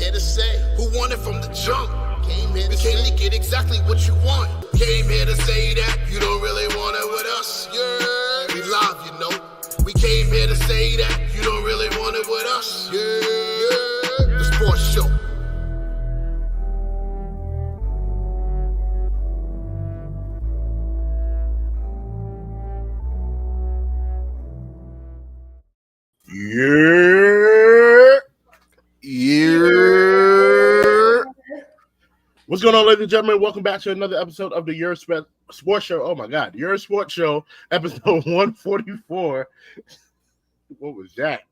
here to say, who won it from the jump? Came here to get exactly what you want. Came here to say that you don't really want it with us. Yeah, we live, you know. We came here to say that you don't really want it with us. Yeah, the sports show. Yeah. What's going on, ladies and gentlemen? Welcome back to another episode of the Yerrr Sports Show. Oh my God, Yerrr Sports Show, episode 144. What was that?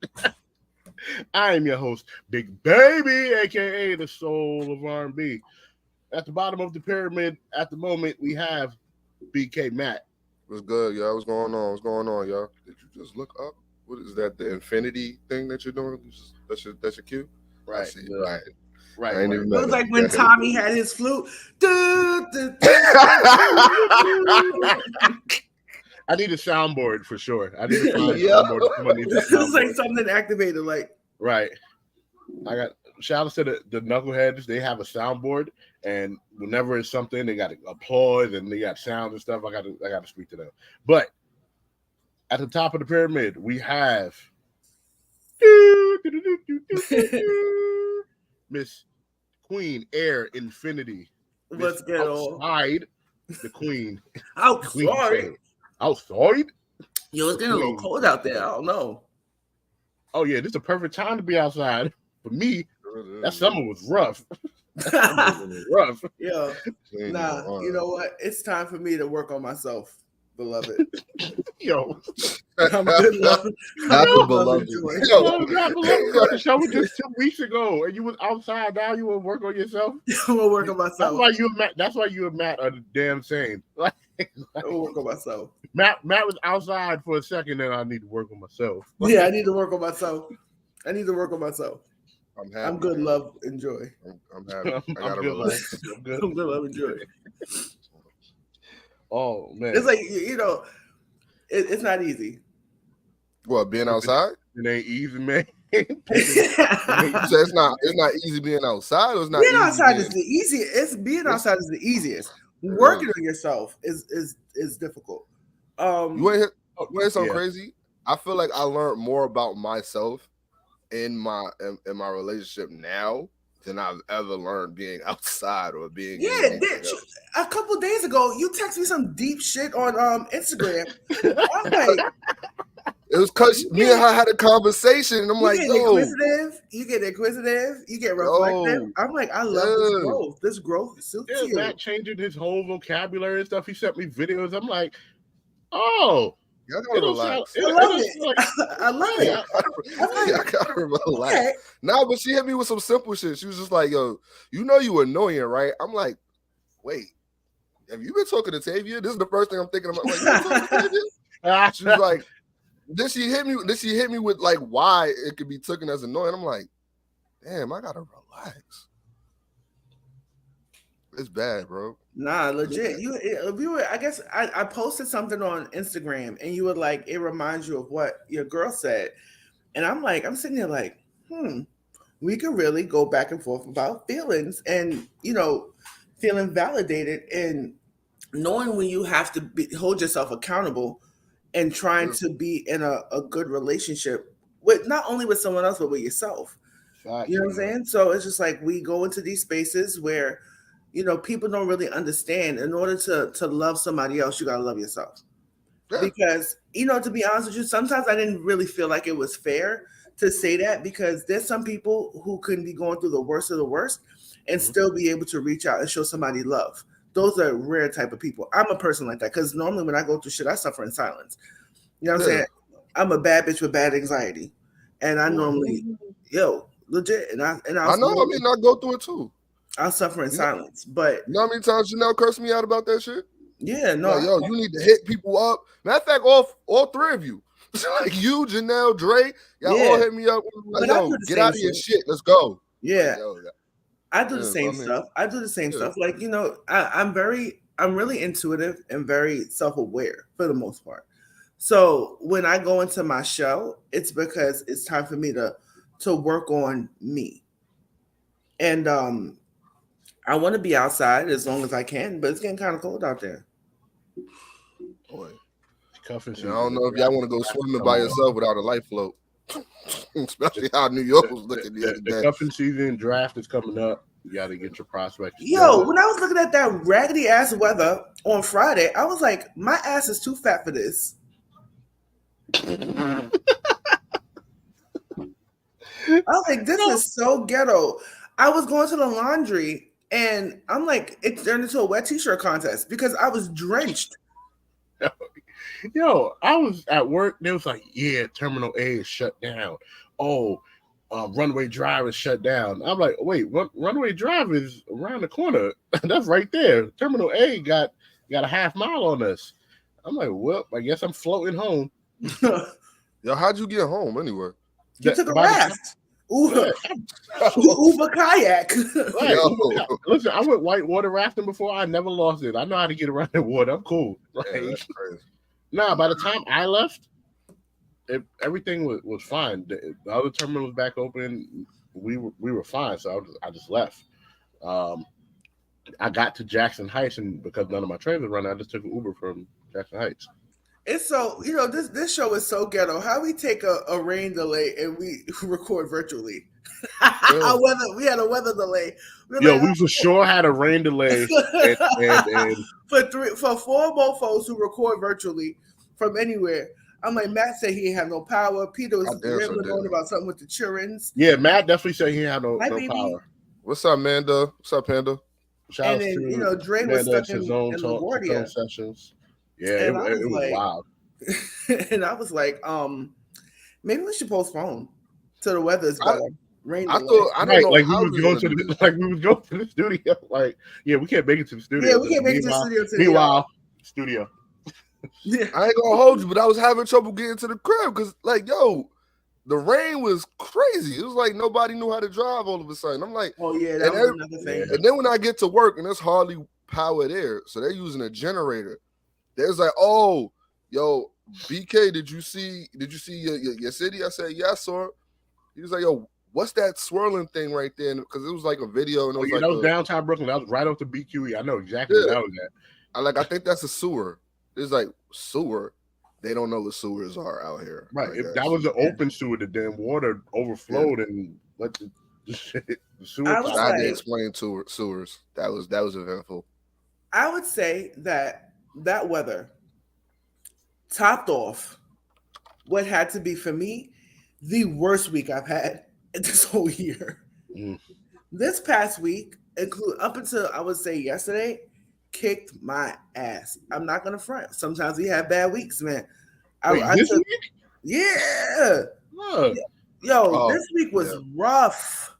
I am your host, Big Baby, aka the soul of R&B. At the bottom of the pyramid, at the moment, we have BK Matt. What's good, y'all? What's going on? What's going on, y'all? Did you just look up? What is that? The infinity thing that you're doing? That's your cue? Right. Right. It was like when Tommy had his flute. I need a soundboard for sure. I need to find a soundboard. It was like something activated, like. Right. I got shout out to the knuckleheads. They have a soundboard, and whenever it's something, they got applause and they got sounds and stuff. I got to speak to them. But at the top of the pyramid, we have Miss Queen Air Infinity. Let's get outside the Queen. Outside. Outside. Yo, it's getting a little cold out there. I don't know. Oh yeah, this is a perfect time to be outside. For me, that summer was rough. Yeah. Nah, you know what? It's time for me to work on myself, beloved. Yo, I'm good love. Not the beloved. The show was just 2 weeks ago, and you was outside. Now you want to work on yourself. I'm gonna work on myself. That's why you and Matt are the damn same. I'm gonna work on myself. Matt was outside for a second, and I need to work on myself. Yeah, I need to work on myself. I'm happy. I'm good, man. Love, enjoy. I'm happy. I gotta relax. I'm good. I'm good, love, enjoy. Oh man, it's like it's not easy. What, being outside? It ain't easy, man. So it's not easy being outside. Or it's not being easy outside is the easiest. Being outside is the easiest. Working on yourself is difficult. You want to hear something crazy? I feel like I learned more about myself in my relationship now than I've ever learned being outside or being. Yeah, a couple days ago, you texted me some deep shit on Instagram. I'm like, it was because me and her had a conversation, and I'm like, yo, you get inquisitive, you get reflective. I'm like, I love this growth. This growth suits you. Matt changing his whole vocabulary and stuff. He sent me videos. I'm like, oh. Y'all gotta relax. I love it. I love it. I gotta relax. Okay. Nah, but she hit me with some simple shit. She was just like, yo, you know you annoying, right? I'm like, wait, have you been talking to Tavia? This is the first thing I'm thinking about. Like, you been talking to Tavia? She was like, then she hit me with like why it could be taken as annoying. I'm like, damn, I gotta relax. It's bad, bro. Nah, legit. I guess I posted something on Instagram, and you were like, it reminds you of what your girl said, and I'm sitting there like, we could really go back and forth about feelings, and feeling validated, and knowing when you have to hold yourself accountable, and trying to be in a good relationship with not only with someone else but with yourself. You know what I'm saying? So it's just like we go into these spaces where people don't really understand. In order to love somebody else, you got to love yourself. Yeah. Because, to be honest with you, sometimes I didn't really feel like it was fair to say that, because there's some people who can be going through the worst of the worst and still be able to reach out and show somebody love. Those are rare type of people. I'm a person like that, because normally when I go through shit, I suffer in silence. You know what I'm saying? I'm a bad bitch with bad anxiety. And I normally, legit. And I know, I go through it too. I'll suffer in silence, but you know how many times Janelle cursed me out about that shit? Yeah, no. Like, you need to hit people up. Matter of fact, all three of you, like you, Janelle, Dre, y'all all hit me up. Like, get out of your shit. Let's go. Yeah, I do the same stuff. I do the same stuff. Like I'm really intuitive and very self-aware for the most part. So when I go into my show, it's because it's time for me to work on me. And I want to be outside as long as I can, but it's getting kind of cold out there. Boy. Cuffing I season. don't know if y'all want to go swimming by yourself without a life float. Especially how New York was looking the other The day. cuffing season draft is coming up. You got to get your prospects. Yo, when I was looking at that raggedy ass weather on Friday, I was like, my ass is too fat for this. I was like, this is so ghetto. I was going to the laundry and I'm like, it turned into a wet t-shirt contest because I was drenched. Yo, I was at work. They was like, yeah, Terminal A is shut down. Oh, Runway Drive is shut down. I'm like, wait, Runway Drive is around the corner. That's right there. Terminal A got a half mile on us. I'm like, well, I guess I'm floating home. Yo, how'd you get home anyway? You took a raft. Uber kayak. Right. Listen, I went whitewater rafting before. I never lost it. I know how to get around the water. I'm cool. Like, yeah, that's crazy. Nah, by the time I left, everything was fine. The other terminal was back open. We were fine, so I just left. I got to Jackson Heights, and because none of my trains were running, I just took an Uber from Jackson Heights. It's so, this show is so ghetto. How we take a rain delay and we record virtually. Yeah. We had a weather delay. We for sure had a rain delay. and for four mofos who record virtually from anywhere. I'm like, Matt said he ain't have no power. Peter was rambling on about something with the children's. Yeah, Matt definitely said he had no power. What's up, Manda? What's up, Panda? And then, Dre was stuck in LaGuardia sessions. Yeah, it was like, wild. And I was like, maybe we should postpone till the weather's better. Rain delay. I don't know like how we was going to the studio. Like, yeah, we can't make it to the studio. Yeah, we can't make it to the studio today. Meanwhile, studio. Yeah. I ain't gonna hold you, but I was having trouble getting to the crib because, like, yo, the rain was crazy. It was like nobody knew how to drive all of a sudden. I'm like, oh yeah, that was another thing. And then when I get to work and there's hardly power there, so they're using a generator. There's like, oh, yo, BK, did you see your city? I said, yeah, I saw it. He was like, yo, what's that swirling thing right there? Because it was like a video. And it was that was downtown Brooklyn. That was right off the BQE. I know exactly what that was at. I think that's a sewer. It's like sewer. They don't know what sewers are out here. Right. If that was an open sewer, the damn water overflowed and let the sewer. I had to explain sewers. That was eventful. I would say that weather topped off what had to be for me the worst week I've had this whole year. This past week, up until I would say yesterday, kicked my ass. I'm not gonna front. Sometimes we have bad weeks, man. This week? Yeah. Look. Yo, this week was rough.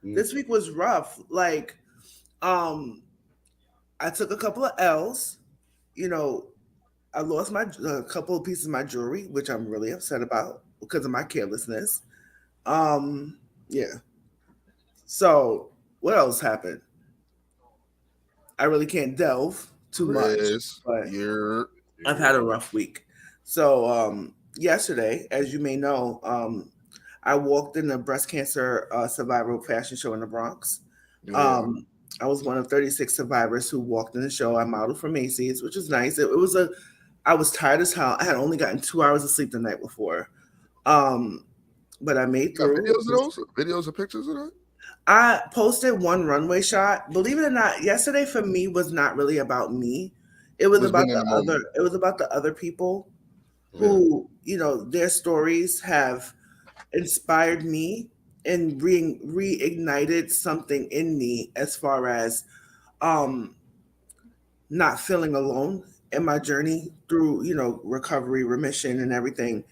This week was rough. Like, I took a couple of L's. I lost a couple of pieces of my jewelry, which I'm really upset about because of my carelessness. Yeah. So what else happened? I really can't delve too much, but I've had a rough week. So yesterday, as you may know, I walked in the breast cancer survivor fashion show in the Bronx. Yeah. I was one of 36 survivors who walked in the show. I modeled for Macy's, which was nice. I was tired as hell. I had only gotten 2 hours of sleep the night before. But I made through. Videos or pictures of that? I posted one runway shot. Believe it or not, yesterday for me was not really about me. It was about the other people who, their stories have inspired me and reignited something in me as far as not feeling alone in my journey through, recovery, remission, and everything.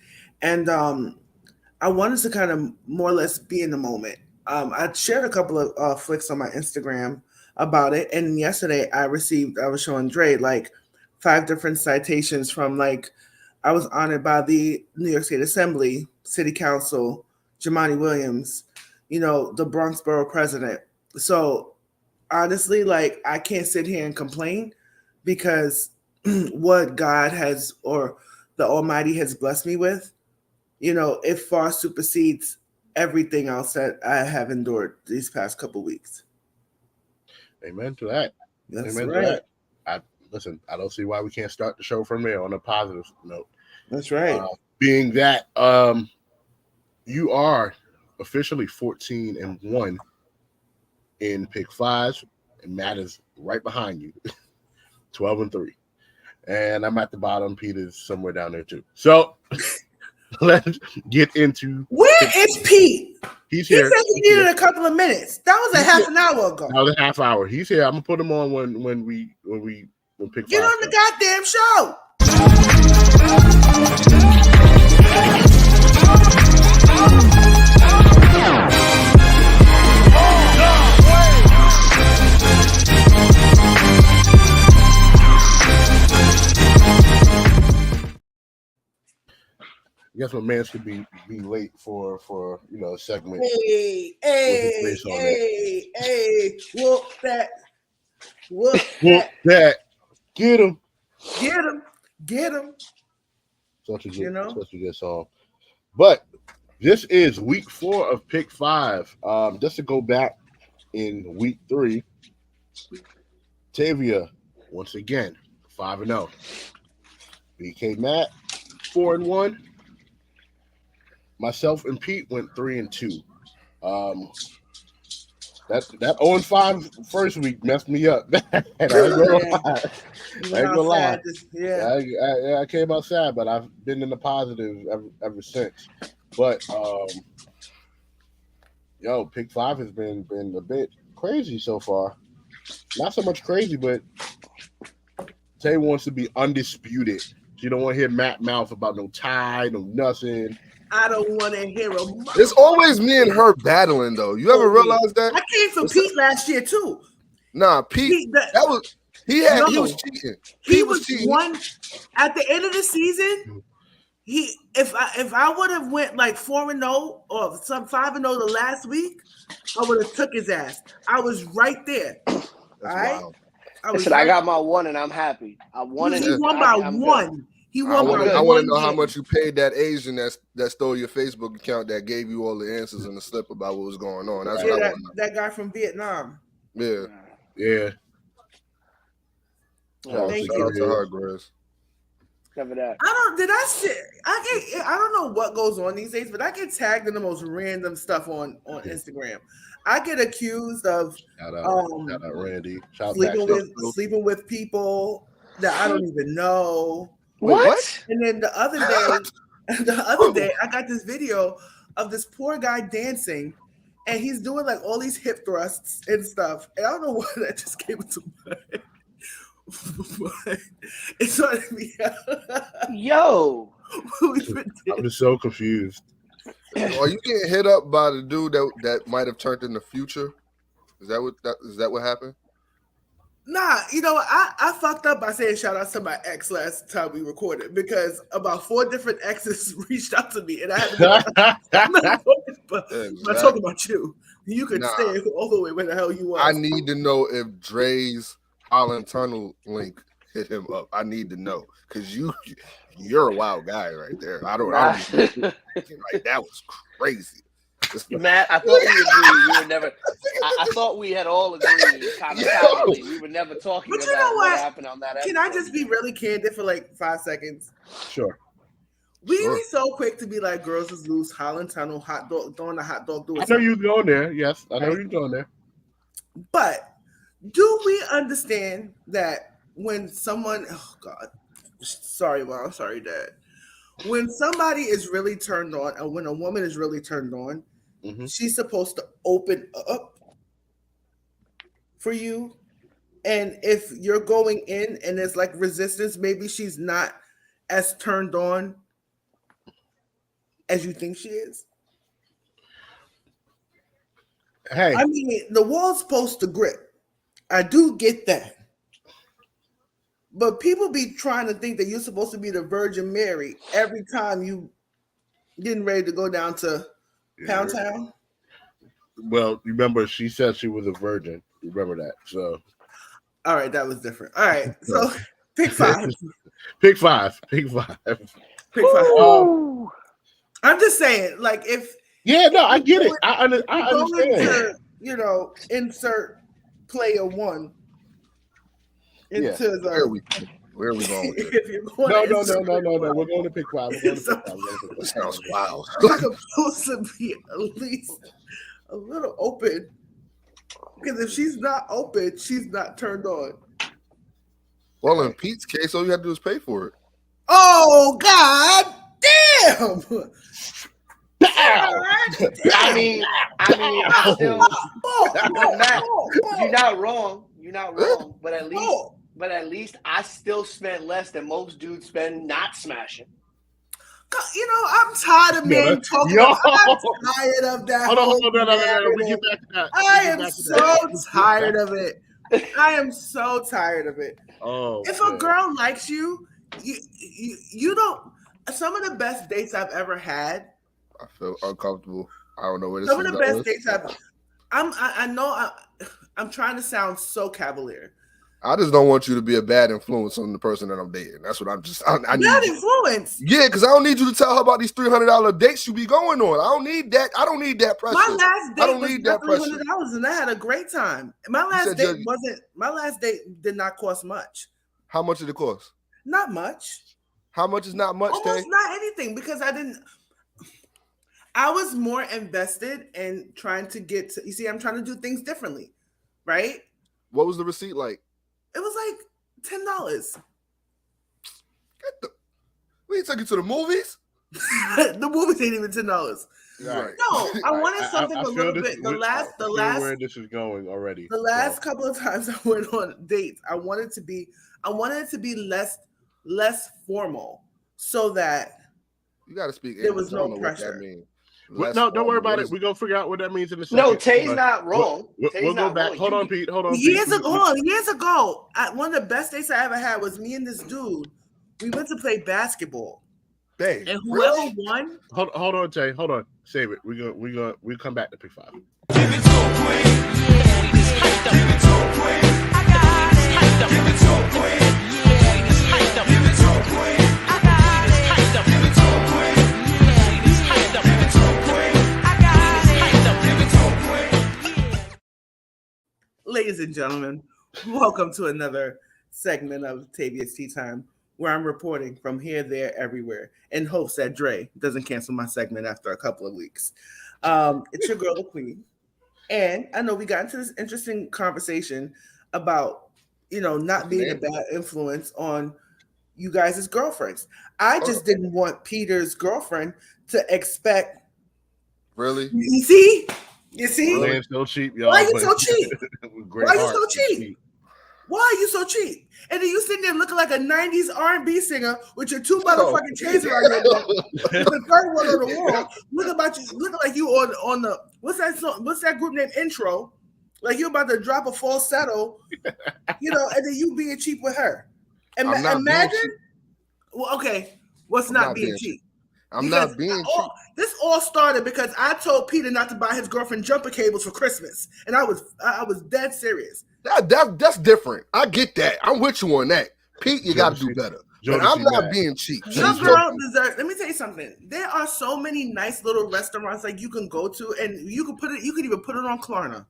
And I wanted to kind of more or less be in the moment. I shared a couple of flicks on my Instagram about it. And yesterday I was showing Dre like 5 different citations from I was honored by the New York State Assembly, City Council, Jumaane Williams, the Bronx Borough President. So honestly, I can't sit here and complain because what God has or the Almighty has blessed me with, it far supersedes everything else that I have endured these past couple weeks. Amen to that. That's Amen right. to that. I don't see why we can't start the show from there on a positive note. That's right. Being that you are officially 14-1 in pick fives, and Matt is right behind you, 12-3. And I'm at the bottom. Peter's somewhere down there too. So let's get into. Where is Pete? He's He here. said he needed a couple of minutes. That was a half an hour ago. That was a half hour. He's here. I'm gonna put him on when pick Get five on the goddamn show. I guess my man should be late for a segment. Hey, whoop that. Get him. Such a good song. But this is week 4 of pick 5. Just to go back in week 3, Tavia once again 5-0. BK Matt 4-1. Myself and Pete went 3-2. That 0-5 first week messed me up. I ain't gonna lie. Yeah, I came out sad, but I've been in the positive ever since. But pick 5 has been a bit crazy so far. Not so much crazy, but Tay wants to be undisputed. She don't want to hear Matt mouth about no tie, no nothing. I don't want to hear a. It's always me and her battling, though. You ever realize that? I came from Pete last year too. Nah, Pete. He was cheating. He was cheating. One at the end of the season. If I would have went like 4-0 or some 5-0 the last week, I would have took his ass. I was right there. That's wild. I got my 1 and I'm happy. I won it. He won by 1. He won by 1. I want to know how much you paid that Asian that stole your Facebook account that gave you all the answers in the slip about what was going on. That's what I want to know. That guy from Vietnam. Yeah. Thank you. To her, Grace. Cover that. I don't know what goes on these days, but I get tagged in the most random stuff on Instagram. I get accused of shout out Randy. Sleeping with people that I don't even know. What? And then the other day, I got this video of this poor guy dancing, and he's doing like all these hip thrusts and stuff. And I don't know why that just came into mind. It's not me. Yo, I'm just so confused. Are you getting hit up by the dude that might have turned in the future? Is that what happened? Nah, I fucked up by saying shout out to my ex last time we recorded because about 4 different exes reached out to me and I had to I'm not talking about you. You could stay all the way where the hell you was. I need to know if Dre's Holland Tunnel link hit him up. I need to know because you're a wild guy right there. I don't like that was crazy. Matt, I thought we agreed. We were never. I thought we had all agreed. Kind of casually. We were never talking about what happened on that episode. Can I just be really candid for like 5 seconds? Sure. We be so quick to be like, girls is loose, Holland Tunnel, hot dog, throwing the hot dog. I know you're going there. Yes, I know you're going there. But do we understand that when someone, oh God, sorry, Mom, sorry, Dad. When somebody is really turned on, and when a woman is really turned on, she's supposed to open up for you. And if you're going in and there's like resistance, maybe she's not as turned on as you think she is. Hey, I mean, the wall's supposed to grip. I do get that. But people be trying to think that you're supposed to be the Virgin Mary every time you getting ready to go down to Pound Town. Well, remember, she said she was a virgin. Remember that. So, all right, that was different. All right, so pick 5. Pick five. I'm just saying, like, if Yeah, no, I get it. I Going understand. to, insert player one into the. Where are we going with this? If you're going No. to We're going to pick 5. We're going to pick 5. This sounds wild. It's supposed to be at least a little open. Because if she's not open, she's not turned on. Well, in Pete's case, all you have to do is pay for it. Oh, God damn! I mean, I still, Matt, you're not wrong. You're not wrong. But at least I still spent less than most dudes spend not smashing. I'm tired of men talking. I'm tired of that. Hold on. We get back to that. I am so tired of it. I am so tired of it. Oh, if a girl likes you, you don't. Some of the best dates I've ever had. I feel uncomfortable. I don't know where this. Some of the best dates I know. I'm trying to sound so cavalier. I just don't want you to be a bad influence on the person that I'm dating. That's what I'm just. I need bad influence. Yeah, because I don't need you to tell her about these $300 dates you be going on. I don't need that. I don't need that pressure. My last date I don't need that pressure. $300, and I had a great time. My last date wasn't. My last date did not cost much. How much did it cost? Not much. How much is not much? Almost not anything, because I was more invested in trying to get to. You see, I'm trying to do things differently, right? What was the receipt like? It was like $10. We took you to the movies. The movies ain't even $10. Right. No, I wanted something a little bit. The last where this is going already. The last couple of times I went on dates, I wanted it to be less formal, so that you got to speak. There was no pressure. No, don't worry about it. We're gonna figure out what that means in a second. No, Tay's not wrong. We'll go back. Hold on, Pete. Years ago, one of the best dates I ever had was me and this dude. We went to play basketball. Babe, and whoever won. Hold on, Tay. Hold on. Save it. We'll come back to pick 5. Give it to a queen. Yeah, we just hyped up. Give it to a queen. I got it. Hyped up. Give it to a queen. Yeah, we just hyped up. Give it to a queen. I got it. Hyped up. Give it to a queen. Yeah, we just hyped up. Give it to a queen. I got it. Hyped up. Give it to a queen. Ladies and gentlemen, welcome to another segment of Tavia's Tea Time, where I'm reporting from here, there, everywhere, in hopes that Dre doesn't cancel my segment after a couple of weeks. It's your girl, the Queen. And I know we got into this interesting conversation about, not being a bad influence on you guys' girlfriends. I just didn't want Peter's girlfriend to expect. Really? You see? Really? So cheap, y'all. Why are you so cheap? Why are you so cheap? Why are you so cheap? And then you sitting there looking like a 90s R&B singer with your 2 motherfucking chains around your neck, with the third one on the wall, looking like you on the what's that song? What's that group name? Intro, like you about to drop a falsetto, and then you being cheap with her. And imagine, well, okay, what's not being cheap? I'm not being cheap. This all started because I told Peter not to buy his girlfriend jumper cables for Christmas, and I was dead serious. That's different. I get that. I'm with you on that. Pete, you got to do better. But I'm not being cheap. Your girl deserves. Let me tell you something. There are so many nice little restaurants like you can go to, and you can put it. You can even put it on Klarna.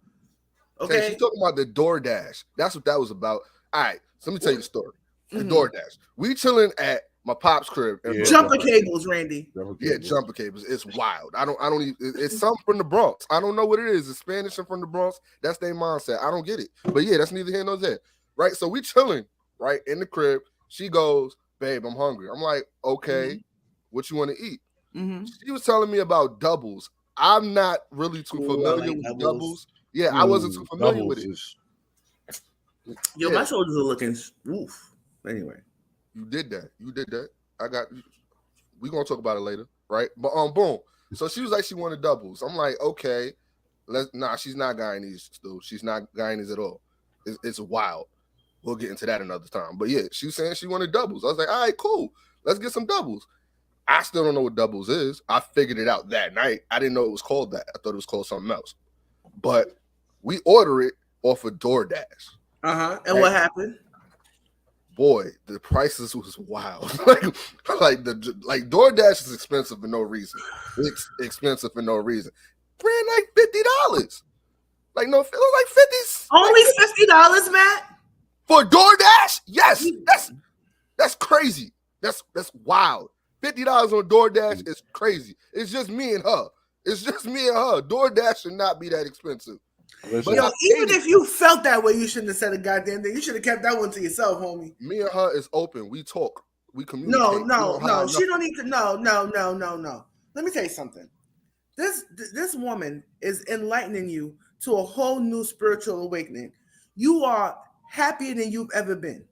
Okay. She's talking about the DoorDash. That's what that was about. All right. So let me tell you the story. The DoorDash. We chilling at my pop's crib. Jumper cables, Randy. Yeah, jumper cables. It's wild. I don't even. It's something from the Bronx. I don't know what it is. It's Spanish and from the Bronx. That's their mindset. I don't get it. But yeah, that's neither here nor there. Right. So we chilling right in the crib. She goes, babe, I'm hungry. I'm like, okay, what you want to eat? She was telling me about doubles. I'm not really too familiar with doubles. Yeah, I wasn't too familiar with it. Yo, my shoulders are looking oof. Anyway. You did that. We're gonna talk about it later, right? But boom. So she was like, she wanted doubles. I'm like, okay, she's not Guyanese, still. She's not Guyanese at all. It's wild. We'll get into that another time. But yeah, she was saying she wanted doubles. I was like, all right, cool. Let's get some doubles. I still don't know what doubles is. I figured it out that night. I didn't know it was called that. I thought it was called something else. But we order it off of DoorDash. And what happened? boy, the prices was wild. like DoorDash is expensive for no reason. It's expensive for no reason. Ran like $50. Like no, it was like 50s. Only $50, Matt? For DoorDash? Yes. That's crazy. That's wild. $50 on DoorDash is crazy. It's just me and her. DoorDash should not be that expensive. Listen, Yo, even if you felt that way, you shouldn't have said a goddamn thing. You should have kept that one to yourself, homie. Me and her is open. We talk. We communicate. No. She don't need to. No. Let me tell you something. This woman is enlightening you to a whole new spiritual awakening. You are happier than you've ever been.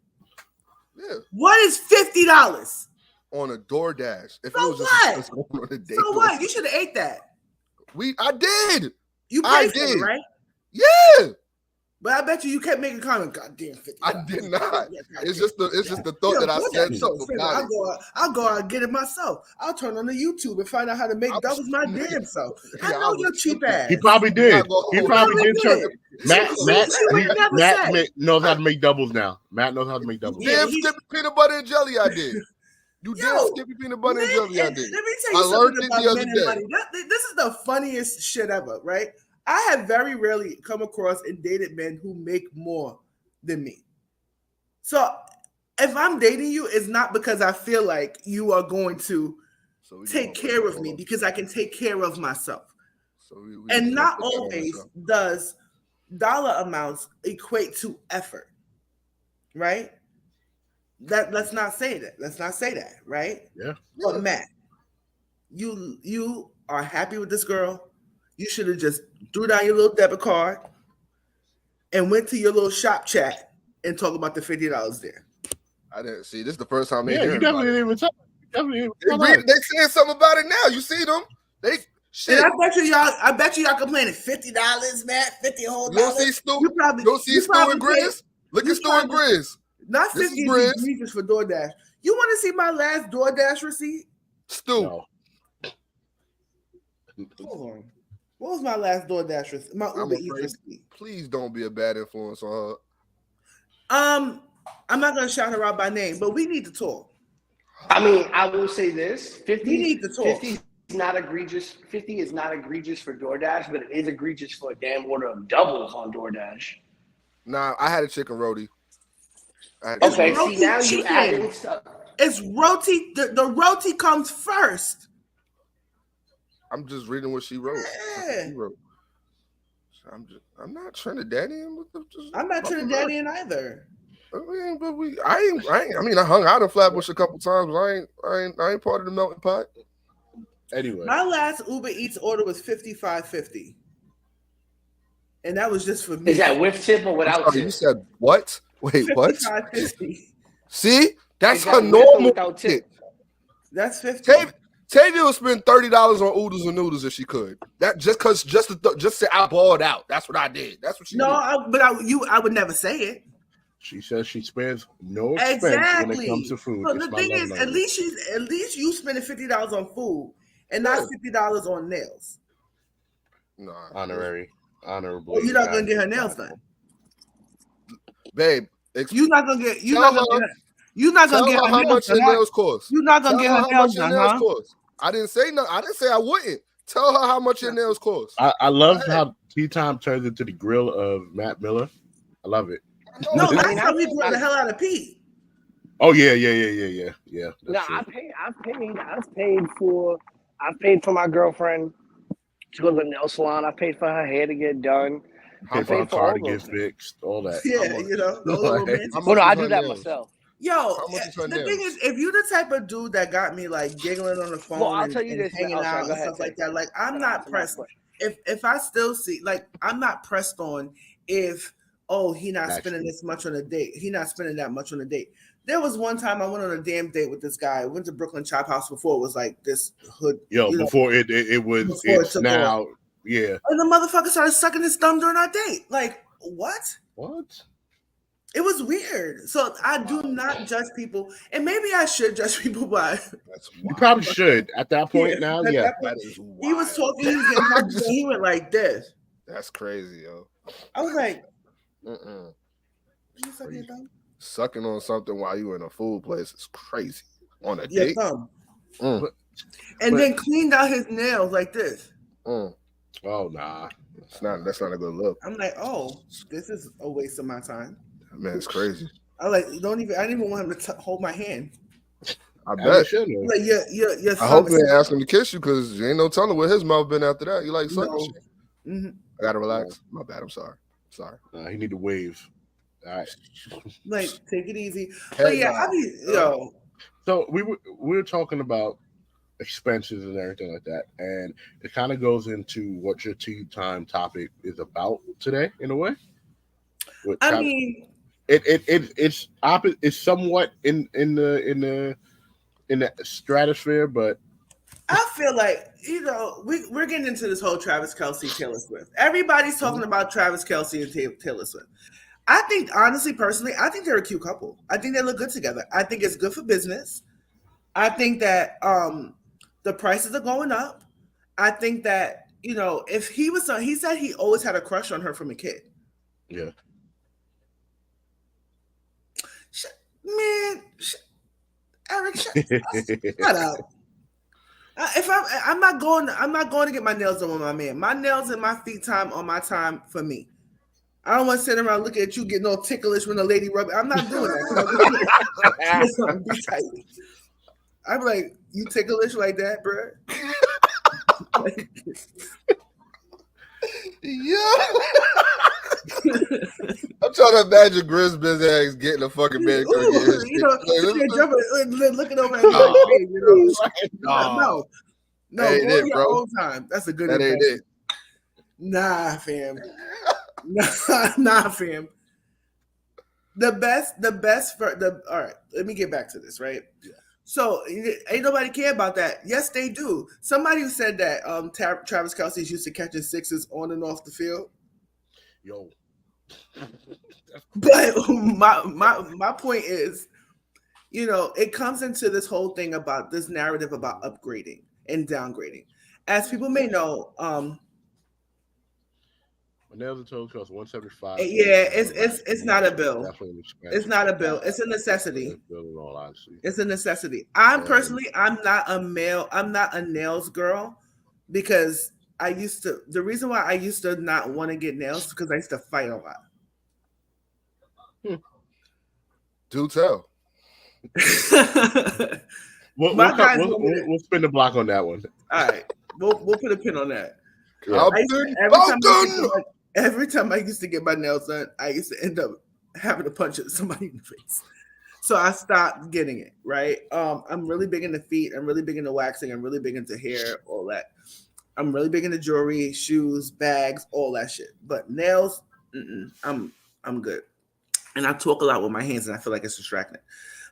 Yeah. What is $50 on a DoorDash? If so it was just what? On a date, So what? You should have ate that. I did. You paid for it, right? Yeah. But I bet you kept making comments. Goddamn $50. I did not. It's just the thought that I said something about it. I'll go out and get it myself. I'll turn on the YouTube and find out how to make doubles my damn self. I know your cheap ass. He probably did. He probably did. Matt knows how to make doubles now. Matt knows how to make doubles. Damn Skippy peanut butter and jelly I did. You damn Skippy peanut butter and jelly I did. Let me tell you something about men and money. This is the funniest shit ever, right? I have very rarely come across and dated men who make more than me. So if I'm dating you, it's not because I feel like you are going to take care of me, because I can take care of myself. And not always does dollar amounts equate to effort, right? Let's not say that. Let's not say that, right? Yeah. But Matt, you are happy with this girl. You should have just threw down your little debit card and went to your little shop chat and talk about the $50 there. I didn't see. This is the first time they you definitely didn't even talk. They saying something about it now. You see them? Shit. And I bet you y'all complaining $50, Matt, $50 whole dollars. You don't see Stu? You don't see Stu and Grizz? Look at Stu and Grizz. Not 50 egregious for DoorDash. You want to see my last DoorDash receipt? Stu. No. Hold on. What was my last DoorDash receipt? My Uber Eats receipt. Please don't be a bad influence on her. I'm not gonna shout her out by name, but we need to talk. I mean, I will say this: 50. We need to talk. 50 is not egregious. 50 is not egregious for DoorDash, but it is egregious for a damn order of doubles on DoorDash. Nah, I had a chicken roti. Okay, see now you adding stuff. It's roti. The roti comes first. I'm just reading what she wrote. Yeah. I'm not Trinidadian. I'm not Trinidadian either. I mean, I hung out in Flatbush a couple times. But I ain't part of the melting pot. Anyway, my last Uber Eats order was $55.50, and that was just for me. Is that with tip or without tip? You said what? Wait, what? $55.50. See, that's her normal tip. That's $50. Tavia would spend $30 on oodles and noodles if she could. That just say I balled out. That's what I did. That's what she did. I would never say it. She says she spends no expense when it comes to food. But the thing is, at least you spending $50 on food and not $50 on nails. No, honorably. Well, you're not gonna get her nails done, babe. You're not gonna get her how much your nails cost. You're not gonna get her nails done, huh? I didn't say no. I didn't say I wouldn't. Tell her how much your nails cost. I love how Tea Time turns into the grill of Matt Miller. I love it. No, that's how we grill the hell out of Pete. Oh yeah. No, I've paid for my girlfriend to go to the nail salon. I paid for her hair to get done. I paid for her car to get fixed. All that. Yeah, I do that myself. Yo, the thing is, if you're the type of dude that got me like giggling on the phone I'll tell you this, hanging out and stuff like that, like I'm not pressed. If I still see, like, I'm not pressed on if he's not spending this much on a date. He's not spending that much on a date. There was one time I went on a damn date with this guy. I went to Brooklyn Chop House before it was like this hood. Before it's now. Yeah. And the motherfucker started sucking his thumb during our date. Like, what? What? It was weird. So I do not judge people. And maybe I should judge people, but you probably should at that point now. Yeah. That is wild. He was talking, he went like this. That's crazy, yo. I was like, sucking on something while you in a food place is crazy. On a Your date. thumb. Mm, And then cleaned out his nails like this. mm. Oh nah. That's not a good look. I'm like, oh, this is a waste of my time. Man, it's crazy. I like I didn't even want him to hold my hand. I bet. Like your I hope they ask him to kiss you because you ain't no telling where his mouth been after that. You like sucking No. shit. Mm-hmm. I gotta relax. My bad. I'm sorry. He need to wave. All right. Like, take it easy. Hey, But yeah, nah. I mean, yo. So we were talking about expenses and everything like that, and it kind of goes into what your tea time topic is about today, in a way. I mean, it's somewhat in the stratosphere, but I feel like, we're getting into this whole Travis Kelce, Taylor Swift. Everybody's talking about Travis Kelce and Taylor Swift. I think, honestly, personally, I think they're a cute couple. I think they look good together. I think it's good for business. I think that the prices are going up. I think that, if he said he always had a crush on her from a kid. yeah. Eric, shut up. I'm not going to get my nails done with my man. My nails and my feet time on my time for me. I don't want to sit around looking at you getting all ticklish when a lady rub. I'm not doing that. Be tight. I'm like, you ticklish like that, bro? Yeah. I'm trying to imagine Grizz Bizag getting a fucking manicure. Looking over at me like, hey, no, that ain't go it, your bro. own time. That's a good. That ain't it. Nah, fam. Nah, fam. The best for the. All right, let me get back to this. Right. Yeah. So ain't nobody care about that. Yes, they do. Somebody said that Travis Kelce's used to catching sixes on and off the field. Yo. But my point is, it comes into this whole thing about this narrative about upgrading and downgrading. As people may know, nails and toes cost $175. Yeah, it's not a bill. It's not a bill. It's a necessity. It's a necessity. I'm not a nails girl because the reason why I used to not want to get nails because I used to fight a lot. Do tell. We'll spin the block on that one. All right, we'll put a pin on that. Yeah. Every time I used to get my nails done, I used to end up having to punch somebody in the face. So I stopped getting it, right? I'm really big into feet. I'm really big into waxing. I'm really big into hair, all that. I'm really big into jewelry, shoes, bags, all that shit. But nails, I'm good. And I talk a lot with my hands, and I feel like it's distracting.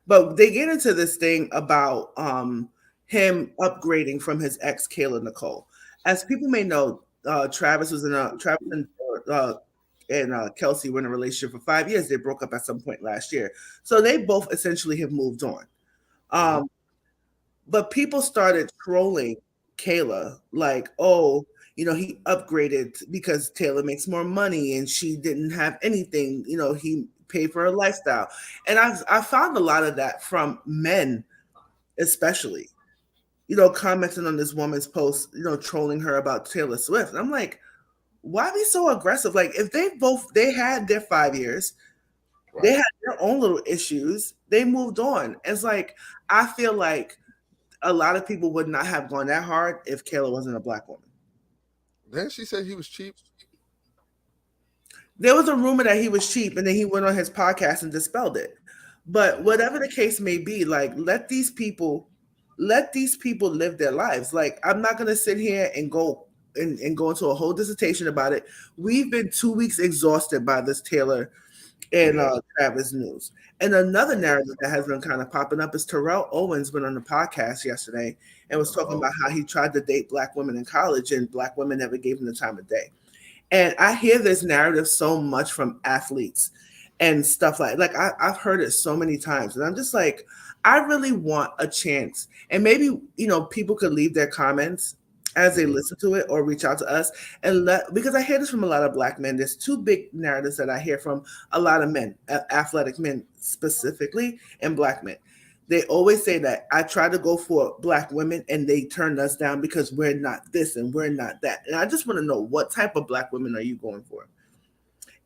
But they get into this thing about him upgrading from his ex, Kayla Nicole. As people may know, Travis and Kelce were in a relationship for 5 years. They broke up at some point last year. So they both essentially have moved on. But people started trolling Kayla like, oh, he upgraded because Taylor makes more money and she didn't have anything. He paid for her lifestyle. And I found a lot of that from men, especially, commenting on this woman's post, trolling her about Taylor Swift. And I'm like, why be so aggressive? Like, if they had their 5 years, right. They had their own little issues, they moved on. It's like, I feel like a lot of people would not have gone that hard if Kayla wasn't a black woman. Then she said he was cheap. There was a rumor that he was cheap, and then he went on his podcast and dispelled it. But whatever the case may be, like, let these people live their lives. Like, I'm not gonna sit here and go into a whole dissertation about it. We've been 2 weeks exhausted by this Taylor and Travis news. And another narrative that has been kind of popping up is Terrell Owens went on the podcast yesterday and was talking about how he tried to date black women in college and black women never gave him the time of day. And I hear this narrative so much from athletes and stuff like I've heard it so many times. And I'm just like, I really want a chance. And maybe, people could leave their comments as they listen to it or reach out to us and because I hear this from a lot of Black men. There's two big narratives that I hear from a lot of men, athletic men specifically, and Black men. They always say that I try to go for Black women and they turn us down because we're not this and we're not that. And I just want to know, what type of Black women are you going for?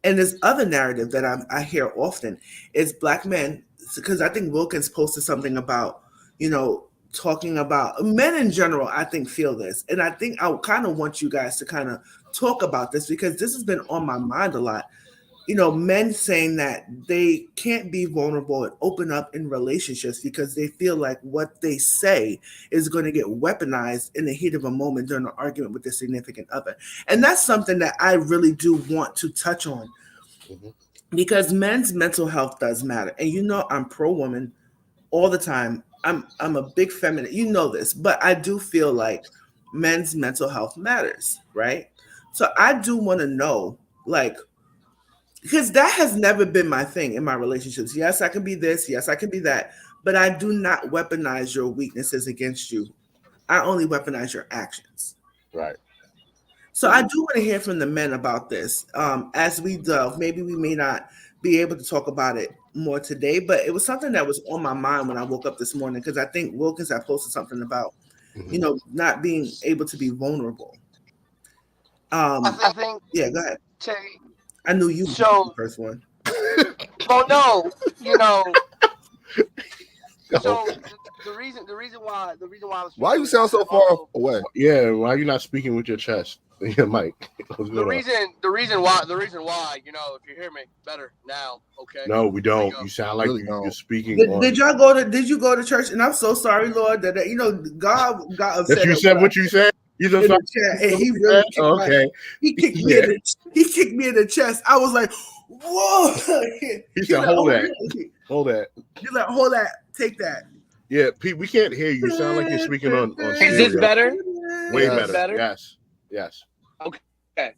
And this other narrative that I hear often is Black men, because I think Wilkins posted something about, talking about men in general, I think feel this. And I think I kind of want you guys to kind of talk about this because this has been on my mind a lot. Men saying that they can't be vulnerable and open up in relationships because they feel like what they say is going to get weaponized in the heat of a moment during an argument with their significant other. And that's something that I really do want to touch on because men's mental health does matter. And I'm pro-woman all the time. I'm a big feminist, this, but I do feel like men's mental health matters, right? So I do want to know, because that has never been my thing in my relationships. Yes, I can be this. Yes, I can be that. But I do not weaponize your weaknesses against you. I only weaponize your actions. Right. So I do want to hear from the men about this. As we delve, maybe we may not be able to talk about it more today, but it was something that was on my mind when I woke up this morning because I think Wilkins had posted something about, not being able to be vulnerable. I think. Yeah, go ahead. Terry, I knew you were the first one. well, no, So the reason why I was Why you sound so far away? Yeah, why are you not speaking with your chest? Yeah, Mike. The reason why, if you hear me better now, okay. No, we don't. You sound like you're speaking. Did you go to church? And I'm so sorry, Lord, that God got upset. That you said what you said. You just and he really kicked me in the chest. I was like, whoa. He said, hold that. Hold that. You're like, hold that. Take that. Yeah, Pete, we can't hear you. You sound like you're speaking on Is this better? Way better. Yes. Okay.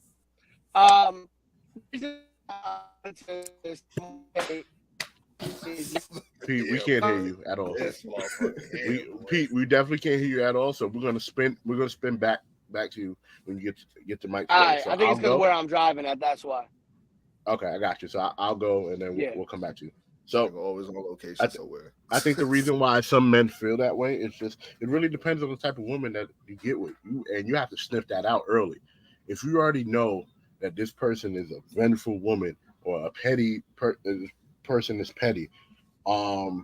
Pete, we can't hear you at all. Pete, we definitely can't hear you at all. So we're gonna spin back to you when you get to Mike. All right, so I think it's because where I'm driving at. That's why. Okay, I got you. So I'll go and then we'll come back to you. So always on location somewhere. I think the reason why some men feel that way is just it really depends on the type of woman that you get with you, and you have to sniff that out early. If you already know that this person is a vengeful woman or a petty person is petty, why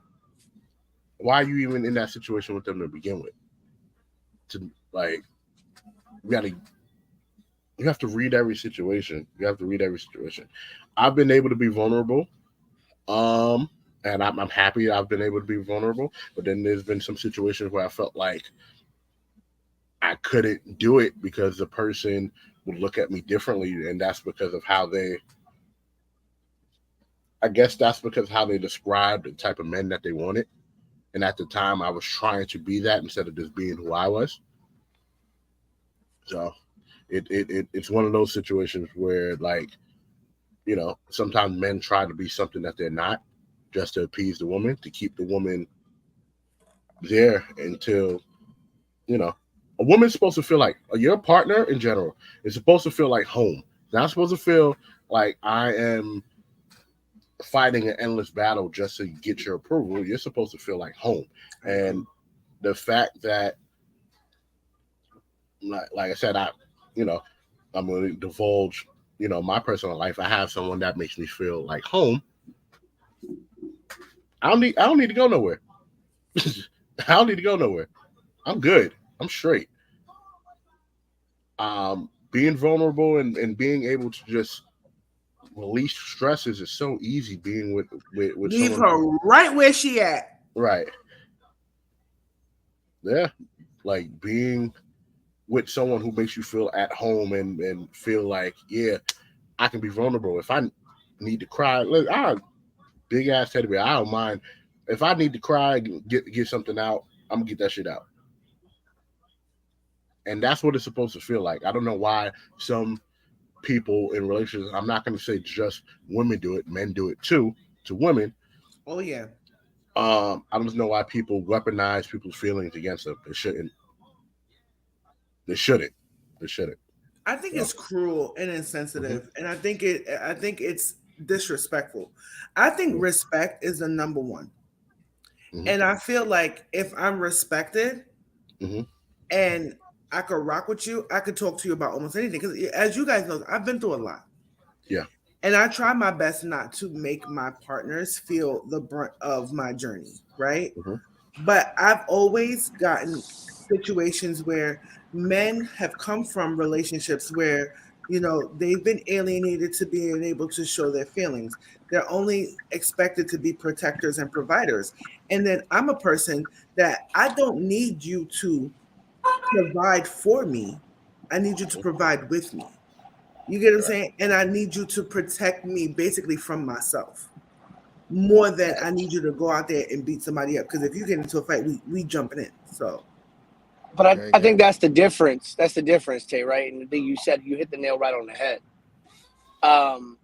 are you even in that situation with them to begin with? You have to read every situation. I've been able to be vulnerable, and I'm happy I've been able to be vulnerable. But then there's been some situations where I felt like I couldn't do it because the person would look at me differently, and that's because of how they. I guess that's because how they described the type of men that they wanted. And at the time, I was trying to be that instead of just being who I was. So it's one of those situations where, sometimes men try to be something that they're not just to appease the woman, to keep the woman there until, a woman's supposed to feel like your partner in general is supposed to feel like home. It's not supposed to feel like I am fighting an endless battle just to get your approval. You're supposed to feel like home. And the fact that, like I said, I'm going to divulge, my personal life. I have someone that makes me feel like home. I don't need to go nowhere. I don't need to go nowhere. I'm good. I'm straight. Being vulnerable and being able to just release stresses is so easy. Being with leave her right where she at. Right. Yeah. Like being with someone who makes you feel at home and feel like, yeah, I can be vulnerable. If I need to cry, look, big ass teddy bear. I don't mind. If I need to cry, get something out, I'm gonna get that shit out. And that's what it's supposed to feel like. I don't know why some people in relationships, I'm not going to say just women do it, men do it too, to women. Oh, yeah. I don't know why people weaponize people's feelings against them. They shouldn't. They shouldn't. I think it's cruel and insensitive, and I think it's disrespectful. I think respect is the number one, and I feel like if I'm respected, and I could rock with you, I could talk to you about almost anything. Because as you guys know, I've been through a lot. Yeah. And I try my best not to make my partners feel the brunt of my journey, right? But I've always gotten situations where men have come from relationships where, they've been alienated to being able to show their feelings. They're only expected to be protectors and providers. And then I'm a person that I don't need you to provide for me. I need you to provide with me. You get what I'm saying? And I need you to protect me basically from myself more than I need you to go out there and beat somebody up. Because if you get into a fight, we jumping in. So, but I think that's the difference. That's the difference, Tay, right? And the thing you said, you hit the nail right on the head.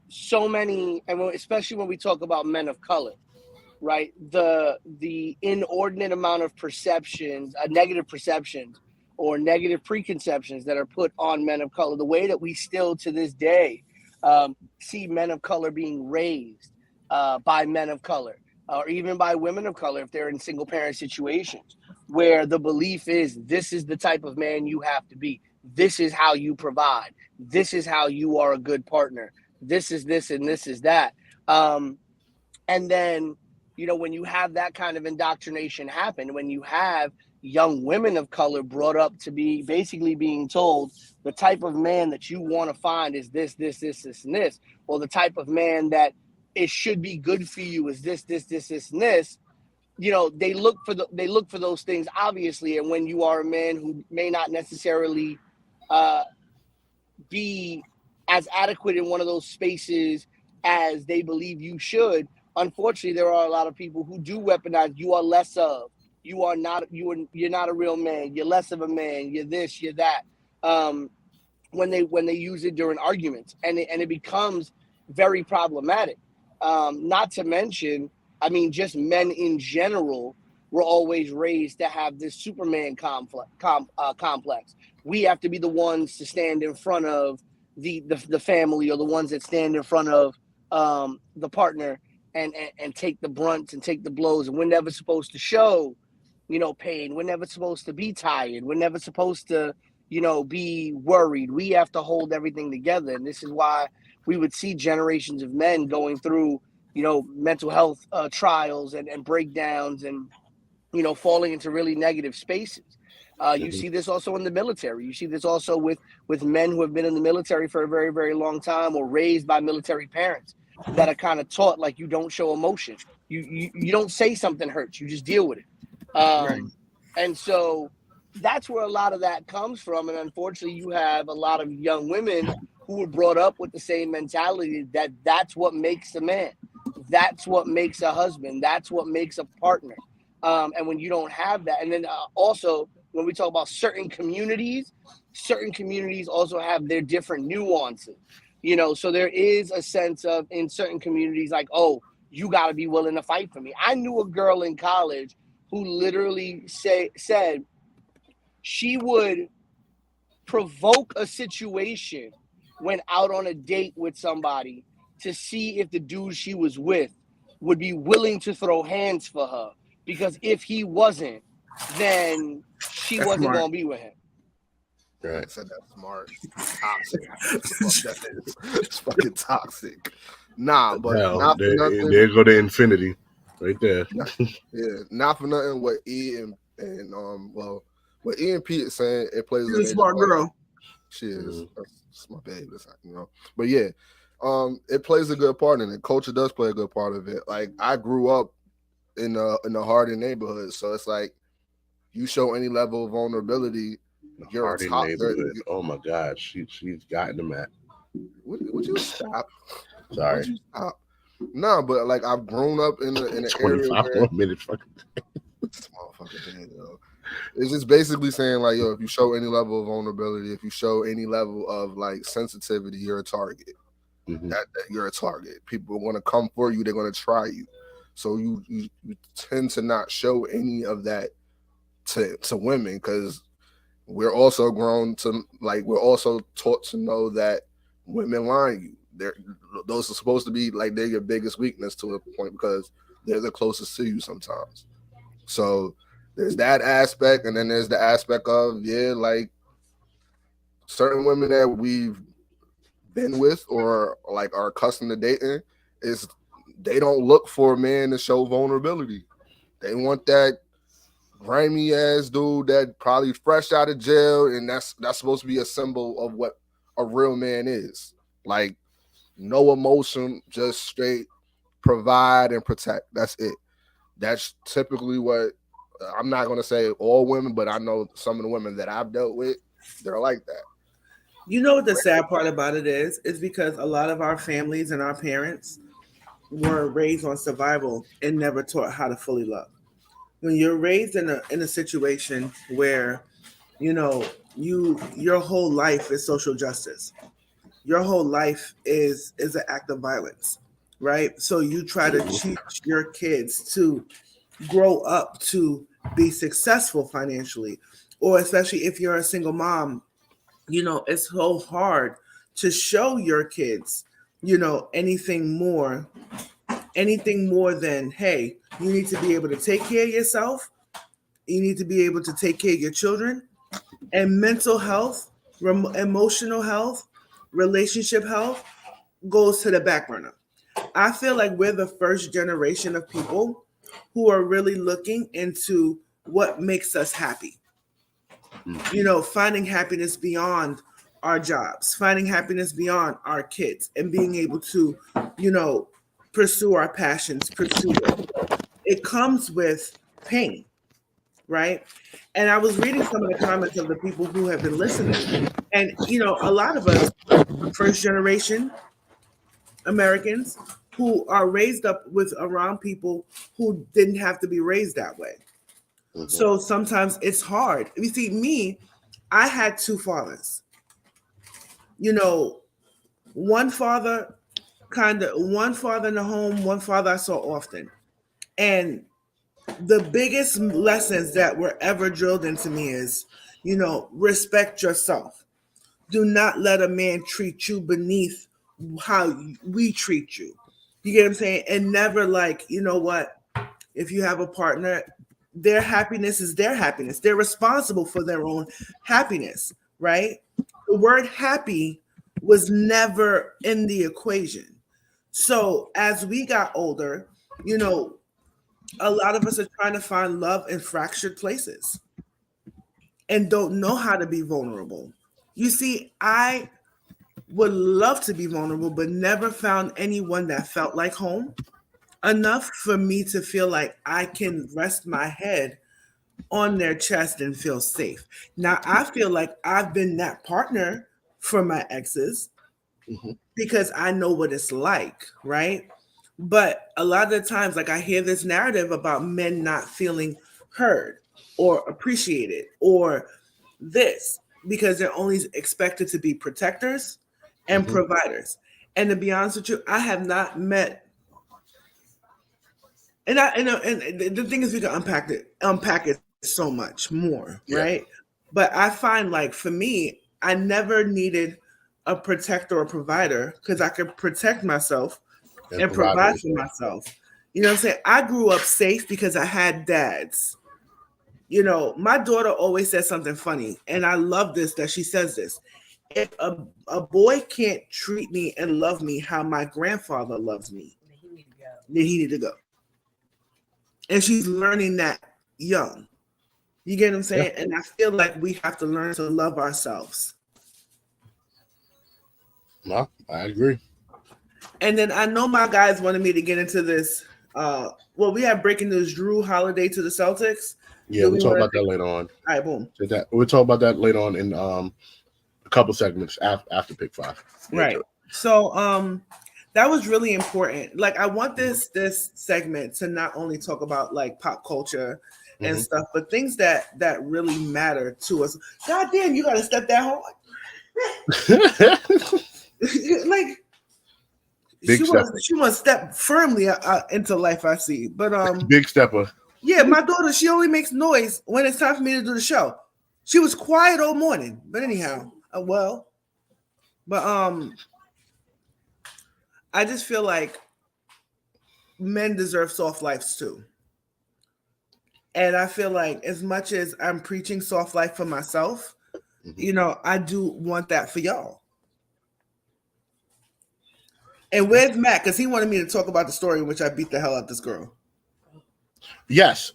So many, and especially when we talk about men of color, right? The inordinate amount of perceptions, negative perceptions, or negative preconceptions that are put on men of color, the way that we still to this day see men of color being raised by men of color, or even by women of color if they're in single parent situations, where the belief is this is the type of man you have to be. This is how you provide. This is how you are a good partner. This is this and this is that. And then, when you have that kind of indoctrination happen, when you have young women of color brought up to be basically being told the type of man that you want to find is this, and this, or the type of man that it should be good for you is this, and this. They look for those things, obviously. And when you are a man who may not necessarily be as adequate in one of those spaces as they believe you should, unfortunately, there are a lot of people who do weaponize. You are less of. You're not a real man. You're less of a man. You're this. You're that. When they use it during arguments, and it becomes very problematic. Not to mention, just men in general were always raised to have this Superman complex. We have to be the ones to stand in front of the family, or the ones that stand in front of the partner and take the brunt and take the blows. And we're never supposed to show pain. We're never supposed to be tired. We're never supposed to, be worried. We have to hold everything together. And this is why we would see generations of men going through, mental health trials and breakdowns and, falling into really negative spaces. You see this also in the military. You see this also with men who have been in the military for a very, very long time, or raised by military parents that are kind of taught, like, you don't show emotion. You don't say something hurts. You just deal with it. And so that's where a lot of that comes from. And unfortunately, you have a lot of young women who were brought up with the same mentality that that's what makes a man. That's what makes a husband. That's what makes a partner. And when you don't have that, and then also when we talk about certain communities also have their different nuances, so there is a sense of, in certain communities, like, oh, you got to be willing to fight for me. I knew a girl in college who literally said she would provoke a situation when out on a date with somebody to see if the dude she was with would be willing to throw hands for her. Because if he wasn't, then she wasn't going to be with him. Right. I said that's smart. Toxic. It's fucking toxic. Nah, but not for nothing. There go to infinity, right there. Yeah, not for nothing. What E and what E and Pete is saying, it plays. She's a smart girl. She is. That's my baby. But yeah, it plays a good part in it. Culture does play a good part of it. Like, I grew up in a hardy neighborhood, so it's like, you show any level of vulnerability, you're a top. Oh my God, she's gotten them at. Would you stop? Sorry. Would you stop? No, but like, I've grown up in an area where minute fucking motherfucking thing, yo. It's just basically saying, like, yo, if you show any level of vulnerability, if you show any level of like sensitivity, you're a target. That you're a target. People are going to come for you. They're going to try you. So you tend to not show any of that to women, because we're also grown to like we're also taught to know that women lie to you. Those are supposed to be like they're your biggest weakness to a point because they're the closest to you sometimes. So there's that aspect, and then there's the aspect of like certain women that we've been with or like are accustomed to dating is they don't look for a man to show vulnerability. They want that grimy ass dude that probably fresh out of jail, and that's supposed to be a symbol of what a real man is. Like no emotion, just straight provide and protect. That's it. That's typically what I'm not gonna say all women, but I know some of the women that I've dealt with, they're like that. You know what the sad part about it is because a lot of our families and our parents were raised on survival and never taught how to fully love. When you're raised in a situation where, you know, your whole life is social justice, your whole life is an act of violence, right? So you try to teach your kids to grow up to be successful financially, or especially if you're a single mom, you know, it's so hard to show your kids, you know, anything more than, hey, you need to be able to take care of yourself. You need to be able to take care of your children, and mental health, emotional health, relationship health goes to the back burner. I feel like we're the first generation of people who are really looking into what makes us happy. You know, finding happiness beyond our jobs, finding happiness beyond our kids, and being able to, you know, pursue our passions, pursue it. It comes with pain, right? And I was reading some of the comments of the people who have been listening. And, you know, a lot of us, first generation Americans, who are raised up with around people who didn't have to be raised that way. So sometimes it's hard. You see, me, I had two fathers. You know, one father in the home, one father I saw often. And the biggest lessons that were ever drilled into me is, you know, respect yourself. Do not let a man treat you beneath how we treat you. You get what I'm saying? And never like, you know what, if you have a partner, their happiness is their happiness. They're responsible for their own happiness, right? The word happy was never in the equation. So as we got older, you know, a lot of us are trying to find love in fractured places and don't know how to be vulnerable. You see, I would love to be vulnerable, but never found anyone that felt like home enough for me to feel like I can rest my head on their chest and feel safe. Now, I feel like I've been that partner for my exes because I know what it's like, right? But a lot of the times, like I hear this narrative about men not feeling heard or appreciated or this because they're only expected to be protectors and providers. And to be honest with you, I have not met. And the thing is, we can unpack it so much more, right? But I find like for me, I never needed a protector or provider because I could protect myself and provide for myself. You know what I'm saying? I grew up safe because I had dads. You know, my daughter always says something funny, and I love this that she says this. If a boy can't treat me and love me how my grandfather loves me, then he need to go. And she's learning that young. You get what I'm saying? Yeah. And I feel like we have to learn to love ourselves. No, I agree. And then I know my guys wanted me to get into this. Well, we have breaking news. Drew Holiday to the Celtics. Yeah, we'll talk about that later on. All right, boom. We'll talk about that later on in a couple segments after pick 5. Right. So that was really important. Like I want this segment to not only talk about like pop culture and stuff, but things that really matter to us. God damn, you gotta step that hard. Like she wants to step firmly into life. I see, but big stepper. Yeah, my daughter, she only makes noise when it's time for me to do the show. She was quiet all morning, but anyhow, I just feel like men deserve soft lives too. And I feel like as much as I'm preaching soft life for myself, you know, I do want that for y'all. And where's Matt? Because he wanted me to talk about the story in which I beat the hell out of this girl. Yes.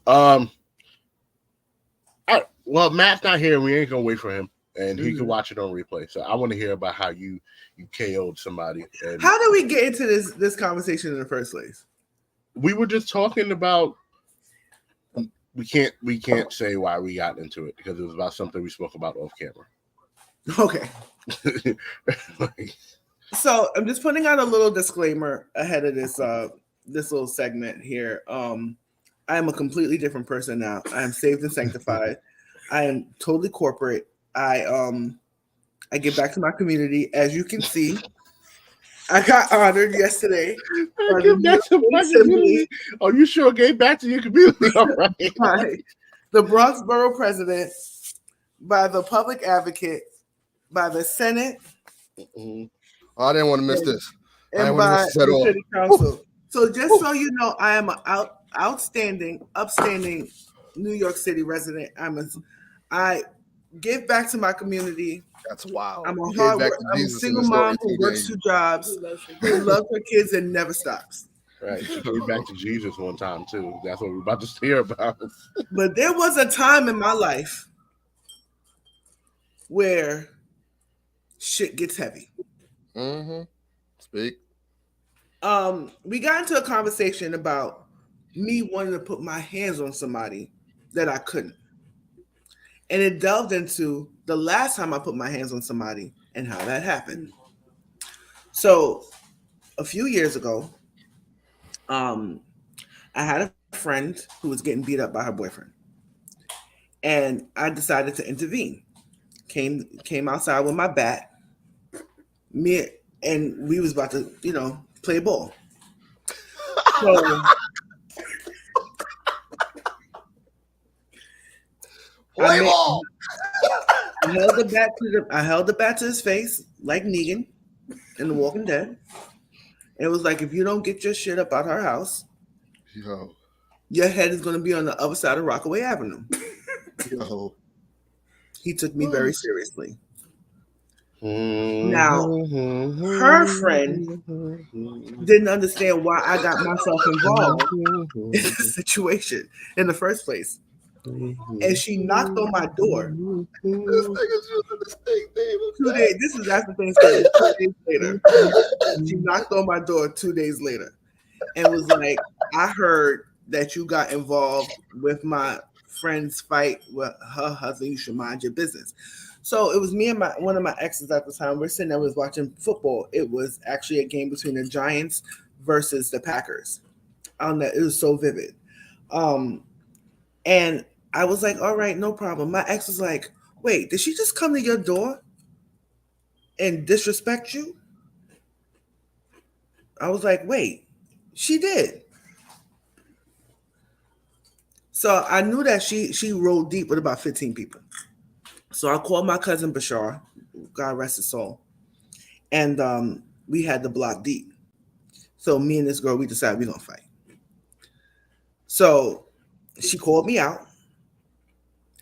Well, Matt's not here. We ain't gonna wait for him, and he can watch it on replay. So I want to hear about how you KO'd somebody. And how did we get into this conversation in the first place? We were just talking about. We can't say why we got into it because it was about something we spoke about off camera. Okay. So I'm just putting out a little disclaimer ahead of this little segment here. I am a completely different person now. I am saved and sanctified. I am totally corporate. I give back to my community. As you can see, I got honored yesterday. Are you sure gave back to your community? All right. By the Bronx Borough President, by the Public Advocate, by the Senate. Oh, I didn't want to miss this. And by the City Council. So just so you know, I am an upstanding New York City resident. I give back to my community. That's wild. I'm a single mom who works 2 jobs, who loves her kids and never stops. Right. She gave back to Jesus one time too. That's what we're about to hear about. But there was a time in my life where shit gets heavy. Speak. We got into a conversation about me wanting to put my hands on somebody that I couldn't. And it delved into the last time I put my hands on somebody and how that happened. So a few years ago, I had a friend who was getting beat up by her boyfriend. And I decided to intervene. Came outside with my bat. And we was about to, play ball. So play ball. I held the bat to his face like Negan in The Walking Dead. It was like, if you don't get your shit up out her house, your head is going to be on the other side of Rockaway Avenue. He took me very seriously. Now, her friend didn't understand why I got myself involved in the situation in the first place. And she knocked on my door. 2 days. This is after Thanksgiving. 2 days later, she knocked on my door 2 days later, and was like, "I heard that you got involved with my friend's fight with her husband. You should mind your business." So it was me and one of my exes at the time. We're sitting there, was watching football. It was actually a game between the Giants versus the Packers. It was so vivid. And I was like, all right, no problem. My ex was like, wait, did she just come to your door and disrespect you? I was like, wait, she did. So I knew that she rolled deep with about 15 people. So I called my cousin Bashar, God rest his soul, and we had the block deep. So me and this girl, we decided we're going to fight. So she called me out.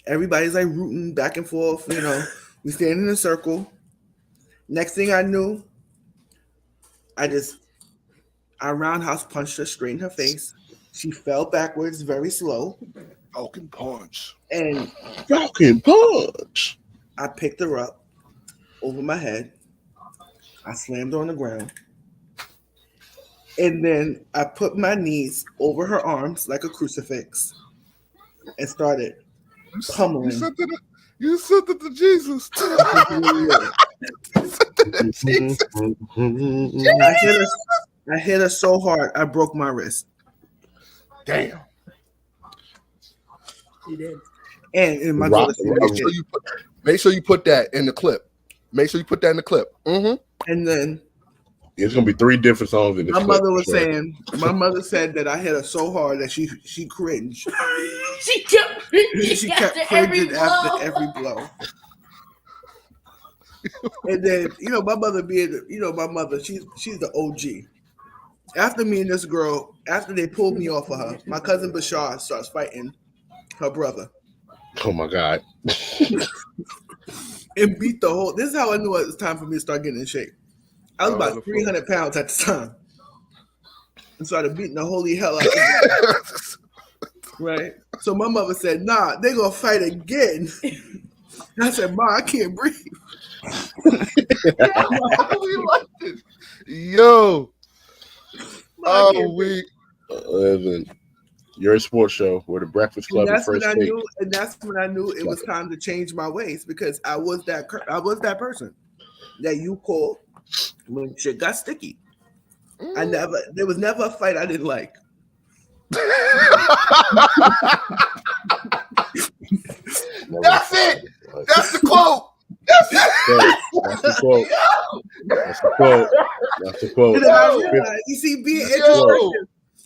Everybody's like rooting back and forth, we stand in a circle. Next thing I knew, I roundhouse punched her straight in her face. She fell backwards very slow. Falcon punch. And Falcon punch. I picked her up over my head. I slammed her on the ground. And then I put my knees over her arms like a crucifix and started pummeling. You sent it to Jesus. I hit her so hard, I broke my wrist. Damn. She did. And my make sure you put that in the clip. Make sure you put that in the clip. And then it's gonna be 3 different songs in this. My mother said that I hit her so hard that she cringed. She kept cringing She kept after every cringing after blow. every blow. And then, my mother my mother, she's the OG. After me and this girl, after they pulled me off of her, my cousin Bashar starts fighting her brother Oh my God. and beat the whole. This is how I knew it was time for me to start getting in shape. I was about 300 pounds at the time. And started beating the holy hell out of me. Right? So my mother said, nah, they're going to fight again. I said, Ma, I can't breathe. We like this. Yo. Oh, we. Yerrr Sports Show, where the Breakfast Club And is first take. that's when I knew it was time to change my ways, because I was that person that you called when shit got sticky. There was never a fight I didn't like. That's it. That's the quote. That's it. That's the quote. That's the quote. That's the quote. And then I realized, you see, being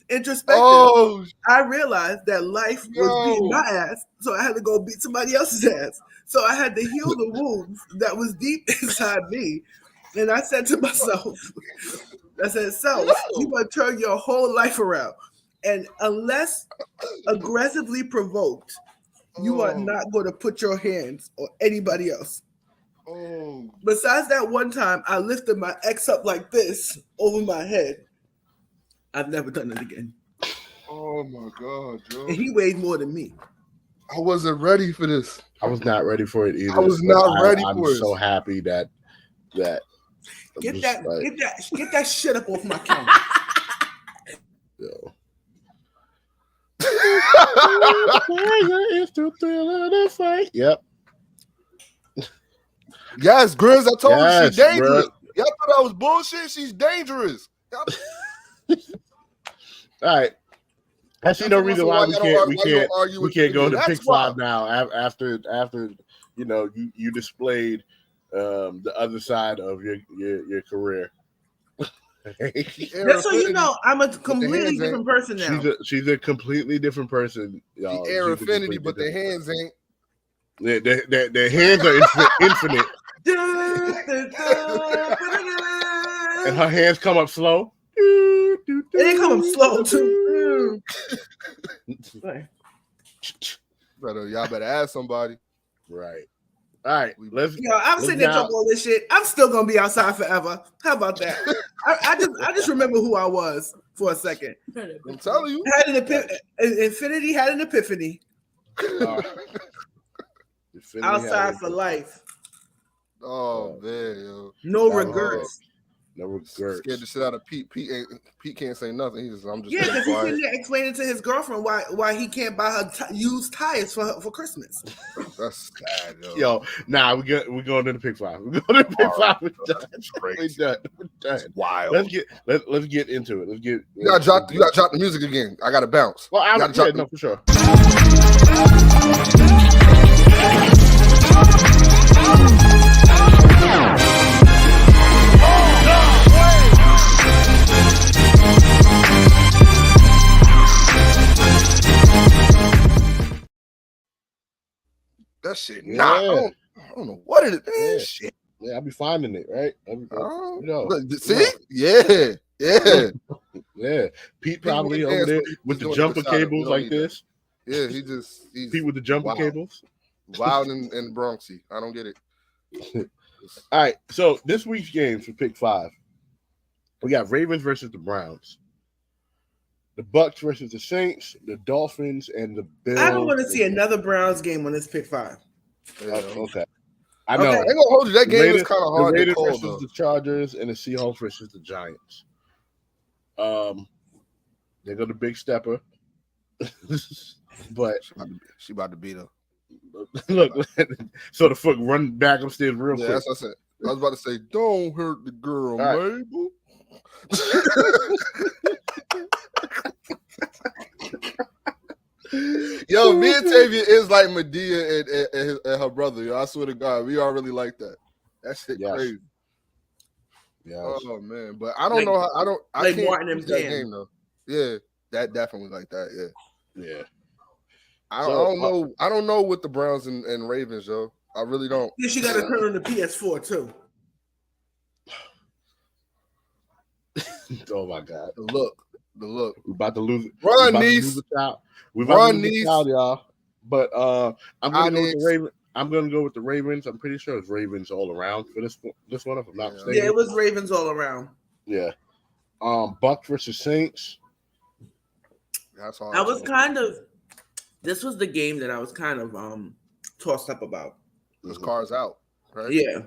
introspective, I realized that life was beating my ass, so I had to go beat somebody else's ass. So I had to heal the wounds that was deep inside me. And I said to myself, you gonna turn your whole life around. And unless aggressively provoked, you are not going to put your hands on anybody else. Besides that one time I lifted my ex up like this over my head, I've never done it again. Oh my God, Joe. And he weighed more than me. I wasn't ready for this. I was not ready for it either. I was not ready for it. I'm so happy that get that shit up off my camera. Yo. Yep. Yes, Grizz, I told you she's dangerous. Bro. Y'all thought I was bullshit. She's dangerous. All right. I see no reason why we can't go to pick five now after you displayed the other side of your career. Just so you know, I'm a completely different person now. She's a completely different person, y'all. The air affinity, but the hands ain't. The hands are infinite. And her hands come up slow. They come up slow too. Y'all better ask somebody. Right. All right. I'm sitting there talking all this shit. I'm still gonna be outside forever. How about that? I just remember who I was for a second. I'm telling you. Infinity had an epiphany. Outside for life. Oh man, yo. No regrets. No regrets. Scared the shit out of Pete. Pete can't say nothing. I'm just because he's sitting there explaining to his girlfriend why he can't buy her used tires for Christmas. That's sad, yo. Nah, we're going to the pick five. We're going to the pick five. We're done. That's wild. Let's get into it. You gotta drop the music again. I gotta bounce. Well, no, for sure. That shit, I don't know what it is. Shit. Yeah, I'll be finding it, right? See? Yeah. Yeah. Pete probably over there with the jumper cables like this. Yeah, he's Pete with the jumper cables. Wild and Bronxy. I don't get it. All right, so this week's games for pick five. We got Ravens versus the Browns, the Bucs versus the Saints, the Dolphins, and the Bills. I don't want to see another Browns game on this pick five. Okay. I know. I ain't gonna hold you. That game is kind of hard. The Raiders versus the Chargers and the Seahawks versus the Giants. They go to Big Stepper, but she about to beat her. Look, so the fuck run back upstairs real quick. That's what I said. I was about to say, don't hurt the girl, Mabel. Yo, me and Tavia is like Medea and her brother. Yo, I swear to God, we all really like that. That shit crazy. Yeah. Oh man, but I don't know how. I can't use that game though. Yeah, that definitely like that. Yeah. I don't know. I don't know with the Browns and Ravens, yo. I really don't. Yeah, she got to turn on the PS4 too. Oh my God! The look. We're about to lose. Run, niece. We're about to lose niece. the child, y'all. But I'm gonna go with the Ravens. I'm gonna go with the Ravens. I'm pretty sure it's Ravens all around for this one, if I'm not mistaken. Yeah, it was Ravens all around. Yeah. Bucs versus Saints. That's all. I was kind of. This was the game that I was kind of tossed up about. This car's out, right? Yeah.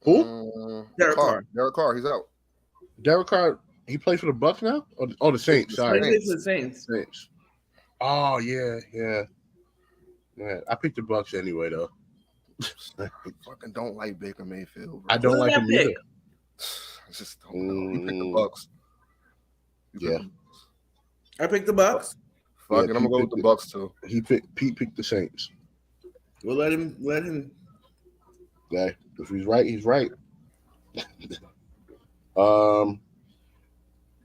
Who? Derek Carr. Derek Carr, he's out. Derek Carr, he plays for the Bucs now? Oh, the Saints. Sorry. He plays for the Saints. Oh, yeah. I picked the Bucs anyway, though. I fucking don't like Baker Mayfield. Bro. I don't like him either. I just don't know. You picked the Bucs. Yeah. I picked the Bucs. Fuck it, I'm gonna go with the Bucs too. Pete picked the Saints. We'll let him. Yeah, if he's right, he's right.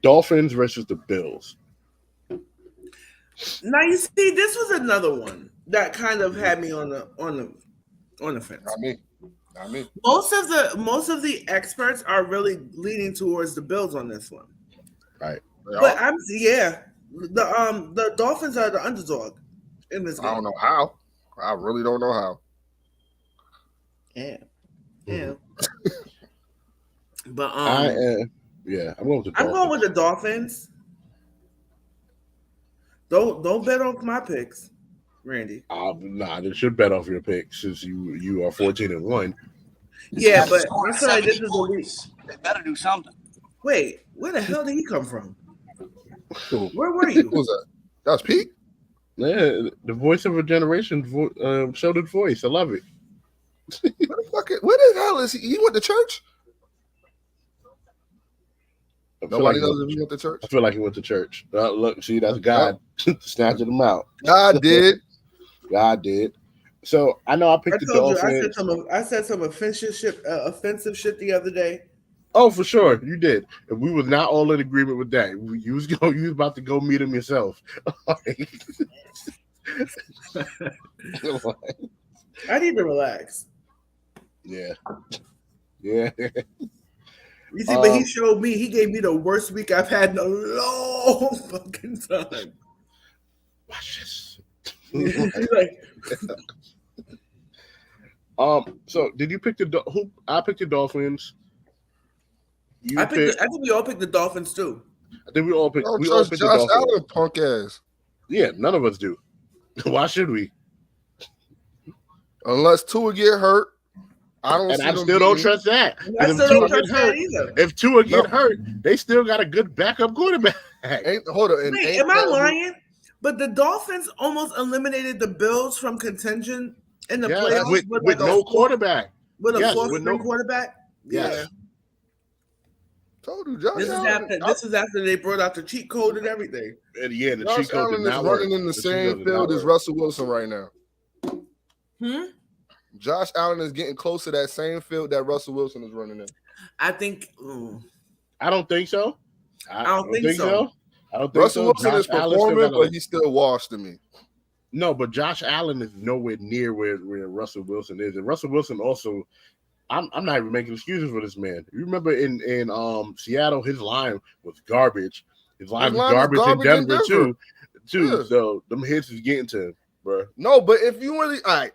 Dolphins versus the Bills. Now you see, this was another one that kind of had me on the fence. Not me. Most of the experts are really leaning towards the Bills on this one. Right. But the Dolphins are the underdog in this game. I don't know how. I really don't know how. Yeah. But I'm going with the Dolphins. I'm going with the Dolphins. Don't bet off my picks, Randy. Nah, they should bet off your picks since you are 14-1. Yeah, but I feel like this is a week. They better do something. Wait, where the hell did he come from? Cool. Where were you? Who was that? That was Pete? Yeah, the voice of a generation, shouldered voice. I love it. Where the hell is he? He went to church? Nobody knows if he went to church? I feel like he went to church. Look, see, that's God snatching him out. God did. So I know I picked the Dolphins. You, I said some offensive shit the other day. Oh, for sure, you did. And we was not all in agreement with that. You was about to go meet him yourself. I need to relax. Yeah. You see, but he showed me. He gave me the worst week I've had in a long fucking time. Watch this. Like, So did you pick who? I picked the Dolphins. I think we all picked the Dolphins too. I think we all picked. don't We all trust picked Josh the Dolphins. Allen, punk ass. Yeah, none of us do. Why should we? Unless Tua get hurt, I don't. And see I still don't trust that. I still don't trust that either. If Tua get hurt, they still got a good backup quarterback. Hold on. Wait, am I lying? But the Dolphins almost eliminated the Bills from contention in the playoffs with no quarterback. With a fourth-string quarterback. Yes. Yeah. Told you, Josh This is after they brought out the cheat code and everything. And yeah, the Josh cheat code Allen did is not running work. in the same field as Russell Wilson right now. Josh Allen is getting close to that same field that Russell Wilson is running in. I think. I don't think so. I don't think so. I don't think Russell Wilson Josh is performing, but he's still washed to me. No, but Josh Allen is nowhere near where Russell Wilson is, and Russell Wilson also. I'm not even making excuses for this man. You remember in Seattle, his line was garbage. His line was garbage in Denver too. Yeah. So them hits is getting to him, bro. No, but if you really, all right,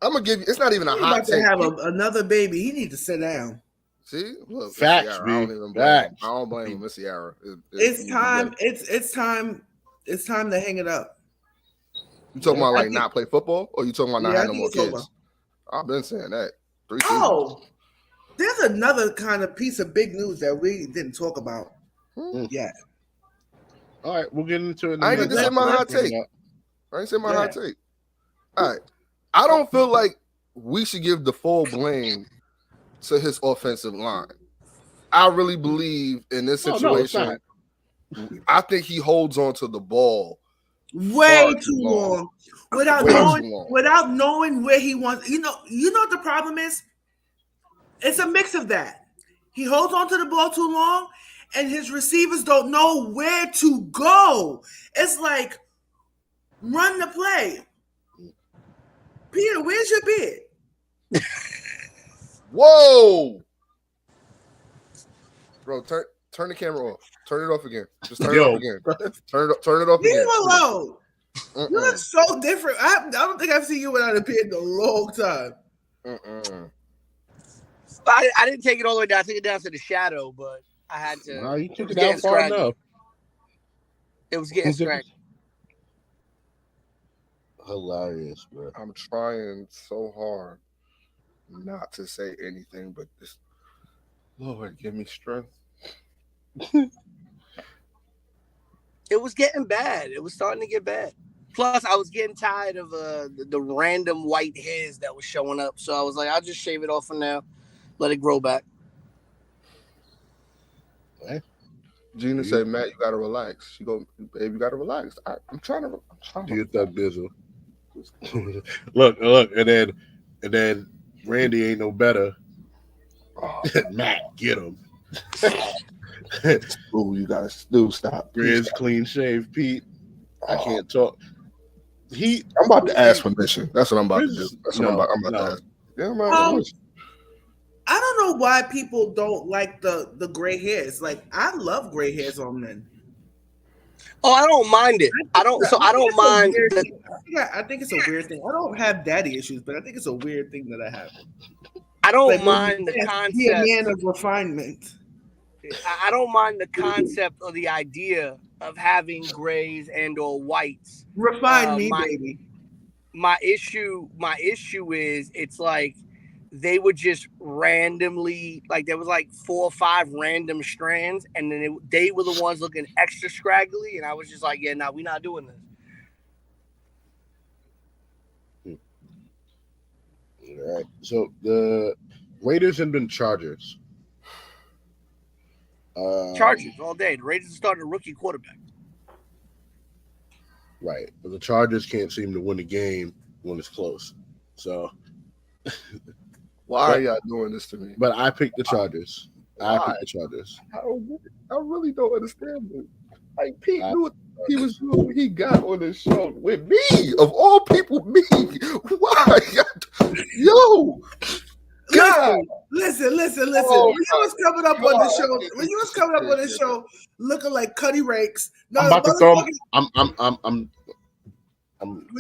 I'm gonna give you. It's not even a hot take. Have another baby. He needs to sit down. See, look, facts, I don't blame him, Miss Yerrr. It's time. It's time. It's time to hang it up. You talking about like not play football, or you talking about not having no more kids? I've been saying that. 3 seasons. Oh, there's another kind of piece of big news that we didn't talk about yet. All right, we'll get into it. I ain't even say my hot take. I ain't say my hot take. All right, I don't feel like we should give the full blame to his offensive line. I really believe in this situation. I think he holds on to the ball way too long. Without knowing where he wants. You know what the problem is? It's a mix of that. He holds on to the ball too long, and his receivers don't know where to go. It's like, Run the play. Peter, where's your bid? Whoa, bro, turn the camera off. Turn it off again. Just turn it off again. Turn it off Leave again. him alone. You look so different. I don't think I've seen you without a beard in a long time. I didn't take it all the way down. I took it down to the shadow, but I had to. No, you took it down far enough. It was getting scratchy. Hilarious, bro. I'm trying so hard not to say anything, but this, Lord, give me strength. It was getting bad. It was starting to get bad. Plus, I was getting tired of the random white hairs that was showing up. So I was like, I'll just shave it off for now. Let it grow back. Gina said, Matt, you gotta relax. She go, babe, you gotta relax. I'm trying to do your thug bizzle. Look, and then Randy ain't no better. Matt, get him. Oh, you gotta stop. Grizz clean shave, Pete. I can't talk. I'm about to ask permission. That's what I'm about to do. That's what I'm about to ask. Yeah, I don't know why people don't like the gray hairs. Like, I love gray hairs on men. Oh, I don't mind it. I don't mind. I think it's a weird thing. I don't have daddy issues, but I think it's a weird thing that I have. I don't mind the concept. Be a man of refinement. I don't mind the concept or the idea of having grays and or whites. Refine me, baby. My issue is it's like they would just randomly, like there was like 4 or 5 random strands, and then they were the ones looking extra scraggly, and I was just like, yeah, nah, we're not doing this. All right. So the Raiders and then Chargers. Chargers all day. The Raiders started a rookie quarterback. Right. But the Chargers can't seem to win the game when it's close. So why are y'all doing this to me? But I picked the Chargers. I really don't understand this. Like Pete knew what he was doing when he got on this show with me. Of all people, me. Why? Yo. God. Listen. Oh, when you was coming up on the show, looking like Cuddy Rakes. No, I'm about to throw. When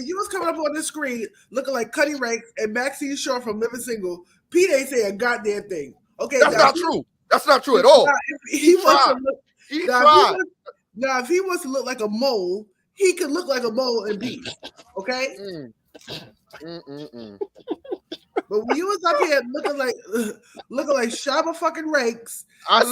you was coming up on the screen, looking like Cuddy Rakes and Maxine Shaw from Living Single, Pete ain't saying a goddamn thing. Okay, that's not true. That's not true at all. He tried. Now, if he wants to look like a mole, he could look like a mole and beat. Okay. But when you was up here looking like Shabba fucking Rakes, I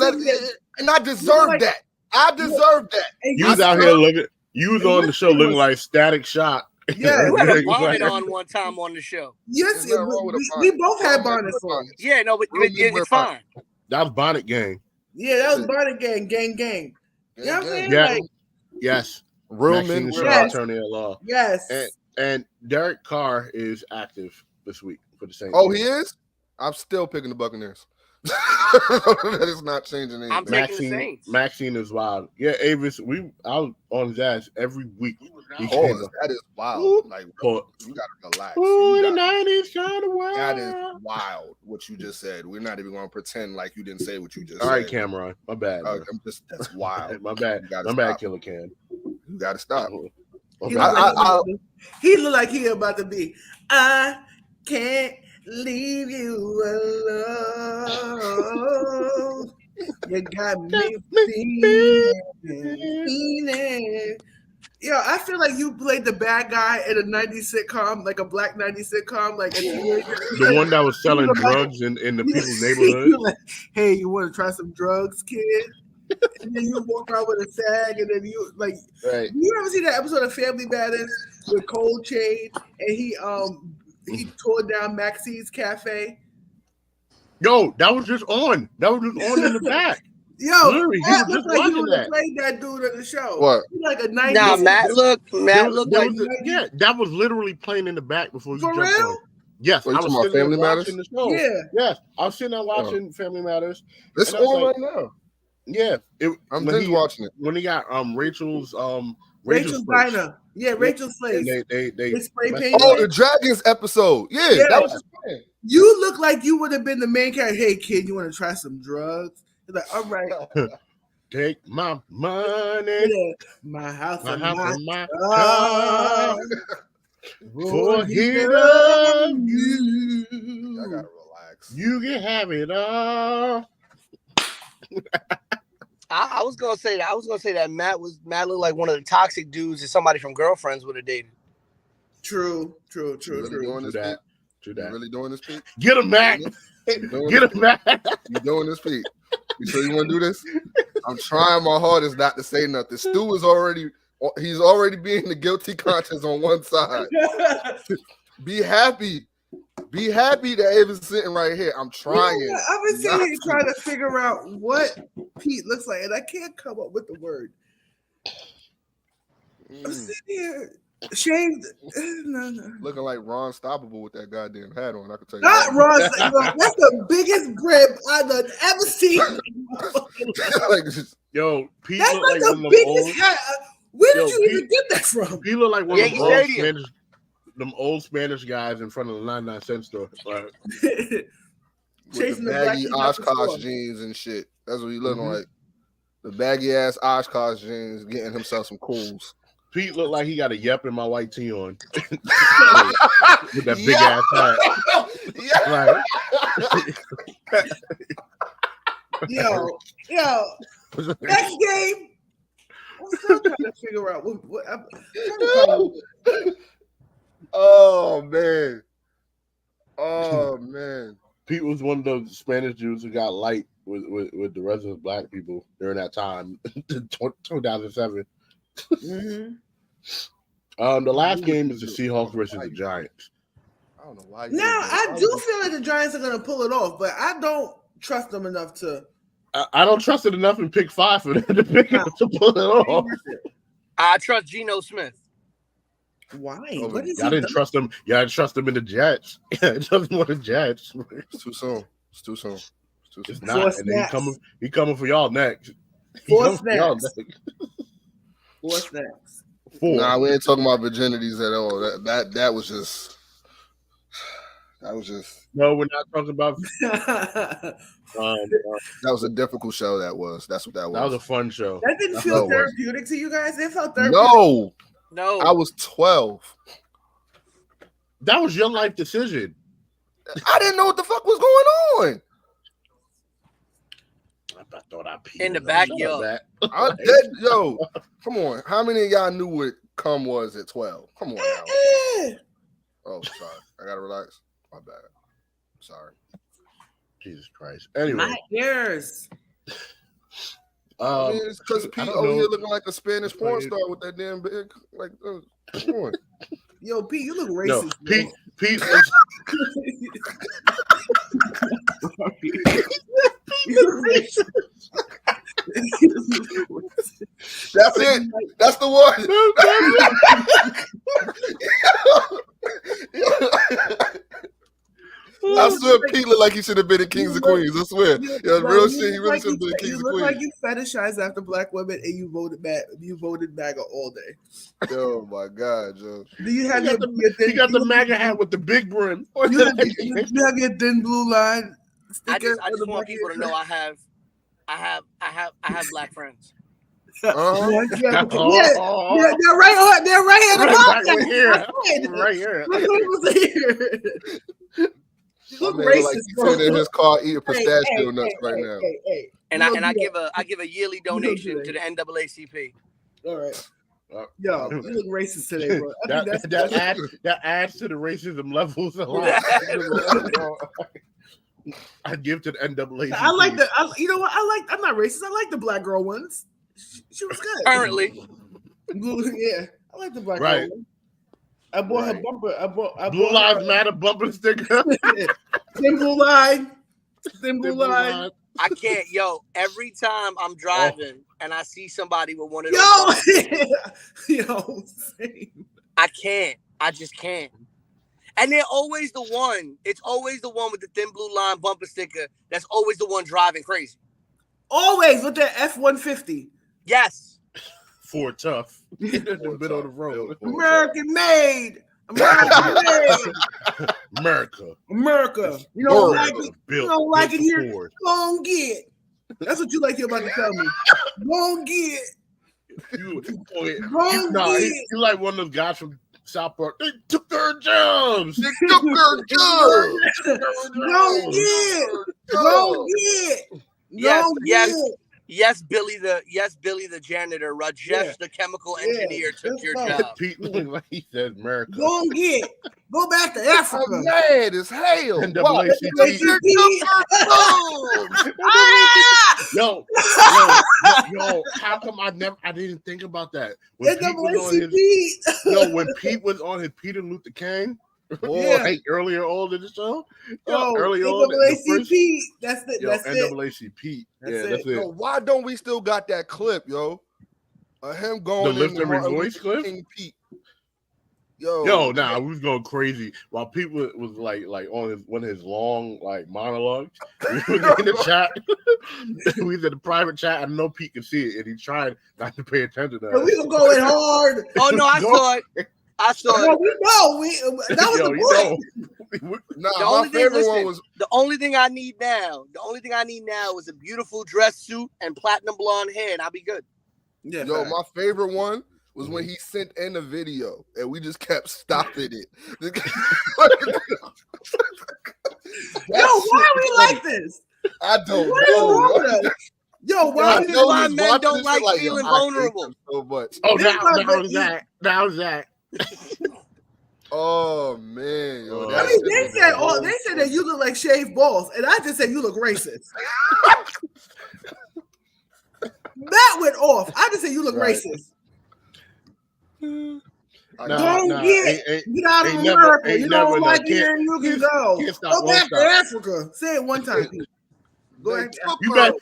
deserve that. I deserve that. You was out here looking. You was on the show looking like Static Shock. Yeah, you had a bonnet on one time on the show. Yes, we both had bonnets on. Yeah, no, but it's fine. That was Bonnet Gang. Yeah, that was Bonnet Gang, gang. You know what I'm saying? Yeah. Like, Yes. Real men. Attorney at law. Yes. And Derek Carr is active this week for the Saints. Oh, he is? I'm still picking the Buccaneers. That is not changing anything. I'm taking the Saints. Maxine is wild. Yeah, Avis, I was on his ass every week. That is wild. Like, you gotta relax. Ooh, the 90s kind of wild. That is wild what you just said. We're not even gonna pretend like you didn't say what you just said. All right, Cameron. My bad. That's wild. My bad. My bad, Killer Cam. You gotta stop. He look like he about to be. I can't leave you alone. You got me feeling. Yo, I feel like you played the bad guy in a 90s sitcom, like a black 90s sitcom, like the one that was selling drugs in the people's neighborhood. Like, hey, you want to try some drugs, kid? And then you walk around with a sag, and then you like. Right. You ever see that episode of Family Matters with Cold Chain, and he tore down Maxine's Cafe? Yo, that was just on. That was just on in the back. Yo, literally, Matt looked like he would have played that dude in the show. What? He like a 90s. Nah, Matt looked like yeah, that was literally playing in the back before you for jumped real. on. Yes, I was talking about Family Matters. The show. Yeah, yes, I was sitting there watching Family Matters. It's on right now. Yeah, I'm binge watching it when he got Rachel's Rachel's place. Diner. Yeah, Rachel's place. They spray messed paint. up. Oh, the Dragons episode. Yeah, Yeah. that was just playing. You look like you would have been the main character. Hey, kid, you want to try some drugs? He's like, all right. Take my money, My house, my and house, my and my car. car. For hit of I you, gotta relax. you can have it all. I was gonna say that. I was gonna say that Matt looked like one of the toxic dudes that somebody from Girlfriends would have dated. True. You really doing this, Pete? True You that. really doing this, Pete? Get him back. You doing Get this, him back. You doing this, Pete? You sure you want to do this? I'm trying my hardest not to say nothing. Stu is he's already being the guilty conscience on one side. Be happy that Ava's sitting right here. I'm trying. I've been sitting here trying to figure out what Pete looks like, and I can't come up with the word. I'm sitting here shaved. No. Looking like Ron Stoppable with that goddamn hat on. I can tell you. Not that. Ron. That's the biggest grip I've ever seen. Like, just- Yo, Pete That's look like like the one of them biggest old. hat. Where did Yo, you even get that from? He look like one of Yankee them old Stadium. Spanish, old Spanish guys in front of the 99-cent store. Like, with Chasing the the black baggy people out the Oshkosh store. jeans and shit. That's what he looking Mhm. like. The baggy ass Oshkosh jeans, getting himself some cools. Pete looked like he got a yep in my white tee on. With that big ass hat. Like, Yo, next game. I'm still trying to figure out what I'm trying to find. Oh man. Pete was one of those Spanish Jews who got light with the rest of the black people during that time, 2007. Mhm. The last game is the Seahawks versus the Giants. I don't know why. Now I do feel like the Giants are gonna pull it off, but I don't trust them enough to. I don't trust it enough in pick 5 for them to pull it off. I trust Geno Smith. Why? Oh, What is Y'all he didn't done? trust them. Y'all trust them in the Jets. Trust them with the Jets. It's too soon. It's too soon. It's Four not. And then snaps. he coming for y'all next. He Four coming for y'all snaps. next. 4 snaps. 4. Nah, we ain't talking about virginities at all. That was just. No, we're not talking about. That was a difficult show. That was. That's what that was. That was a fun show. That didn't That's feel what it was. therapeutic to you guys. It felt therapeutic. No, No, I was 12. That was your life decision. I didn't know what the fuck was going on. I thought I peed In the on backyard. that. Yo, come on. How many of y'all knew what cum was at 12? Come on now. Oh, sorry. I gotta relax. My bad. Sorry. Jesus Christ. Anyway, My ears. I mean, it's because I Pete don't over know. here looking like a Spanish porn star with that damn big. Like, come on. Yo, Pete, you look no, racist. Pete. You look racist. That's it. That's the one. I swear Pete looked like he should have been in Kings and Queens. I swear. Yeah, real shit. He really should have been in Kings You and look Queens. like you fetishize after black women and you voted back. You voted MAGA all day. Oh my God, Joe. Do you have He got the MAGA hat with the big brim. You have your thin blue line sticker. I on just the want back people of to your know I have black friends. Uh-huh. Yeah, they're right here. The Right box. here. Right Right here. My friend was here. You My look man look racist, like he's bro. sitting in his car eating Hey, pistachio nuts right now. Hey. And You I don't do I give a yearly don't do donation that. to the NAACP. All right. Uh, Yo, you look racist today, bro. I think that adds to the racism levels a lot. I give to the NAACP. I like you know what? I'm not racist. I like the black girl ones. She was good. Currently, Yeah, I like the black Right. girl one. I bought her bumper. I bought Blue her- Lives Matter bumper sticker. Thin blue line. Thin blue line. I can't. Yo, every time I'm driving and I see somebody with one of those, Yo, bumpers, yo, same. I can't. I just can't. And they're always the one. It's always the one with the thin blue line bumper sticker. That's always the one driving crazy. Always with the F-150. Yes. Ford Tough in the middle of the road. American made. American made. America. You don't like it. Built, You don't like it built here. Ford. Go and get. That's what you like you're about to tell me. Go and get. You like one of those guys from South Park. They took their jobs. They took their jobs. Go get. Go get. Yes, Billy the janitor. Rajesh, the chemical engineer, took your job. Pete, like he said, America. Go and get. Go back to Africa. I'm mad as hell. NAACP. Yo, how come I didn't think about that? When Pete was on his Peter Luther King, earlier on in the show. NAACP. That's it. NAACP. That's it. Yo, why don't we still got that clip, yo? Him going the lift every voice clip. King Pete. We was going crazy while Pete was like on one of his long like monologues. We were in the chat. We was in the private chat. I know Pete could see it, and he tried not to pay attention to that. We were going hard. Oh no, I saw it. No, we know. That was the point. My favorite one was the only thing I need now. The only thing I need now is a beautiful dress suit and platinum blonde hair, and I'll be good. Yeah. Yo, my favorite one was when he sent in a video and we just kept stopping it. Yo, why are we like this? I don't What is wrong with us? Yo, why men don't like feeling vulnerable so much? Oh, that was that. Oh man, yo, I mean, they said that you look like shaved balls, and I just said you look racist. That went off. I just said you look racist. Get out of America. You don't like it here, you can go. Go back to Africa. Say it one time. Go ahead. You better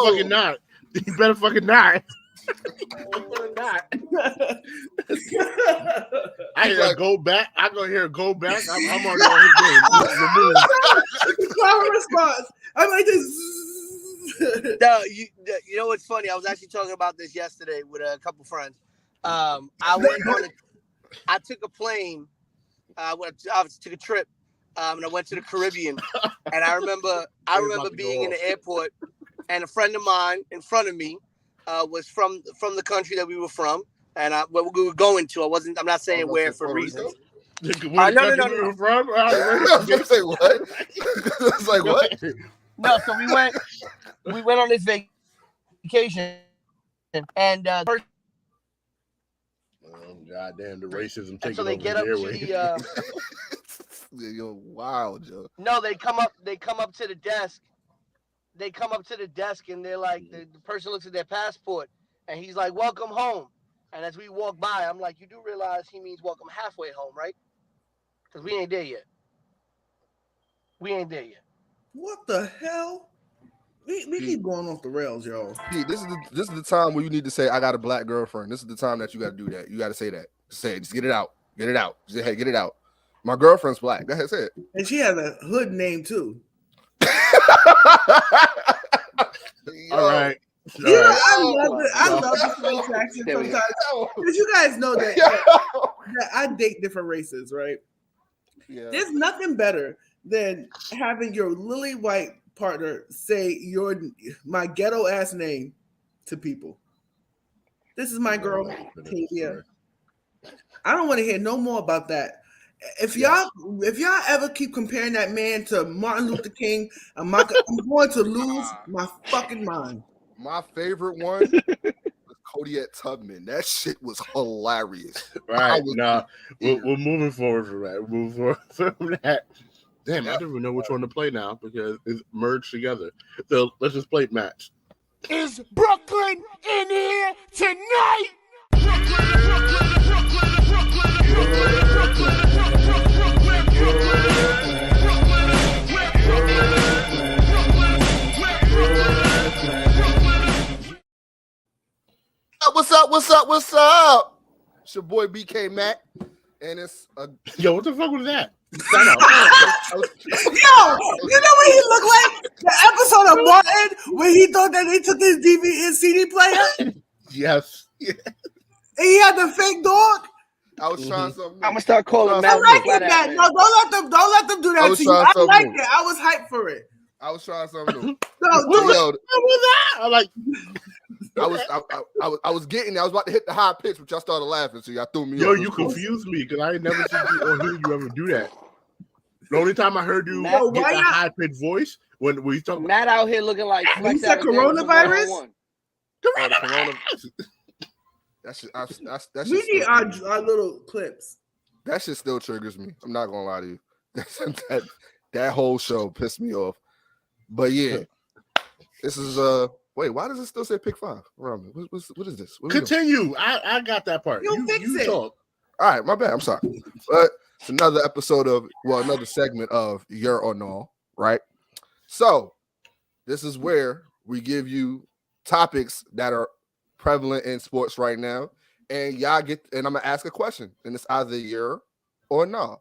fucking not. You better fucking not. I hear go back. I go here. Go back. I'm already on his game. Proper response. I'm like this. You know what's funny? I was actually talking about this yesterday with a couple friends. I took a plane. I took a trip, and I went to the Caribbean. And I remember being in the airport, and a friend of mine in front of me was from the country that we were from, and we were going to. I'm not saying where for reasons. No. I was say what? It's like what? No, so we went on this vacation, and goddamn, the racism taking so they over get the up airway. to the You're wild, Joe. No, they come up to the desk. They come up to the desk and they're like, the person looks at their passport and he's like, "Welcome home." And as we walk by, I'm like, "You do realize he means welcome halfway home, right? Because we ain't there yet. What the hell? We keep going off the rails, yo. Pete, this is the time where you need to say, "I got a black girlfriend." This is the time that you got to do that. You got to say that. Say it. Just get it out. Get it out. Just say, "Hey, get it out. My girlfriend's black." Go ahead, say it. And she has a hood name too. All right. I love it. I love the French accent sometimes. Because you guys know that I date different races, right? Yeah. There's nothing better than having your lily white partner say my ghetto ass name to people. This is my girl, Tavia. I don't want to hear no more about that. If y'all ever keep comparing that man to Martin Luther King, I'm going to lose my fucking mind. My favorite one was Kodiak Tubman. That shit was hilarious. Right. We're moving forward from that. We're moving forward from that. Damn, I don't even know which one to play now because it's merged together. So let's just play match. Is Brooklyn in here tonight? What's up? It's your boy BK Mac, and it's Yo, what the fuck was that? Yo, you know what he looked like? The episode of Martin where he thought that they took his CD player? Yes. And he had the fake dog. I was trying something. I'm gonna start calling I I Matt. like flat it, out, Matt. man. No, don't let them do I that was to you. trying I something liked new. it. I was hyped for it. I was trying something new. No, What do was, it. Yo, what was that? I'm like, I was getting there. I was about to hit the high pitch, but y'all started laughing, so y'all threw me yo, off. you confused me because I ain't never seen you or hear you ever do that. The only time I heard you Matt, get why that not? high pitched voice when we talk about Matt out here looking like Flex said Alexander from coronavirus? 101. Oh, the corona. That We shit need still, our little clips. that shit still triggers me. I'm not gonna lie to you. that whole show pissed me off. But yeah, this is wait, why does it still say pick 5? Around me? What is this? What are we doing? continue. I got that part. You'll fix it. Talk. All right, my bad. I'm sorry. But it's another episode of, another segment of Yerrr or No, right? So this is where we give you topics that are prevalent in sports right now. And y'all get, and I'm gonna ask a question, and it's either Yerrr or No.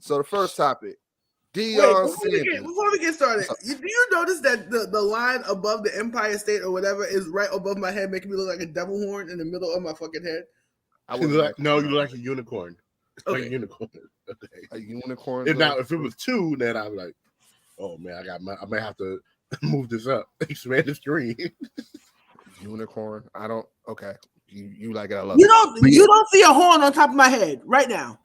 So the first topic, Wait, Deion Sanders. before we get started, do you notice that the line above the Empire State or whatever is right above my head, making me look like a devil horn in the middle of my fucking head? I You was look no, you look like a unicorn. Like a Okay. unicorn. Okay. a unicorn. If it was 2, then I'm like, oh man, I might have to move this up, expand the screen. Unicorn. I don't. Okay, you like it. I love You it. don't But you don't see a horn on top of my head right now.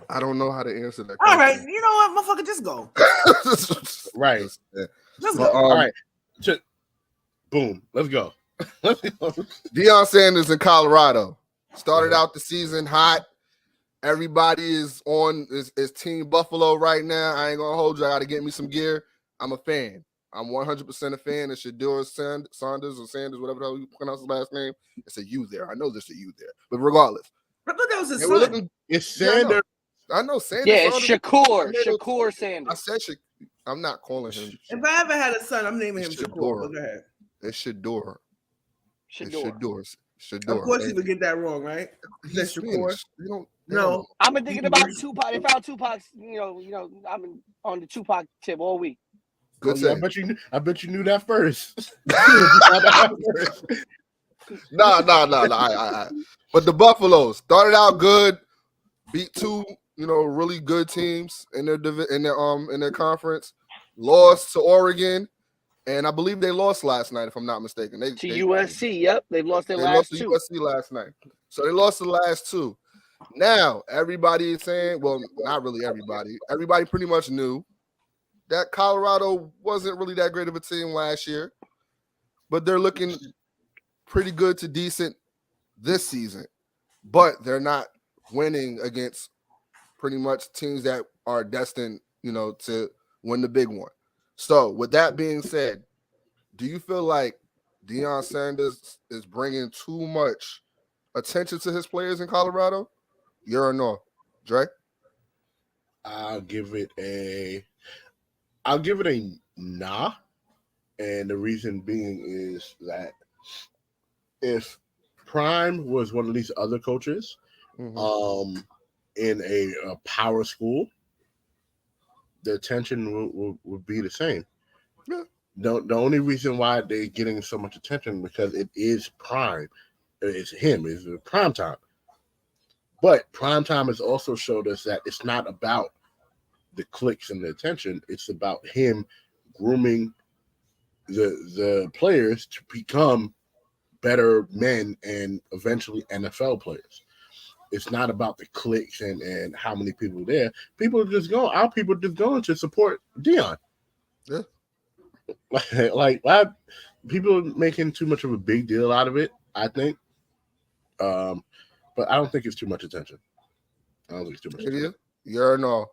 I don't know how to answer that. All right, question. you know what, motherfucker, just go. Right. Just But, go. All right. Boom. Let's go. Deion Sanders in Colorado started out the season hot. Everybody is on is Team Buffalo right now. I ain't gonna hold you. I gotta get me some gear. I'm a fan. I'm 100% a fan of Shedeur Saunders or Sanders, whatever the hell you pronounce his last name. It's a U there. I know there's a U there. But regardless, I thought that was his they were son. looking. It's Yeah, I know. Sanders. I know Sanders. Yeah, it's Saunders. Shakur I Sanders. said I'm not calling him. If I ever had a son, I'm naming him It's Shakur. Shedeur. But go ahead. It's Shedeur. It's Shedeur. Shedeur. Of course, And you would get that wrong, right? he's That's Shakur. Spanish. They No. don't- I've been thinking about Tupac. They found Tupac's, I've been on the Tupac tip all week. Good Oh, yeah, save. I bet you knew that first. Nah. But the Buffaloes started out good, beat 2, really good teams in their conference, lost to Oregon, and I believe they lost last night, if I'm not mistaken. To USC, yep. They've lost their They last lost to 2. USC last night. So they lost the last 2. Now, everybody is saying, well, not really everybody. Everybody pretty much knew that Colorado wasn't really that great of a team last year, but they're looking pretty good to decent this season. But they're not winning against pretty much teams that are destined, to win the big one. So with that being said, do you feel like Deion Sanders is bringing too much attention to his players in Colorado? Yerrr or No? Dre? I'll give it a nah. And the reason being is that if Prime was one of these other coaches in a power school, the attention would be the same. Yeah. The only reason why they're getting so much attention because it is Prime. It's him. It's prime time. But prime time has also showed us that it's not about the clicks and the attention. It's about him grooming the players to become better men and eventually NFL players. It's not about the clicks and how many people are there. People are just going. Our people are just going to support Deion. Yeah. Like people are making too much of a big deal out of it, I think. But I don't think it's too much attention. I don't think it's too much attention. Yerrr or No?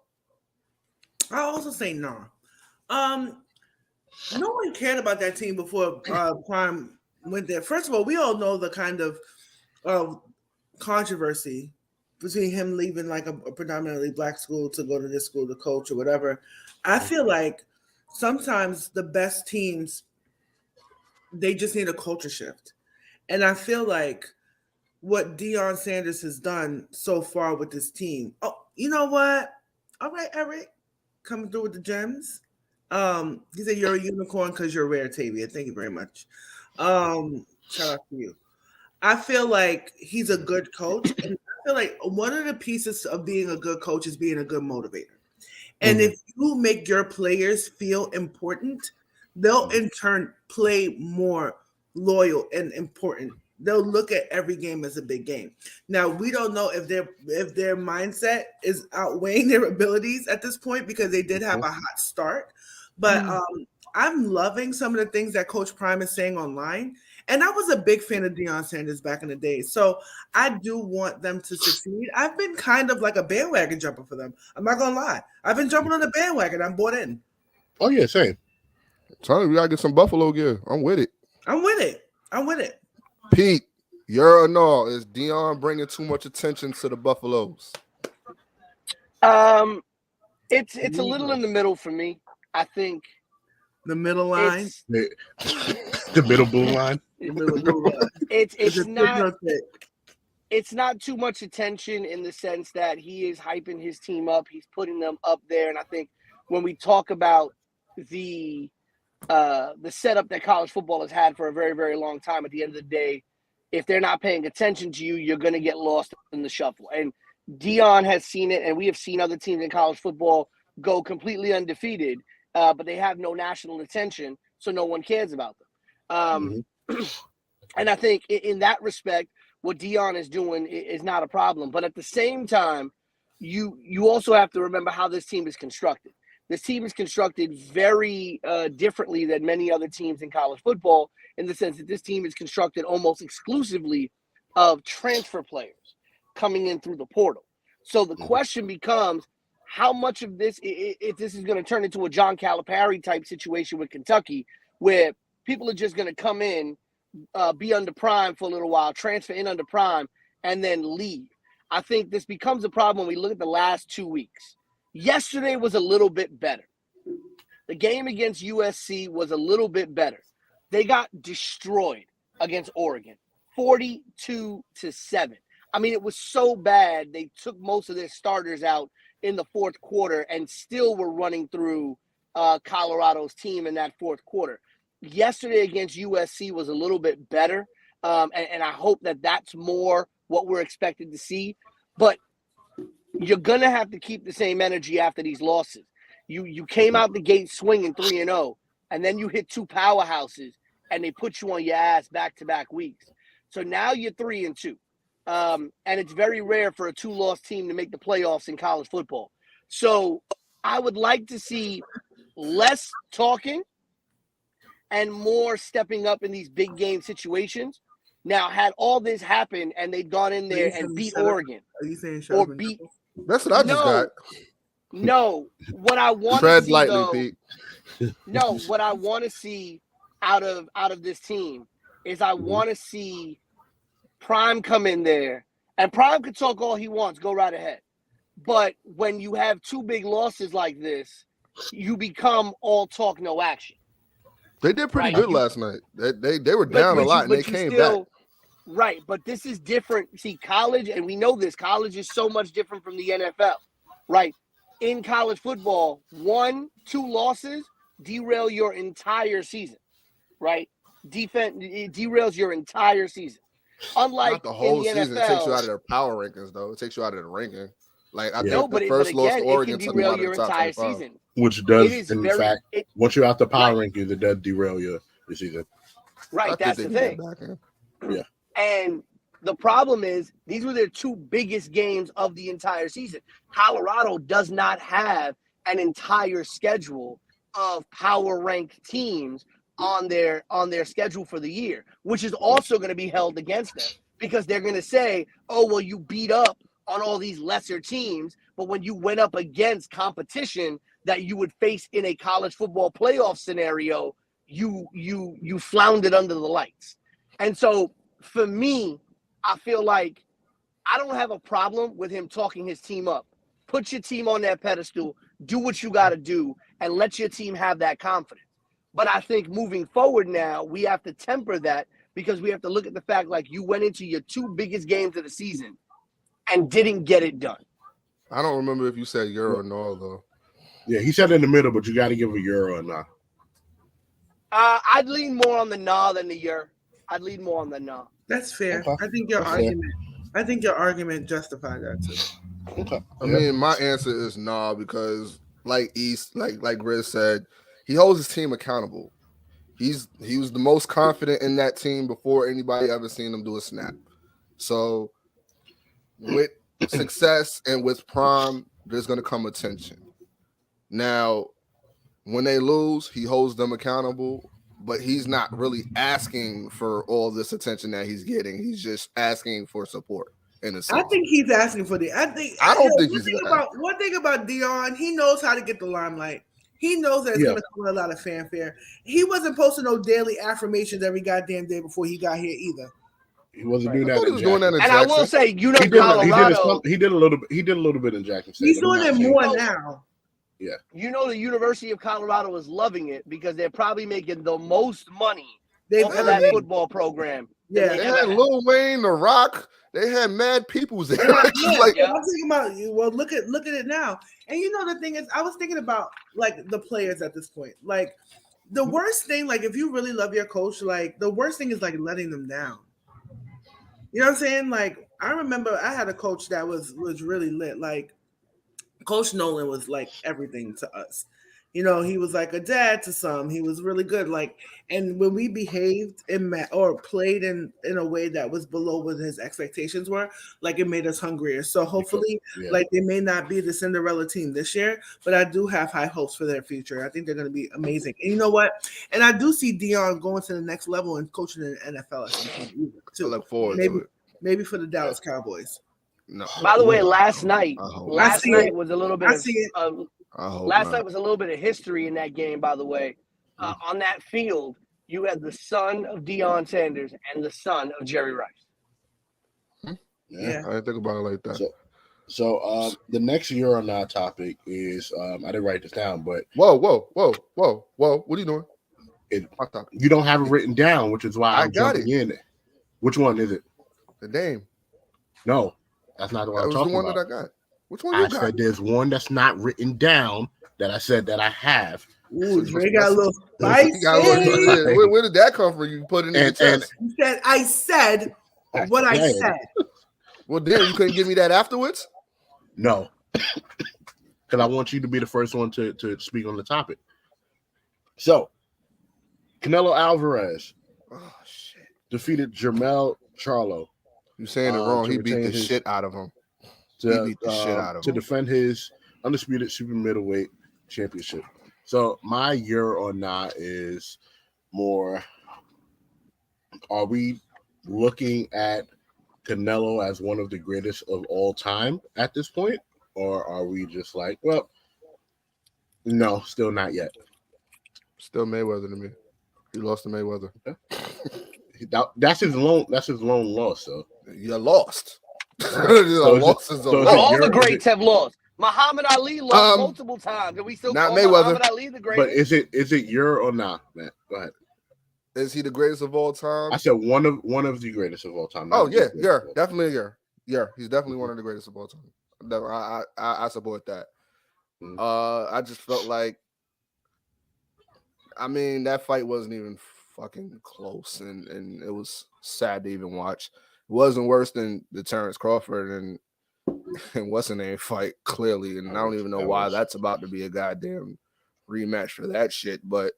I also say no. No one cared about that team before Prime went there. First of all, we all know the kind of controversy between him leaving like a predominantly black school to go to this school to coach or whatever. I feel like sometimes the best teams, they just need a culture shift. And I feel like what Deion Sanders has done so far with this team. Oh, you know what? All right, Eric, coming through with the gems. He said you're a unicorn because you're rare, Tavia. Thank you very much. Shout out to you. I feel like he's a good coach, and I feel like one of the pieces of being a good coach is being a good motivator. And if you make your players feel important, they'll in turn play more loyal and important. They'll look at every game as a big game. Now we don't know if their mindset is outweighing their abilities at this point because they did have a hot start. But I'm loving some of the things that Coach Prime is saying online. And I was a big fan of Deion Sanders back in the day. So I do want them to succeed. I've been kind of like a bandwagon jumper for them. I'm not going to lie. I've been jumping on the bandwagon. I'm bought in. Oh, yeah, same. Tell me, we got to get some Buffalo gear. I'm with it. I'm with it. Pete, you're or no? Is Deion bringing too much attention to the Buffaloes? It's a little in the middle for me. I think the middle line, the middle blue line. It's not too much attention in the sense that he is hyping his team up. He's putting them up there, and I think when we talk about the setup that college football has had for a very, very long time, at the end of the day, if they're not paying attention to you, you're going to get lost in the shuffle. And Deion has seen it, and we have seen other teams in college football go completely undefeated, but they have no national attention, so no one cares about them. And I think in that respect, what Deion is doing is not a problem. But at the same time, you also have to remember how this team is constructed. This team is constructed very differently than many other teams in college football, in the sense that this team is constructed almost exclusively of transfer players coming in through the portal. So the question becomes, how much of this, if this is going to turn into a John Calipari type situation with Kentucky, where people are just going to come in, be under prime for a little while, transfer in under prime, and then leave. I think this becomes a problem when we look at the last 2 weeks. Yesterday was a little bit better. The game against USC was a little bit better. They got destroyed against Oregon, 42-7. I mean, it was so bad they took most of their starters out in the fourth quarter and still were running through Colorado's team in that fourth quarter. Yesterday against USC was a little bit better, and I hope that that's more what we're expected to see. But you're going to have to keep the same energy after these losses. You came out the gate swinging 3-0, and then you hit two powerhouses, and they put you on your ass back-to-back weeks. So now you're 3-2. And it's very rare for a two-loss team to make the playoffs in college football. So I would like to see less talking and more stepping up in these big game situations. Now, had all this happened and they'd gone in there and beat Oregon, are you saying or beat? That's what I just got. No, what I want to tread see, lightly, though, Pete. No, what I want to see out of this team is I want to see Prime come in there, and Prime could talk all he wants, go right ahead. But when you have two big losses like this, you become all talk, no action. They did pretty good last night. They were down a lot, and they came back. Right, but this is different. See, college, and we know this, college is so much different from the NFL, right? In college football, 1-2 losses derail your entire season, right? Defense derails your entire season. Unlike not the whole in the season, NFL, it takes you out of their power rankings, though. It takes you out of the ranking. Like I think but the first loss to Oregon it can took them derail out your of the top entire 25. season. Which does, in fact, once you're out the power rankings, it does derail your season. Right, that's the thing. Yeah. And the problem is, these were their two biggest games of the entire season. Colorado does not have an entire schedule of power ranked teams on their schedule for the year, which is also going to be held against them, because they're going to say, oh, well, you beat up on all these lesser teams, but when you went up against competition that you would face in a college football playoff scenario, you floundered under the lights. And so for me, I feel like I don't have a problem with him talking his team up. Put your team on that pedestal, do what you got to do, and let your team have that confidence. But I think moving forward now, we have to temper that, because we have to look at the fact, like, you went into your two biggest games of the season and didn't get it done. I don't remember if you said Yerrr or no, though. Yeah, he said in the middle, but you got to give a Yerrr or not. I'd lean more on the nah than the Yerrr. I'd lean more on the nah. That's fair. Okay. I think your That's fair. argument. I think your argument justified that too. Okay. I mean, my answer is nah because, like Grizz said, he holds his team accountable. He was the most confident in that team before anybody ever seen him do a snap. So, with success and with prime, there's going to come attention. Now, when they lose, he holds them accountable, but he's not really asking for all this attention that he's getting. He's just asking for support. In a sense. I think he's asking for the. I don't think he's one thing about Dion. He knows how to get the limelight. He knows that it's going to come with a lot of fanfare. He wasn't posting no daily affirmations every goddamn day before he got here either. He wasn't doing that. He was doing that in and Jackson. I will say, Colorado. He did a little bit in Jackson. He's doing it more now. Yeah. You know, the University of Colorado is loving it because they're probably making the most money off of that football program. Yeah, they had Lil Wayne, The Rock. They had mad peoples there. I'm thinking about. Well, look at it now. And you know the thing is, I was thinking about like the players at this point. Like the worst thing, like if you really love your coach, like the worst thing is like letting them down. You know what I'm saying? Like I remember I had a coach that was really lit. Like Coach Nolan was like everything to us. You know, he was like a dad to some. He was really good. Like, and when we behaved or played in a way that was below what his expectations were, like it made us hungrier. So hopefully, like they may not be the Cinderella team this year, but I do have high hopes for their future. I think they're going to be amazing. And you know what? And I do see Dion going to the next level and coaching in the NFL too. I look forward to it. Maybe for the Dallas Cowboys. No. By the way, last night was a little bit night was a little bit of history in that game, by the way. On that field, you had the son of Deion Sanders and the son of Jerry Rice. Yeah. I didn't think about it like that. So the next year on our topic is I didn't write this down, but whoa. What are you doing? You don't have it written down, which is why I'm jumping in. Which one is it? The Dame. No, that's not the one I'm talking about. That was the one that I got. Which one I you got? said there's one that's not written down that I said that I have. Ooh, Dre got a little spicy. Where did that come from? You put it in the chest. I said what I said. Well, damn, you couldn't give me that afterwards? No. Because I want you to be the first one to speak on the topic. So, Canelo Alvarez defeated Jermell Charlo. You're saying it wrong. He beat the shit out of him. To defend his undisputed super middleweight championship. So my year or not is more, are we looking at Canelo as one of the greatest of all time at this point? Or are we just like, well, no, still not yet. Still Mayweather to me. He lost to Mayweather. That's his lone loss, so you lost. All the greats have lost. Muhammad Ali lost multiple times, and we still not call Mayweather. Muhammad Ali the greatest. But is it your or not, Matt? Go ahead. Is he the greatest of all time? I said one of the greatest of all time. Oh yeah, definitely he's definitely one of the greatest of all time. I support that. I just felt like, I mean, that fight wasn't even fucking close, and it was sad to even watch. It wasn't worse than the Terrence Crawford and what's the name fight, clearly, and I don't even know why that's about to be a goddamn rematch for that shit. But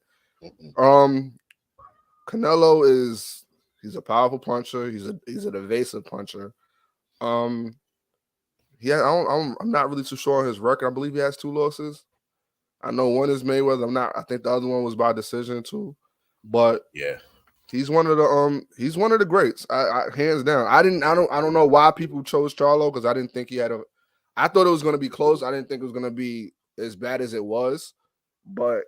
Canelo he's a powerful puncher. He's an evasive puncher. I'm not really too sure on his record. I believe he has 2 losses. I know one is Mayweather. I think the other one was by decision too. But yeah, he's one of the greats. I hands down. I don't know why people chose Charlo, because I didn't think I thought it was going to be close. I didn't think it was going to be as bad as it was. But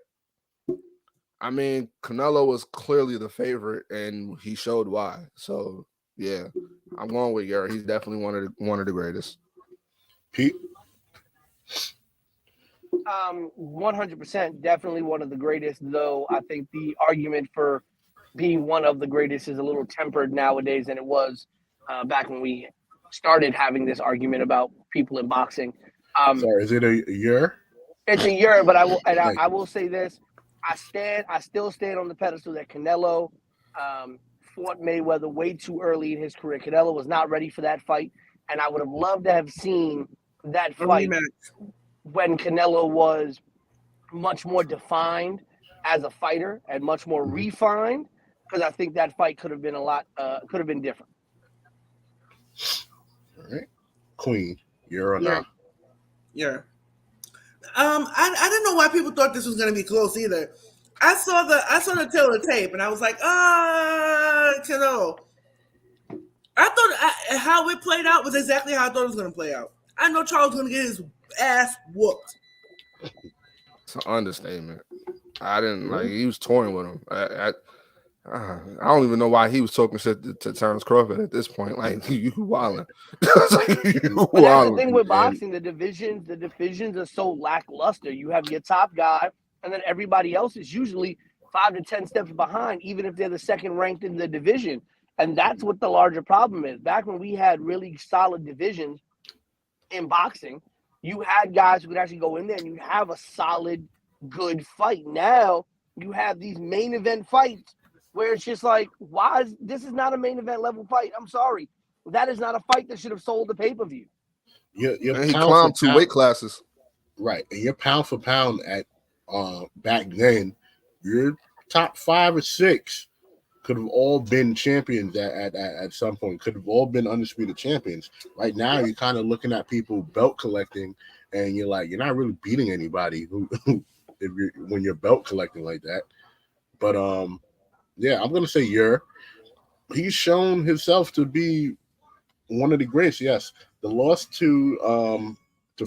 I mean, Canelo was clearly the favorite, and he showed why. So yeah, I'm going with Yerrr. He's definitely one of the greatest. Pete. 100%, definitely one of the greatest, though I think the argument for being one of the greatest is a little tempered nowadays than it was back when we started having this argument about people in boxing. Sorry, is it a year? It's a year, but I will say this. I still stand on the pedestal that Canelo fought Mayweather way too early in his career. Canelo was not ready for that fight, and I would have loved to have seen that fight when Canelo was much more defined as a fighter and much more refined, because I think that fight could have been could have been different. All right, Queen, you're on now. Yeah. I didn't know why people thought this was going to be close either. I saw the tail of the tape and I was like, Canelo. I thought how it played out was exactly how I thought it was going to play out. I know Charles was going to get his ass whooped. It's an understatement. I didn't like. He was toying with him. I don't even know why he was talking shit to Terrence Crawford at this point. Like, you wilding. But that's the thing with boxing. The divisions are so lackluster. You have your top guy, and then everybody else is usually 5 to 10 steps behind, even if they're the second ranked in the division. And that's what the larger problem is. Back when we had really solid divisions in boxing, you had guys who could actually go in there and you'd have a solid, good fight. Now you have these main event fights where it's just like, this is not a main event level fight. I'm sorry. That is not a fight that should have sold the pay-per-view. And he climbed 2 weight classes. Right. And your pound for pound at back then, your top 5 or 6 could have all been champions at some point, could have all been undisputed champions. Right now, you're kind of looking at people belt collecting, and you're like, you're not really beating anybody when you're belt collecting like that. But yeah, I'm gonna say he's shown himself to be one of the greats. Yes, the loss to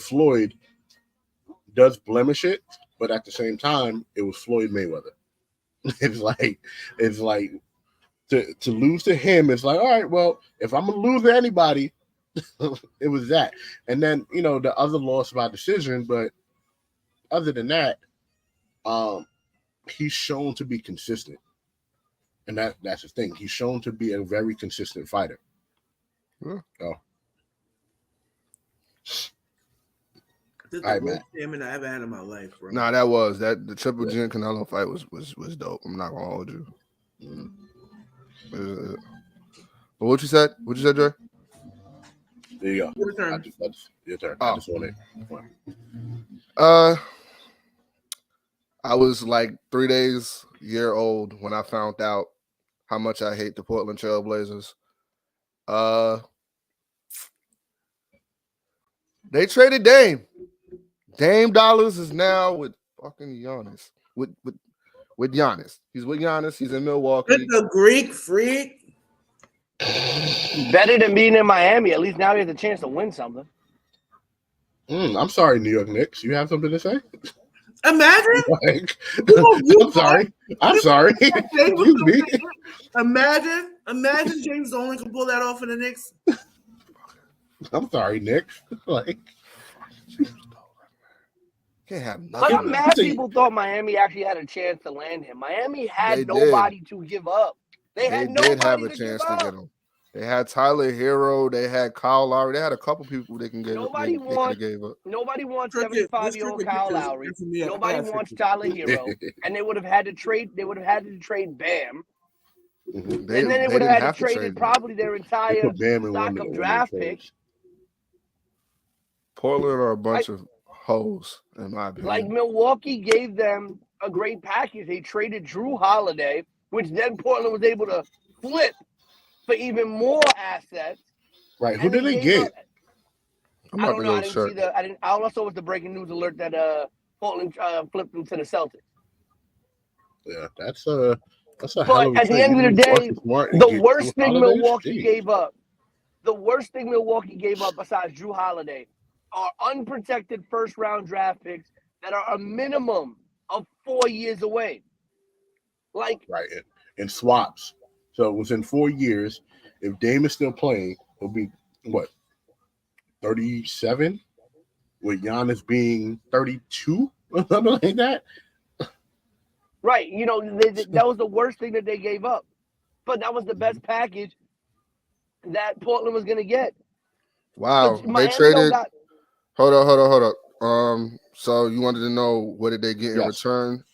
Floyd does blemish it, but at the same time, it was Floyd Mayweather. It's like to lose to him. It's like, all right, well, if I'm gonna lose to anybody, it was that. And then the other loss by decision, but other than that, he's shown to be consistent. And that's the thing. He's shown to be a very consistent fighter. Yeah. Oh. This is the worst statement I ever had in my life, bro. Nah, the Triple G and Canelo fight was dope. I'm not gonna hold you. But what you said? What you said, Dre? There you go. Your turn. Your turn. Oh. I just want it. I was like 3 days year old when I found out how much I hate the Portland Trail Blazers. They traded Dame. Dame Dollars is now with fucking Giannis. With Giannis. He's with Giannis. He's in Milwaukee. It's a Greek freak. Better than being in Miami. At least now he has a chance to win something. I'm sorry, New York Knicks. You have something to say? Imagine. I'm sorry. Excuse me. Imagine James Dolan can pull that off in the Knicks. I'm sorry, Nick. Can't have But nothing. I'm mad people thought Miami actually had a chance to land him. Miami had nobody to give up. They did have a chance to get him. They had Tyler Hero. They had Kyle Lowry. They had a couple people they can get. Nobody wants 75-year-old Kyle Lowry. Nobody wants Tyler Hero. And they would have had to trade. They would have had to trade Bam. And then they would have had to trade probably their entire stock of draft picks. Portland are a bunch of hoes, in my opinion. Like Milwaukee gave them a great package. They traded Drew Holiday, which then Portland was able to flip for even more assets. Right. Who did they get? I don't know. I didn't see the. I also was the breaking news alert that Portland flipped them to the Celtics. Yeah, that's a But hell of a at the end of the day, the worst thing Milwaukee gave up, besides Drew Holiday, are unprotected first-round draft picks that are a minimum of 4 years away. Like right in swaps. So within 4 years, if Dame is still playing, it'll be what 37, with Giannis being 32 or something like that. Right, that was the worst thing that they gave up, but that was the best package that Portland was going to get. Wow, they traded. Hold up. So you wanted to know what did they get in return?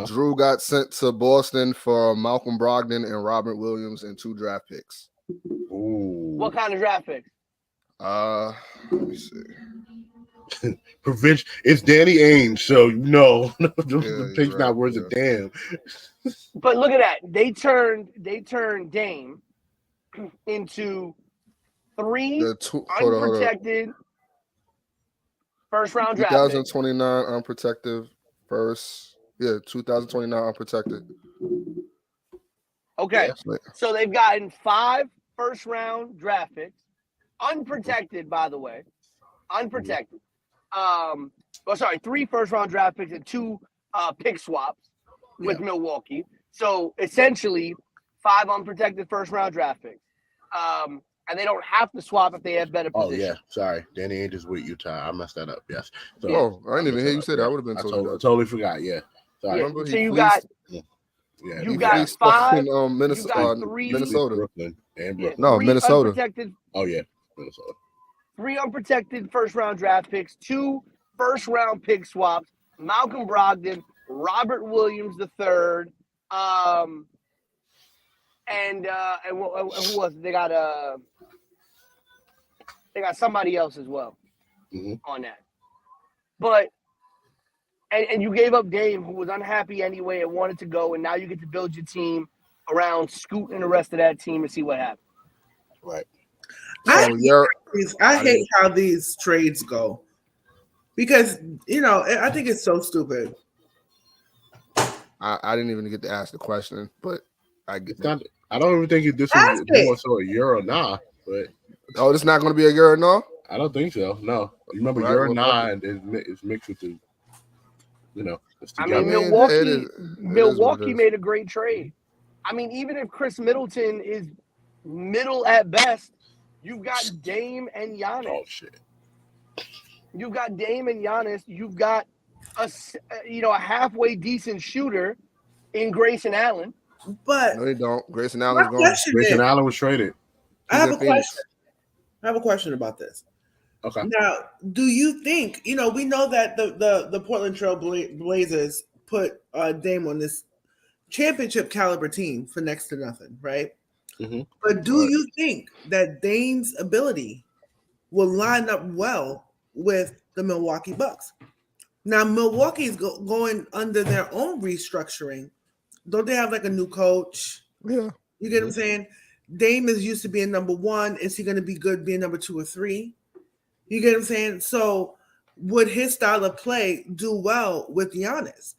Drew got sent to Boston for Malcolm Brogdon and Robert Williams and 2 draft picks. Ooh. What kind of draft picks? Let me see. It's Danny Ainge, so no, the pick's right, not worth a damn. But look at that. They turned Dame into 3 unprotected first round draft picks. 2029 unprotected first. Yeah, 2029 unprotected. Okay. Yeah. So they've gotten 5 first round draft picks, unprotected, by the way. Unprotected. 3 first round draft picks and 2 pick swaps with Milwaukee. So essentially 5 unprotected first round draft picks. And they don't have to swap if they have better position. Oh yeah, sorry. Danny Ainge is with Utah. I messed that up. Yes. So, I didn't even hear you say that. I would have been I totally forgot. Yeah. Sorry. Yeah. So you got 5 Minnesota. 3 Minnesota. Brooklyn and Brooklyn. No, 3 Minnesota. Unprotected, Oh yeah, Minnesota. 3 unprotected first round draft picks, 2 first round pick swaps, Malcolm Brogdon, Robert Williams III, and who was it? They got somebody else as well on that. But and you gave up Dame, who was unhappy anyway and wanted to go, and now you get to build your team around Scoot and the rest of that team and see what happens. Right. I hate how these trades go because I think it's so stupid. I didn't even get to ask the question, but I get that. I don't even think this is more so a year or nah, but it's not going to be a year or no. I don't think so. No, you remember year or nah, and it's mixed with the, I mean, Milwaukee made a great trade. I mean, even if Chris Middleton is middle at best, you've got Dame and Giannis. Oh shit! You've got Dame and Giannis. You've got a halfway decent shooter in Grayson Allen. But no, they don't. Grayson Allen's gone. Grayson Allen was traded. I have a question about this. Okay. Now, do you think we know that the Portland Trail Blazers put Dame on this championship caliber team for next to nothing, right? Mm-hmm. But do you think that Dame's ability will line up well with the Milwaukee Bucks? Now, Milwaukee is going under their own restructuring. Don't they have like a new coach? Yeah. You get what I'm saying? Dame is used to being number 1. Is he going to be good being number 2 or 3? You get what I'm saying? So would his style of play do well with Giannis?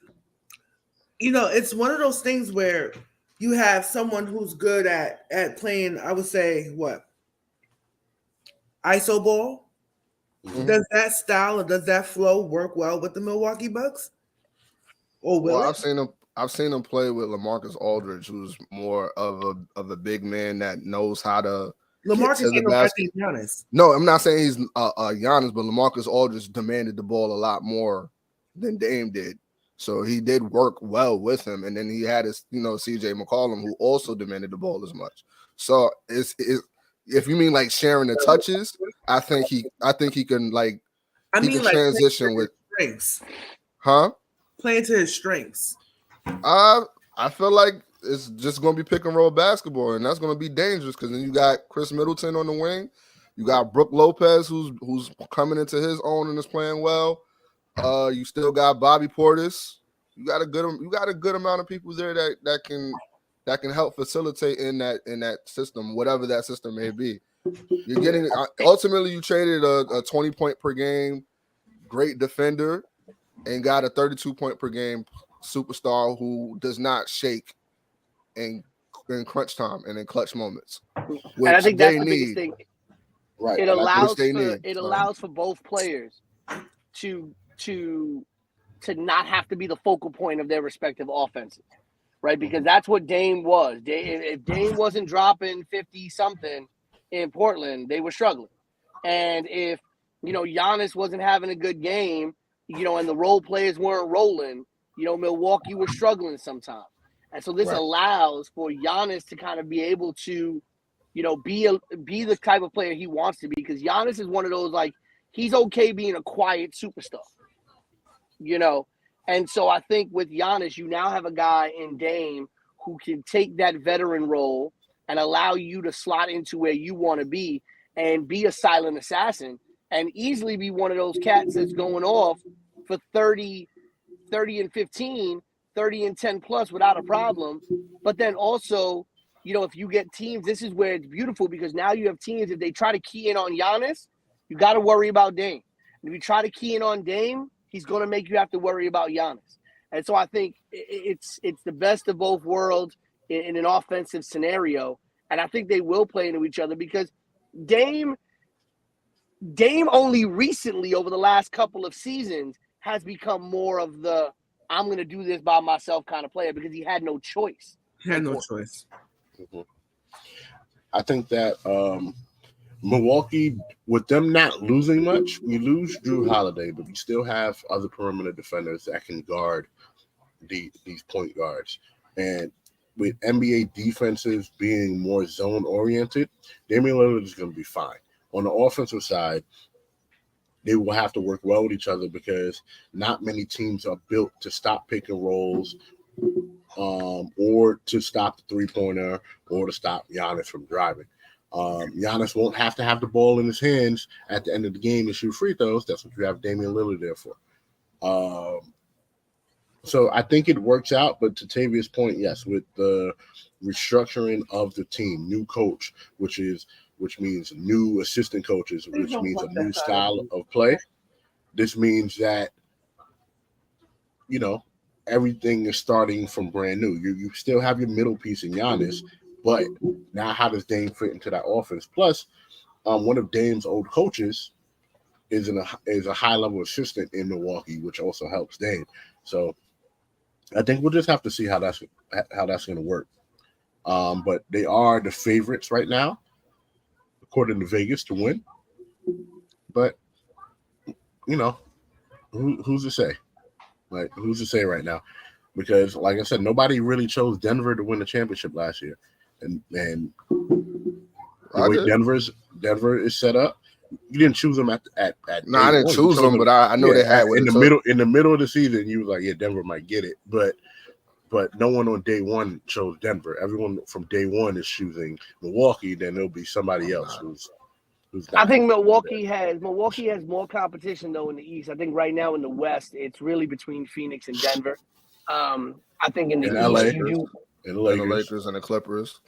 It's one of those things where you have someone who's good at playing, I would say, ISO ball. Mm-hmm. Does that style or does that flow work well with the Milwaukee Bucks? Or will I've seen him play with LaMarcus Aldridge, who's more of a big man that knows how to. LaMarcus ain't no Giannis. No, I'm not saying he's Giannis, but LaMarcus Aldridge demanded the ball a lot more than Dame did. So he did work well with him, and then he had his, CJ McCollum, who also demanded the ball as much. So it's if you mean like sharing the touches, I think he can transition with strengths. Huh? Playing to his strengths. I feel like it's just going to be pick and roll basketball, and that's going to be dangerous because then you got Chris Middleton on the wing, you got Brook Lopez who's coming into his own and is playing well. You still got Bobby Portis. You got a good amount of people there that can help facilitate in that system, whatever that system may be. You're getting ultimately you traded a 20-point per game great defender and got a 32-point per game superstar who does not shake in crunch time and in clutch moments. And I think that's the biggest thing. Right. It allows for both players to not have to be the focal point of their respective offenses, right? Because that's what Dame was. If Dame wasn't dropping 50-something in Portland, they were struggling. And if, Giannis wasn't having a good game, and the role players weren't rolling, Milwaukee was struggling sometimes. And so this allows for Giannis to kind of be able to, be the type of player he wants to be. Because Giannis is one of those, he's okay being a quiet superstar. And so I think with Giannis, you now have a guy in Dame who can take that veteran role and allow you to slot into where you want to be and be a silent assassin and easily be one of those cats that's going off for 30 and 15, 30 and 10 plus without a problem. But then also, you know, if you get teams, this is where it's beautiful because now you have teams, if they try to key in on Giannis, you got to worry about Dame. And if you try to key in on Dame, he's going to make you have to worry about Giannis. And so I think it's the best of both worlds in an offensive scenario. And I think they will play into each other because Dame only recently over the last couple of seasons has become more of the I'm going to do this by myself kind of player because he had no choice. He had no choice. Mm-hmm. I think that Milwaukee, with them not losing much, we lose Drew Holiday, but we still have other perimeter defenders that can guard these point guards. And with NBA defenses being more zone oriented, Damian Lillard is going to be fine. On the offensive side, they will have to work well with each other because not many teams are built to stop pick and rolls or to stop the three-pointer or to stop Giannis from driving. Giannis won't have to have the ball in his hands at the end of the game and shoot free throws. That's what you have Damian Lillard there for. So I think it works out, but to Tavia's point, yes, with the restructuring of the team, new coach, which means new assistant coaches, which means a new style of play. This means that, you know, everything is starting from brand new. You still have your middle piece in Giannis, but now how does Dame fit into that offense? Plus, one of Dame's old coaches is a high-level assistant in Milwaukee, which also helps Dame. So I think we'll just have to see how that's going to work. But they are the favorites right now, according to Vegas, to win. But, you know, who's to say? Like, who's to say right now? Because, like I said, nobody really chose Denver to win the championship last year. And the way Denver is set up, you didn't choose them at No, I didn't choose them, but I know they had in the middle of the season. You was like, yeah, Denver might get it, but no one on day one chose Denver. Everyone from day one is choosing Milwaukee. Then there'll be somebody else who's not. I think Milwaukee has more competition though in the East. I think right now in the West, it's really between Phoenix and Denver. I think in the East, LA, you do the Lakers and the Clippers.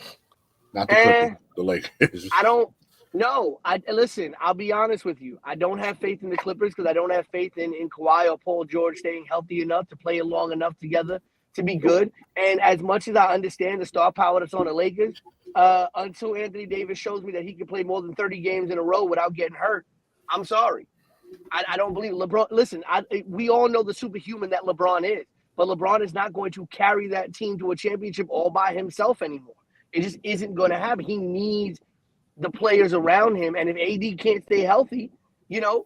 Not the Clippers, the Lakers. I don't. No, listen. I'll be honest with you. I don't have faith in the Clippers because I don't have faith in Kawhi or Paul George staying healthy enough to play long enough together to be good. And as much as I understand the star power that's on the Lakers, until Anthony Davis shows me that he can play more than 30 games in a row without getting hurt, I'm sorry. I don't believe LeBron. Listen, we all know the superhuman that LeBron is, but LeBron is not going to carry that team to a championship all by himself anymore. It just isn't going to happen. He needs the players around him, and if AD can't stay healthy, you know,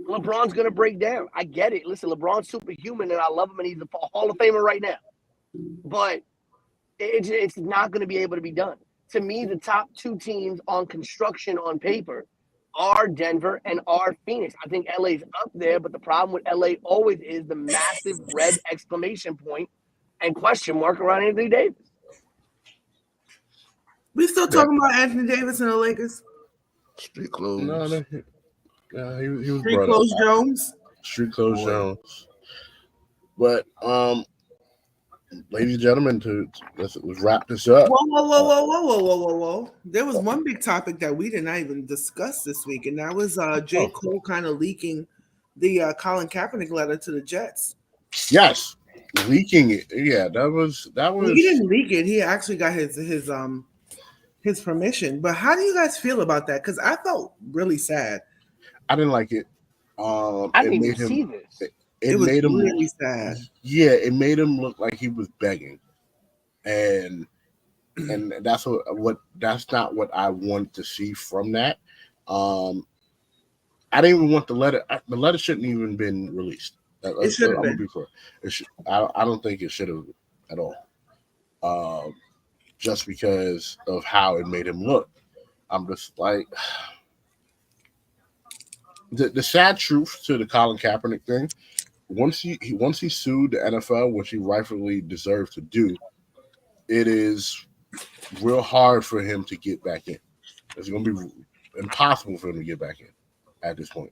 LeBron's going to break down. I get it. Listen, LeBron's superhuman, and I love him, and he's a Hall of Famer right now. But it's not going to be able to be done. To me, the top two teams on construction on paper are Denver and are Phoenix. I think LA's up there, but the problem with LA always is the massive red exclamation point and question mark around Anthony Davis. We still talking about Anthony Davis and the Lakers? Street clothes. No, he was Street clothes Jones. Street clothes Jones. But ladies and gentlemen, let's wrap this up. Whoa. There was one big topic that we did not even discuss this week, and that was J. Cole kind of leaking the Colin Kaepernick letter to the Jets. Yes, leaking it. Yeah, that was. Well, he didn't leak it. He actually got his permission. But how do you guys feel about that? Because I felt really sad. I didn't like it. I didn't even see this. It was made him really sad. Yeah, it made him look like he was begging, and that's that's not what I wanted to see from that. I didn't even want the letter. The letter shouldn't even been released. It should have been. I don't think it should have at all. Just because of how it made him look, I'm just like the sad truth to the Colin Kaepernick thing once he sued the NFL, which he rightfully deserves to do, it is real hard for him to get back in. It's going to be impossible for him to get back in at this point.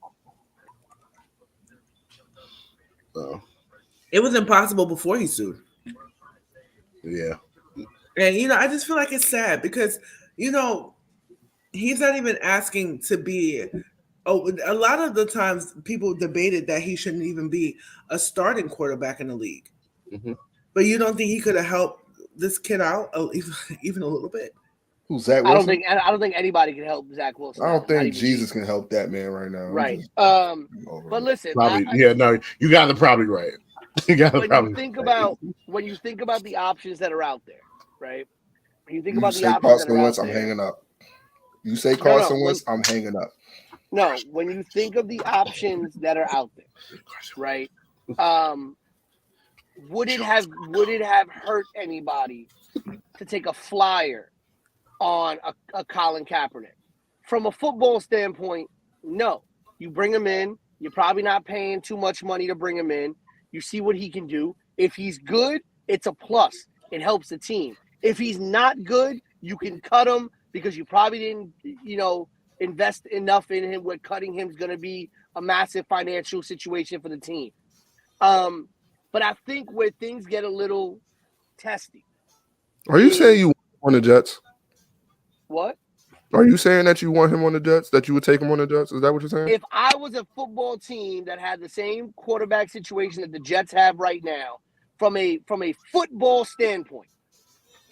It was impossible before he sued. Yeah. And, I just feel like it's sad because, he's not even asking to be. Oh, a lot of the times people debated that he shouldn't even be a starting quarterback in the league. Mm-hmm. But you don't think he could have helped this kid out even a little bit? Who's Zach Wilson? I don't think anybody can help Zach Wilson. I don't think Jesus can help that man right now. Right. But listen, probably you got it probably right. You got it probably. When you think about the options that are out there, right? When you think about the options Carson that are Wentz, out I'm there, hanging up. You say Carson Wentz, I'm hanging up. No, when you think of the options that are out there, right? Would it have hurt anybody to take a flyer on a Colin Kaepernick? From a football standpoint, no. You bring him in. You're probably not paying too much money to bring him in. You see what he can do. If he's good, it's a plus. It helps the team. If he's not good, you can cut him because you probably didn't, invest enough in him where cutting him is going to be a massive financial situation for the team. But I think where things get a little testy. Are you saying you want the Jets? What? Are you saying that you want him on the Jets? That you would take him on the Jets? Is that what you're saying? If I was a football team that had the same quarterback situation that the Jets have right now, from a football standpoint,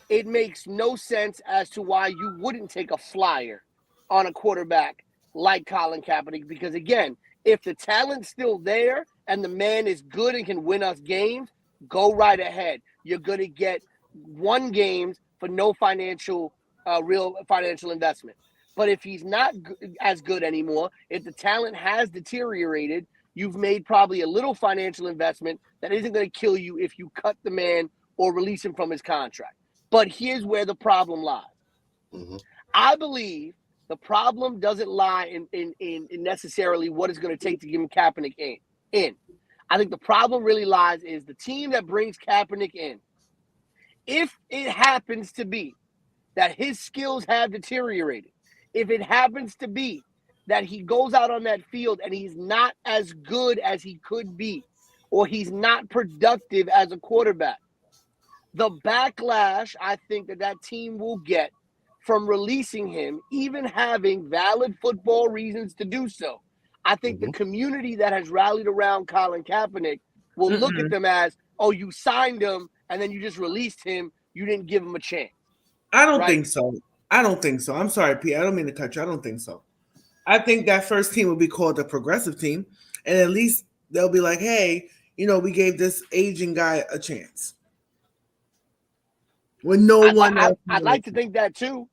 it makes no sense as to why you wouldn't take a flyer on a quarterback like Colin Kaepernick. Because again, if the talent's still there and the man is good and can win us games, go right ahead. You're going to get one games for no real financial investment. But if he's not as good anymore, if the talent has deteriorated, you've made probably a little financial investment that isn't going to kill you if you cut the man or release him from his contract. But here's where the problem lies. Mm-hmm. I believe the problem doesn't lie in necessarily what it's going to take to give him Kaepernick in. I think the problem really lies is the team that brings Kaepernick in. If it happens to be that his skills have deteriorated, if it happens to be that he goes out on that field and he's not as good as he could be, or he's not productive as a quarterback, the backlash I think that team will get from releasing him, even having valid football reasons to do so, I think the community that has rallied around Colin Kaepernick will look at them as, oh, you signed him and then you just released him. You didn't give him a chance. I don't think so. I'm sorry, Pete. I don't mean to cut you. I don't think so. I think that first team will be called the progressive team. And at least they'll be like, hey, we gave this aging guy a chance. When I'd like to think that too.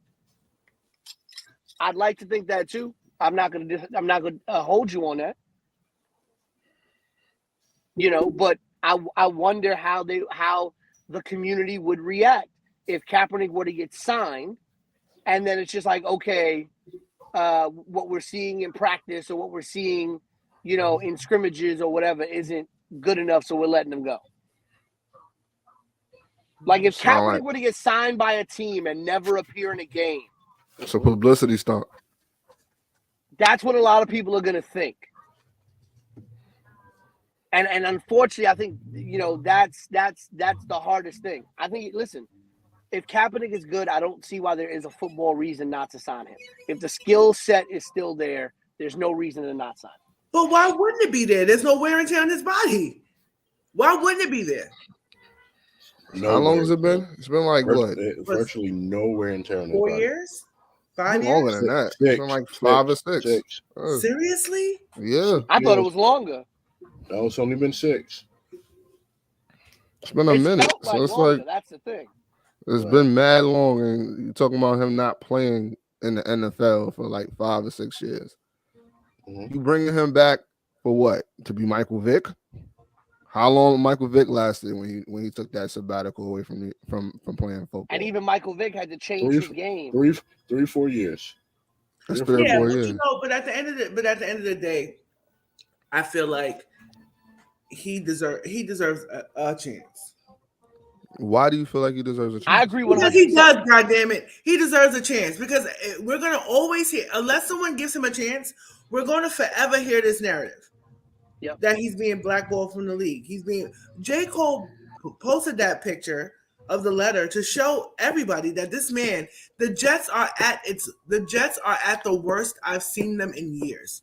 I'm not gonna hold you on that. But I wonder how the community would react if Kaepernick were to get signed, and then it's just like, okay, what we're seeing in practice or what we're seeing, in scrimmages or whatever isn't good enough, so we're letting him go. Like if Kaepernick were to get signed by a team and never appear in a game, it's a publicity stunt. That's what a lot of people are going to think. And unfortunately, I think, that's the hardest thing. I think, listen, if Kaepernick is good, I don't see why there is a football reason not to sign him. If the skill set is still there, there's no reason to not sign him. But why wouldn't it be there? There's no wear and tear on his body. Why wouldn't it be there? How long has it been? It's been like virtually no wear and tear on his 4 body. years? 5 years? Longer than that. It's been like 5 or 6. Seriously? Yeah. I thought it was longer. No, it's only been 6. It's been a minute. So it's longer. That's the thing. It's been mad long, and you're talking about him not playing in the NFL for like 5 or 6 years. Mm-hmm. You bringing him back for what? To be Michael Vick? How long Michael Vick lasted when he took that sabbatical away from playing football? And even Michael Vick had to change his game. 3-4 years. That's 3 or 4 years. But at the end of the day, I feel like he deserves a chance. Why do you feel like he deserves a chance? I agree 100%. Because he does, goddammit. He deserves a chance because we're gonna always hear, unless someone gives him a chance, we're gonna forever hear this narrative. Yep. That he's being blackballed from the league. J. Cole posted that picture of the letter to show everybody that this man, the Jets are at the worst I've seen them in years.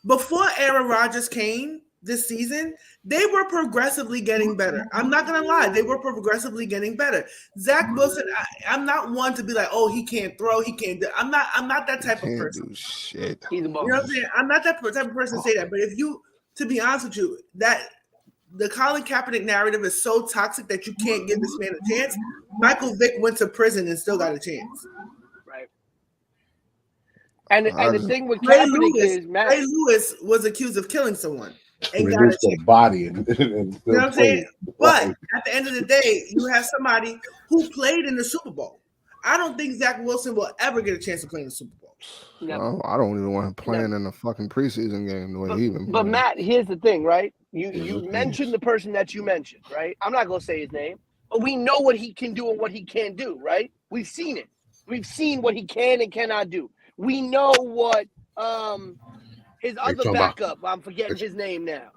Before Aaron Rodgers came this season, they were progressively getting better. I'm not gonna lie, they were progressively getting better. Zach Wilson, I'm not one to be like, oh, he can't throw, he can't do. I'm not that type of person. Do shit. He's the You know what I'm saying? I'm not that type of person to say that. But if you, to be honest with you, that the Colin Kaepernick narrative is so toxic that you can't give this man a chance. Michael Vick went to prison and still got a chance. Right. And the thing with Ray Kaepernick Lewis, is, Matt, Ray Lewis was accused of killing someone and got a Reduce the chance. body and You know what I'm saying? But at the end of the day, you have somebody who played in the Super Bowl. I don't think Zach Wilson will ever get a chance to play in the Super Bowl. no. I don't even want him playing in the fucking preseason game the way he been But playing. Matt, here's the thing, right? You mentioned the person that you mentioned, right? I'm not gonna say his name, but we know what he can do and what he can't do, right? We've seen it. We've seen what he can and cannot do. We know what his other talking backup. I'm forgetting his name now.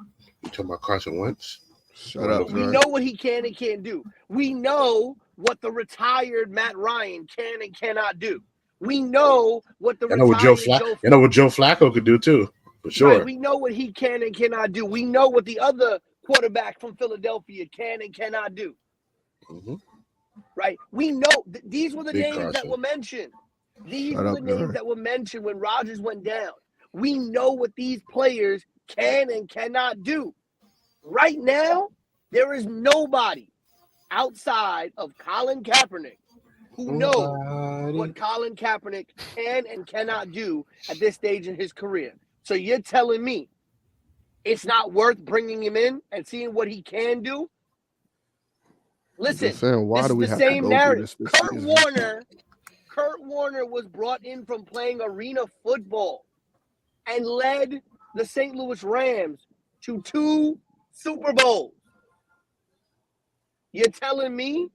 You talking about Carson Wentz? Shut up, We Dre. know what he can and can't do. We know what the retired Matt Ryan can and cannot do. We know what the You know what Joe Flacco could do too, for sure. Right, we know what he can and cannot do. We know what the other quarterback from Philadelphia can and cannot do. Mm-hmm. Right? We know these were the Big names that Carson. were mentioned. These Shut were up, the names Dre. that were mentioned when Rodgers went down. We know what these players can and cannot do. Right now, there is nobody outside of Colin Kaepernick who knows what Colin Kaepernick can and cannot do at this stage in his career. So you're telling me it's not worth bringing him in and seeing what he can do? Listen, Just saying, why this do we is the have to same go through narrative. this Kurt season? Warner was brought in from playing arena football and led the St. Louis Rams to 2 Super Bowls. You're telling me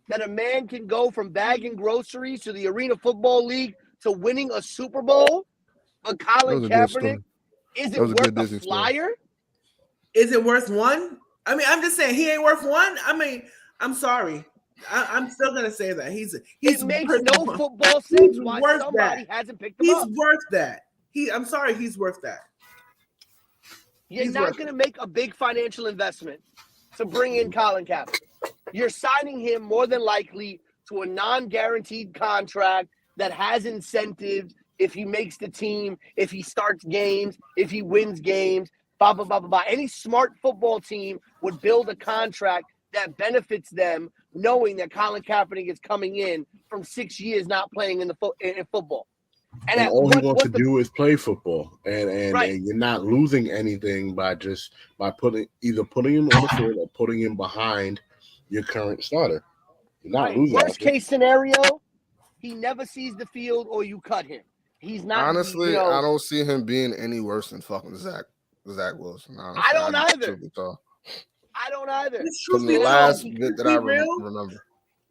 that a man can go from bagging groceries to the Arena Football League to winning a Super Bowl? But Colin That was a good Kaepernick story. isn't That was a good worth a Disney story. flyer? Is it worth one? I mean, I'm just saying he ain't worth one. I mean, I'm sorry. I'm still gonna say that he's It makes worth no one. football He's sense why worth somebody that. hasn't picked him He's up. worth that. I'm sorry, he's worth that. You're he's not worth going to make a big financial investment to bring in Colin Kaepernick. You're signing him more than likely to a non-guaranteed contract that has incentives if he makes the team, if he starts games, if he wins games, blah, blah, blah, blah, blah. Any smart football team would build a contract that benefits them knowing that Colin Kaepernick is coming in from 6 years not playing in football. And all he wants to do is play football, and Right. and you're not losing anything by putting him on the field or putting him behind your current starter. You're not losing. Worst case scenario, he never sees the field or you cut him. He's not. Honestly, I don't see him being any worse than fucking Zach Wilson. Honestly, I don't either. I don't either. From the last bit that I remember.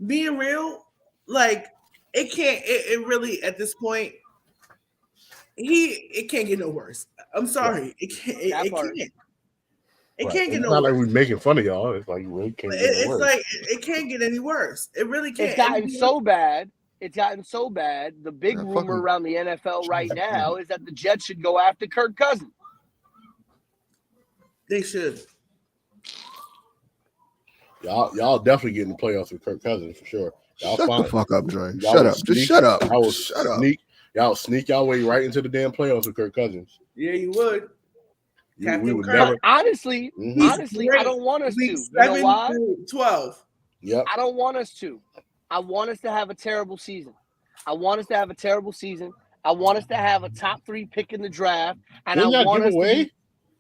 Being real, like it can't. It really at this point, it can't get no worse. I'm sorry, it can't. It can't. It can't get no worse. It's not like we're making fun of y'all. It's like you really can't get It's worse. like it can't get any worse. It really can't. It's gotten so bad. It's gotten so bad. The big rumor around the NFL right now is that the Jets should go after Kirk Cousins. They should. Y'all definitely get in the playoffs with Kirk Cousins for sure. Y'all Shut the fuck up, Dre. Y'all Shut up. sneak, Just shut up. Y'all sneak y'all way right into the damn playoffs with Kirk Cousins. Yeah, you would. We would Kirk. never. Honestly, I don't want us to. You know why? 12. Yep. I don't want us to. I want us to have a terrible season. I want us to have a top 3 pick in the draft. And Didn't I y'all want give us away? to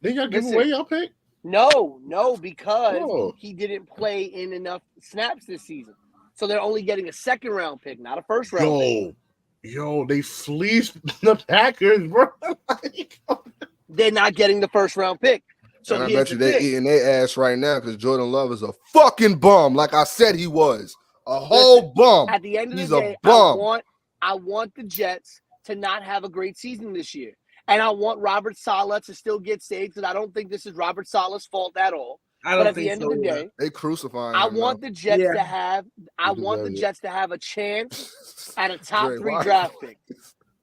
Didn't y'all give away y'all pick? No, because he didn't play in enough snaps this season. So they're only getting a 2nd round pick, not a 1st round pick. Yo, they fleeced the Packers, bro. They're not getting the 1st round pick. So and I here's bet you the they're thing. eating their ass right now because Jordan Love is a fucking bum, like I said he was. A whole bum. At the end of He's the a day, bum. I want the Jets to not have a great season this year. And I want Robert Saleh to still get saved because I don't think this is Robert Saleh's fault at all. I But don't at the think end so. of the either. day, They crucifying I him want now. the Jets Yeah. to have I He want the deserves it. Jets to have a chance at a top Dre, 3 why? draft pick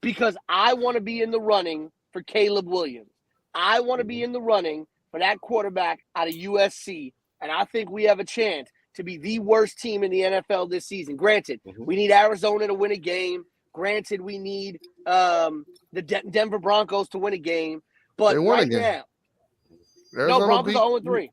because I want to be in the running for Caleb Williams. I want to be in the running for that quarterback out of USC, and I think we have a chance to be the worst team in the NFL this season. Granted, we need Arizona to win a game. Granted, we need the Denver Broncos to win a game. But They won a right game. now, Arizona Broncos beat- are 0-3.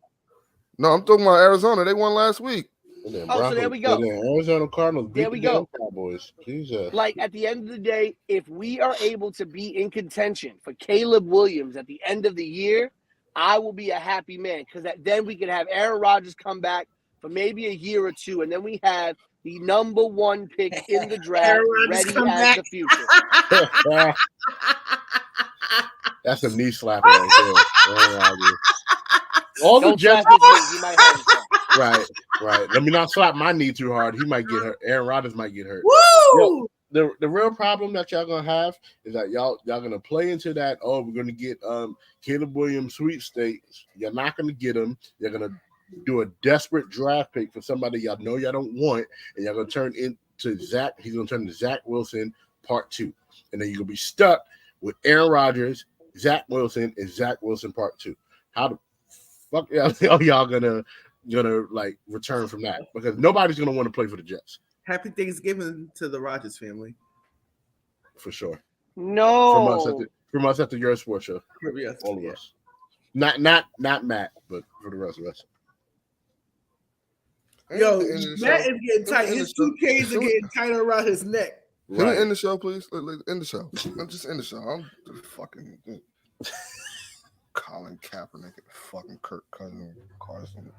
No, I'm talking about Arizona. They won last week. And then Oh, so there we go. And then Arizona Cardinals beat There we the damn go. Cowboys. Jesus. Like, at the end of the day, if we are able to be in contention for Caleb Williams at the end of the year, I will be a happy man because then we can have Aaron Rodgers come back for maybe a year or two, and then we have the number 1 pick in the draft Aaron Rodgers ready come as back. the future. That's a knee slapper right there. Aaron Rodgers. All the Don't Jets. slap his knee. He might hurt himself. Right. Let me not slap my knee too hard. He might get hurt. Aaron Rodgers might get hurt. Woo! The real problem that y'all gonna have is that y'all gonna play into that. Oh, we're gonna get Caleb Williams sweepstakes. You're not gonna get him. You're gonna do a desperate draft pick for somebody y'all know y'all don't want, and y'all gonna turn into Zach. He's gonna turn into Zach Wilson Part 2, and then you're gonna be stuck with Aaron Rodgers, Zach Wilson, and Zach Wilson Part 2. How the fuck y'all gonna like return from that? Because nobody's gonna want to play for the Jets. Happy Thanksgiving to the Rodgers family. For sure. No. From us at the Yerrr Sports Show. Yes, All of yeah. us. Not Matt, but for the rest of us. Yo, End the show. Matt is getting tight. End the His show. 2Ks are getting tighter around his neck. Can we end the show, please? End the show. Just end the show. I'm fucking Colin Kaepernick and fucking Kirk Cousins, Carson.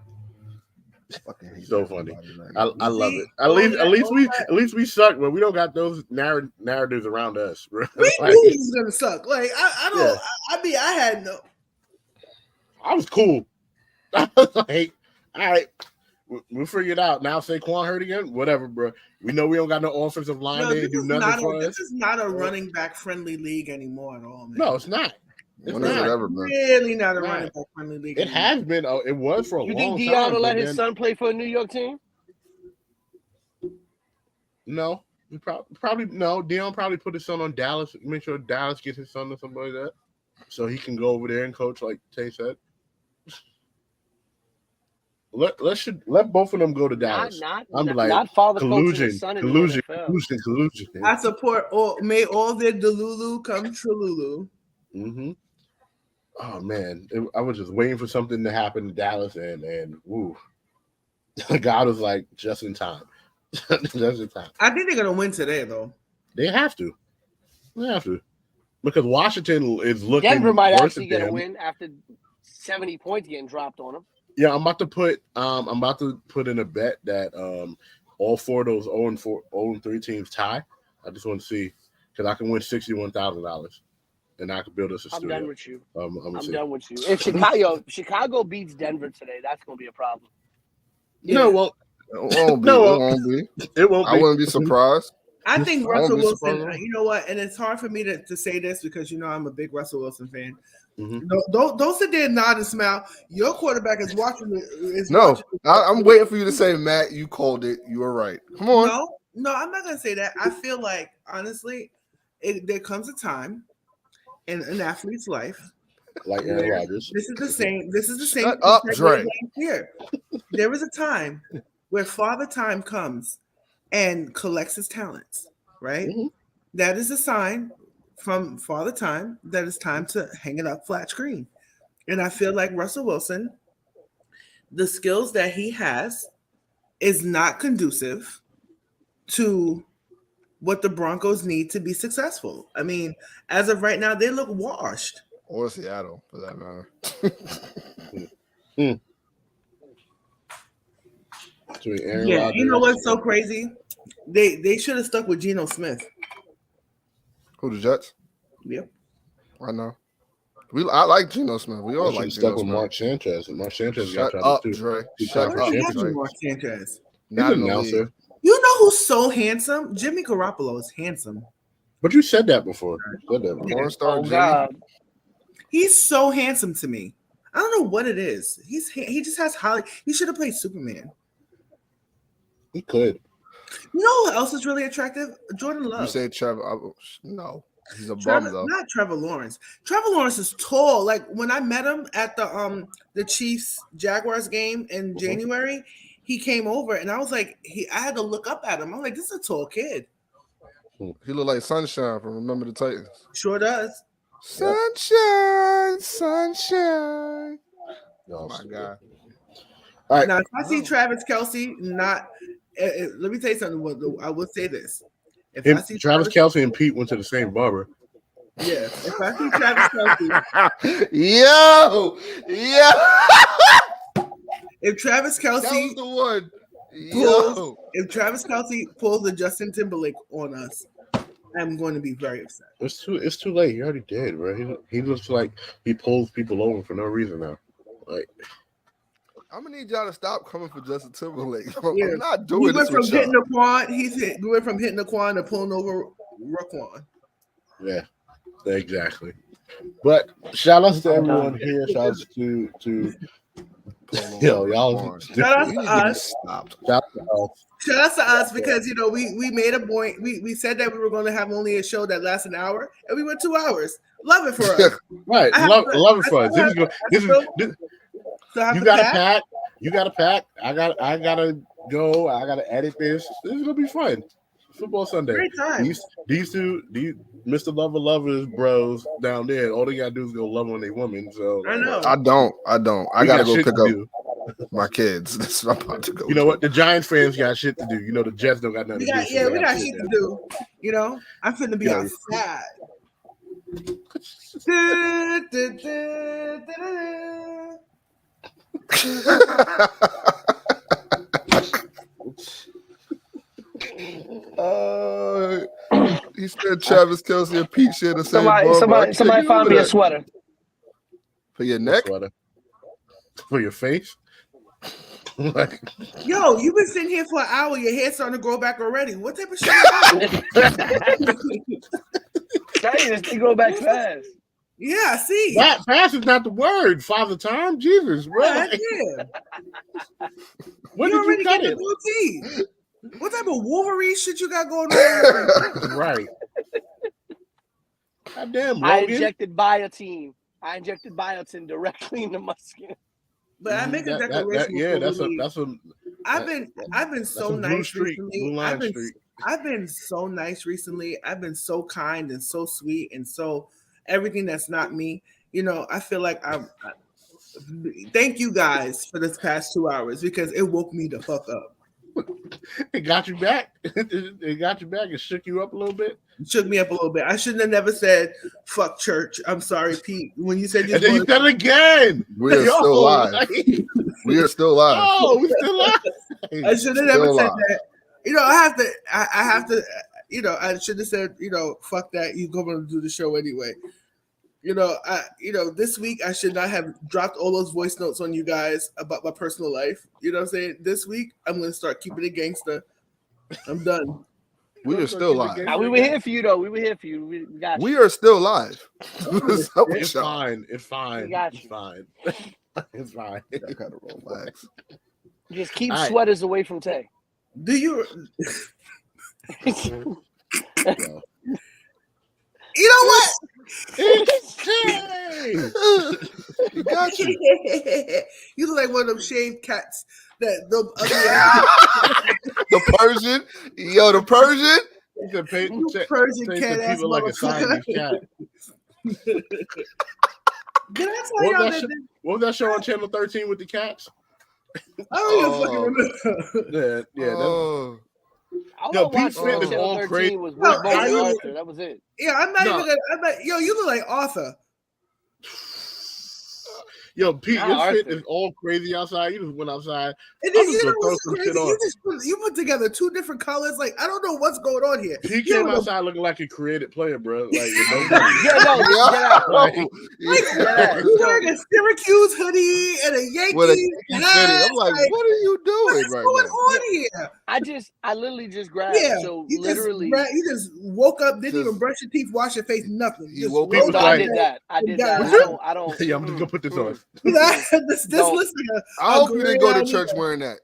Fucking hate So funny. everybody right now. I love it. At least we suck, but we don't got those narratives around us. Bro. We Like, knew he was gonna suck. Like I don't. Yeah. I mean, I had no. I was cool. I was like, all right, we'll figure it out. Now Saquon hurt again, whatever, bro. We know we don't got no offensive line. No, They didn't do nothing for us. This is not a running back friendly league anymore at all, man. No, it's not. It's When has it not. ever been? Really not a Nah. running back friendly league. It has been. It was for a You long think time. Deion will let but his then- son play for a New York team? No, he probably no. Deion probably put his son on Dallas. Make sure Dallas gets his son or something like that, so he can go over there and coach, like Tay said. Let both of them go to Dallas. Not father coaching collusion, his son in collusion, the NFL. collusion. I support all. May all their Delulu come Trululu. Mm-hmm. Oh man, I was just waiting for something to happen in Dallas, and woo, God was like just in time. Just in time. I think they're gonna win today, though. They have to. They have to. Because Washington is looking Denver might worse actually at get a them. win after 70 points getting dropped on them. Yeah, I'm about to put in a bet that all four of those 0-3 teams tie. I just want to see because I can win $61,000 and I can build us a I'm studio. done with you. I'm I'm done with you. If Chicago beats Denver today, that's gonna be a problem. No, it won't. It won't be. No, It won't be. It won't. I wouldn't be surprised. I think I Russell won't be Wilson. surprised. You know what? And it's hard for me to say this because I'm a big Russell Wilson fan. Mhm. Don't sit there and nod and smile. Your quarterback is watching. No, I'm waiting for you to say, Matt, you called it. You were right. Come on. No, I'm not gonna say that. I feel like honestly, there comes a time in an athlete's life. Like Aaron Rodgers. This is the same. Shut up, Dre. Here, there is a time where Father Time comes and collects his talents. Right. Mhm. That is a sign from Father Time that it's time to hang it up flat screen. And I feel like Russell Wilson, the skills that he has, is not conducive to what the Broncos need to be successful. I mean, as of right now, they look washed. Or Seattle, for that matter. Between Aaron Yeah, Rodgers. you know what's so crazy? They should have stuck with Geno Smith. Who, the Jets? Yep. Right now. I like Geno Smith. We all like stuck Geno with Smith. Mark Sanchez, and Mark Sanchez Shut got up, too. Dre. He's Shut time for up, What championship. Dre. Mark Sanchez? He's Not an in the announcer. league. You know who's so handsome? Jimmy Garoppolo is handsome. But you said that before. You said that before. Porn star Oh Jimmy. God. He's so handsome to me. I don't know what it is. He just has Holly. He should have played Superman. He could. You know who else is really attractive? Jordan Love. You say Trevor? No, he's a Trevor, bum though. not Trevor Lawrence. Trevor Lawrence is tall. Like when I met him at the Chiefs Jaguars game in January, he came over and I was like, I had to look up at him. I'm like, this is a tall kid. He look like Sunshine from Remember the Titans. Sure does. Sunshine, sunshine. Oh my God. All right. Now, if I see Travis Kelce, let me tell you something. I will say this: if I see Travis Kelce and Pete went to the same barber. yeah, if I see Travis Kelce, yo, if Travis that was Kelce the one. Yo, if Travis Kelce pulls the Justin Timberlake on us, I'm going to be very upset. It's too late. He already did, bro. He looks like he pulls people over for no reason now. Like, I'm gonna need y'all to stop coming for Justin Timberlake. Yeah. I'm not We doing went this from with hitting y'all. the Quan. We went from hitting the Quan to pulling over Raquan. yeah, exactly. But shout outs to everyone here. Shout outs to y'all. Shout outs You to need to be us. stopped. Shout out to us. Shout out to us because we made a point. We said that we were going to have only a show that lasts an hour, and we went 2 hours. Love it for us. Right, love it for us. So You got to pack. You got to pack. I gotta go. I gotta edit this. This is gonna be fun. Football Sunday. Great time. These two, Mr. Lovers bros down there. All they gotta do is go love on their woman. So I know. I don't. I we gotta got go shit pick to up do. my kids. That's what I'm about to go. You know what? The Giants fans got shit to do. You know the Jets don't got nothing to do. So we got shit to do. You know, I'm finna be outside. He said Travis Kelce and Pete share the same Somebody find me a sweater. For your neck? For your face? Like, yo, you've been sitting here for an hour. Your hair's starting to grow back already. What type of shit? This thing go back fast. Yeah, I see. That fast is not the word, Father Time. Jesus, bro. Yeah. When did you cut it? Goatee. What type of Wolverine shit you got going on? Right. God damn, Logan. I injected biotin directly into my skin. But I make a declaration. That's a. I've been so nice recently. I've been so nice recently. I've been so kind and so sweet and so everything that's not me. You know, I feel like thank you guys for this past 2 hours because it woke me the fuck up. It got you back. It got you back. It shook you up a little bit. It shook me up a little bit. I shouldn't have never said "fuck church." I'm sorry, Pete. When you said, and then you said it again. We are still live. We are still live. Oh, we still live. I should have never said that. You know, I have to. You know, I should have said, you know, fuck that. You go to do the show anyway. You know, this week I should not have dropped all those voice notes on you guys about my personal life. You know what I'm saying? This week I'm gonna start keeping it gangster. I'm done. We are still live. We were here for you though. We were here for you. We got you. We are still live. It's fine. It's fine. Got It's you. fine. It's fine. I gotta relax. Just keep All right. sweaters away from Tay. Do you? You know what? You got you. You look like one of them shaved cats. The Persian. Yo, the Persian. Persian cat ass people like a Siamese cat. Did I tell y'all that? What was that show on Channel 13 with the cats? I don't even fucking remember. Yeah. I Yo, don't Pete Smith watch is all 13 crazy. was No, with Arthur. That was it. Yeah, I'm not even gonna. Yo, you look like Arthur. Yo, Pete, Not your shit Arthur. is all crazy outside. You just went outside. And I'm then, just you gonna know throw what's some crazy? shit on. You put together two different colors. Like, I don't know what's going on here. He You came know, outside looking like a creative player, bro. Like, with no Yeah, no, Yeah. get out. Like, you wearing a Syracuse hoodie and a Yankees With a hat. I'm like, what are you What doing is right going now? on here? I literally just grabbed. Yeah, So you literally, just woke up, didn't Just- even brush your teeth, wash your face, nothing. He Just woke Pete up was no, with I like- did that. I did that. Yeah. I don't. yeah, I'm just gonna put this on. this No. looks like I hope you didn't go to grand- church wearing that.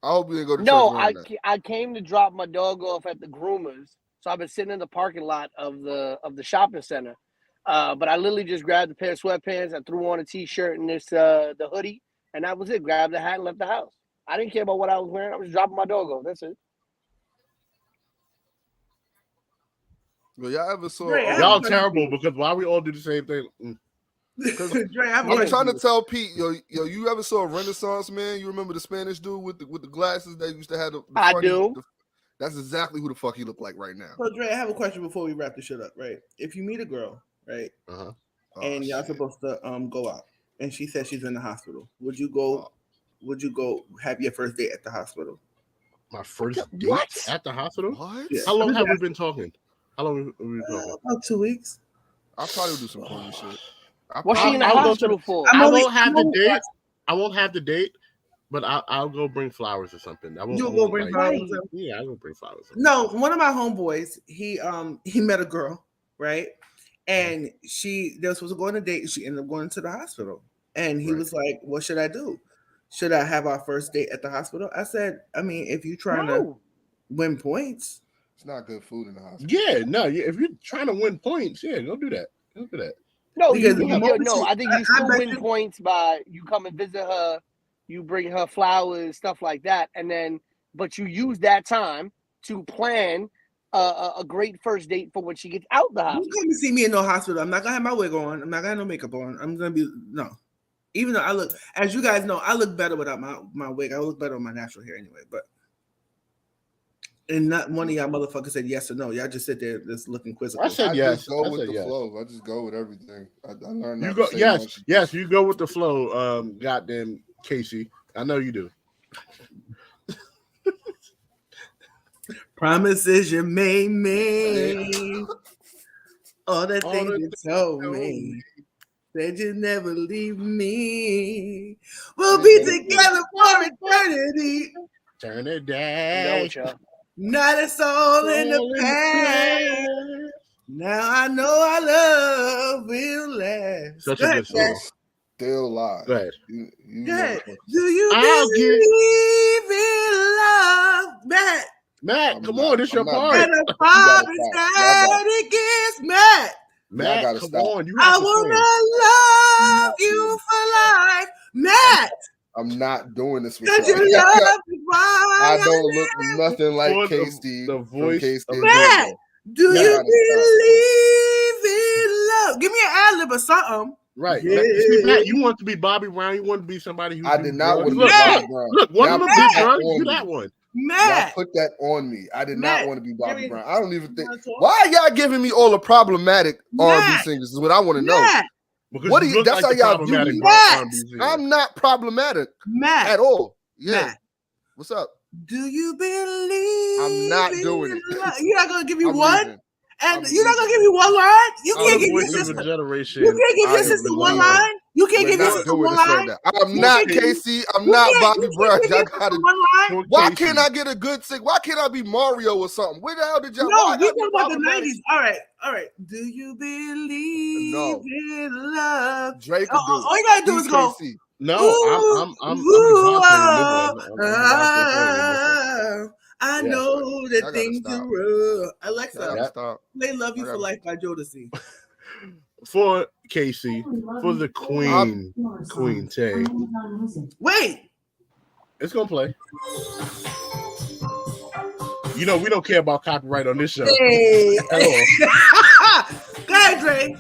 I hope you didn't go to No, church wearing that. I came to drop my dog off at the groomers, so I've been sitting in the parking lot of the shopping center. But I literally just grabbed a pair of sweatpants. I threw on a t-shirt and this the hoodie, and that was it. Grabbed the hat and left the house. I didn't care about what I was wearing. I was dropping my dog off. That's it. But y'all ever saw? Right, I- Y'all terrible because why we all do the same thing? Dre, I have a I'm question. trying to tell Pete, yo, you ever saw Renaissance Man? You remember the Spanish dude with the glasses that used to have the I funny- do. That's exactly who the fuck he looked like right now. So, Dre, I have a question before we wrap this shit up, right? If you meet a girl, right, Uh-huh. Oh, and y'all shit. supposed to go out, and she says she's in the hospital, would you go? Would you go have your first date at the hospital? My first date What? at the hospital? What? Yeah. How long have we been talking? How long have we been talking? About 2 weeks. I'll probably do some corny shit. What's she in the I'll go to hospital for? I'm I only- won't have I'm the only- date. I won't have the date, but I'll go bring flowers or something. I won't. You'll I go won't, bring like- flowers. Yeah, I'll go bring flowers. No, one of my homeboys, he met a girl, right? And they were supposed to go on a date, and she ended up going to the hospital. And he Right. was like, "What should I do? Should I have our first date at the hospital?" I said, "I mean, if you're trying to No. win points, It's not good food in the hospital. Yeah, no. If you're trying to win points, yeah, go do that. Go do that. No, Because you, the moment no. you- I think I- you I still bet win you- points by you come and visit her, you bring her flowers, stuff like that, and then but you use that time to plan a great first date for when she gets out the don't hospital. come and see me in no hospital. I'm not gonna have my wig on. I'm not gonna have no makeup on. I'm gonna be no." Even though I look, as you guys know, I look better without my wig. I look better with my natural hair anyway. But and not one of y'all motherfuckers said yes or no. Y'all just sit there just looking quizzical. I said I yes. just go I with said the yes. flow. I just go with everything. I learned You not go. to say no Yes, shit. yes. You go with the flow. Goddamn Casey. I know you do. Promises you made me, all the All things the you things told you told me, said you never leave me. We'll be together for eternity. Turn it You know down. what, y'all? Now it's all in the past. Now I know our love will last. Such Go a ahead, good song. Still live. Go ahead. You Go ahead. motherfuckers. Do you I'll believe in love, Matt? Matt, I'm come not- on, this your I'm not part. And a gotta promise stop. Y'all that it gives, Matt. Matt, gotta come stop. on. You I have to wanna sing. love you for life, Matt. I'm not doing this with Cause y'all. your love is why I don't look nothing like For the- Casey. the from voice Casey of and Matt. Jordan. Do Y'all you gotta believe in love? Give me an ad lib or something. Right. Yeah. See, Matt, you want to be Bobby Brown. You want to be somebody who I do did not drugs. want to Look, be Matt. Bobby Brown. Look, one Y'all of them put did that drugs. on Do me. that one. Y'all Matt. put that on me. I did Matt, not want to be Bobby give me- Brown. I don't even think. wanna talk? Why are y'all giving me all the problematic R&B Matt. singers? Is what I want to know. Matt. Because What you do you- look that's like how the y'all view problematic me. Matt. R&B singer. I'm not problematic Matt. at all. Yeah. Matt. What's up? Do you believe? I'm not doing in it. love? You're not gonna give me I'm one, leaving. and I'm you're not gonna leaving. give me one line. You I'm can't the give your voice of sister. a generation. You can't give your I sister am one leaving. line. You can't We're give your not sister doing one this right line. now. I'm You not can't- Casey. I'm You not can't- Bobby you can't Brown. give Y'all your sister gotta. one line. For Why Casey. can't I get a good sing? Why can't I be Mario or something? Where the hell did y'all? No, why we y'all talking be about the problematic? '90s. All right. Do you believe No. in love? Drake could do it. All you gotta do is go. Casey. No, I'm Ooh, Beyonce oh, in this one. I'm Beyonce in this one. I Yeah. know Y'all that gotta things stop. are rough. Alexa, Y'all gotta stop. play "Love You I for gotta- Life" by Jodeci. For Casey, for the Queen, Queen Tay. Wait, It's gonna play. You know we don't care about copyright on this show hey, at all. go ahead, Dre.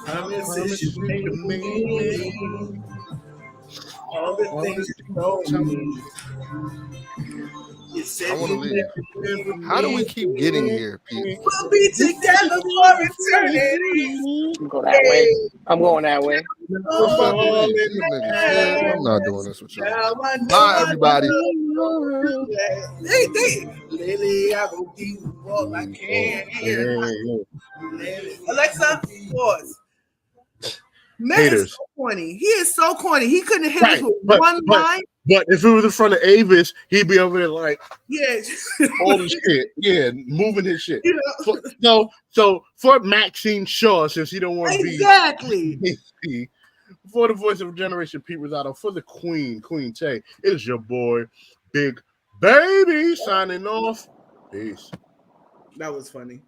Promises you made me. All the things you told me. I want to leave. How do we keep getting here, Pete? We'll be together for eternity. Go that way. I'm going that way. Oh, I'm not doing this with y'all. Bye, everybody. Lately, I will be all I can. Alexa, pause. Man Haters. is so corny. He is so corny. He couldn't hit us with but- one line. But if it was in front of Avis, he'd be over there like Yeah. all the shit. Yeah, moving his shit. You know? So for Maxine Shaw, since he don't want to Exactly. be for the voice of a generation, Pete Rosado, for the Queen Tay, it is your boy, Big Baby, signing off. Peace. That was funny.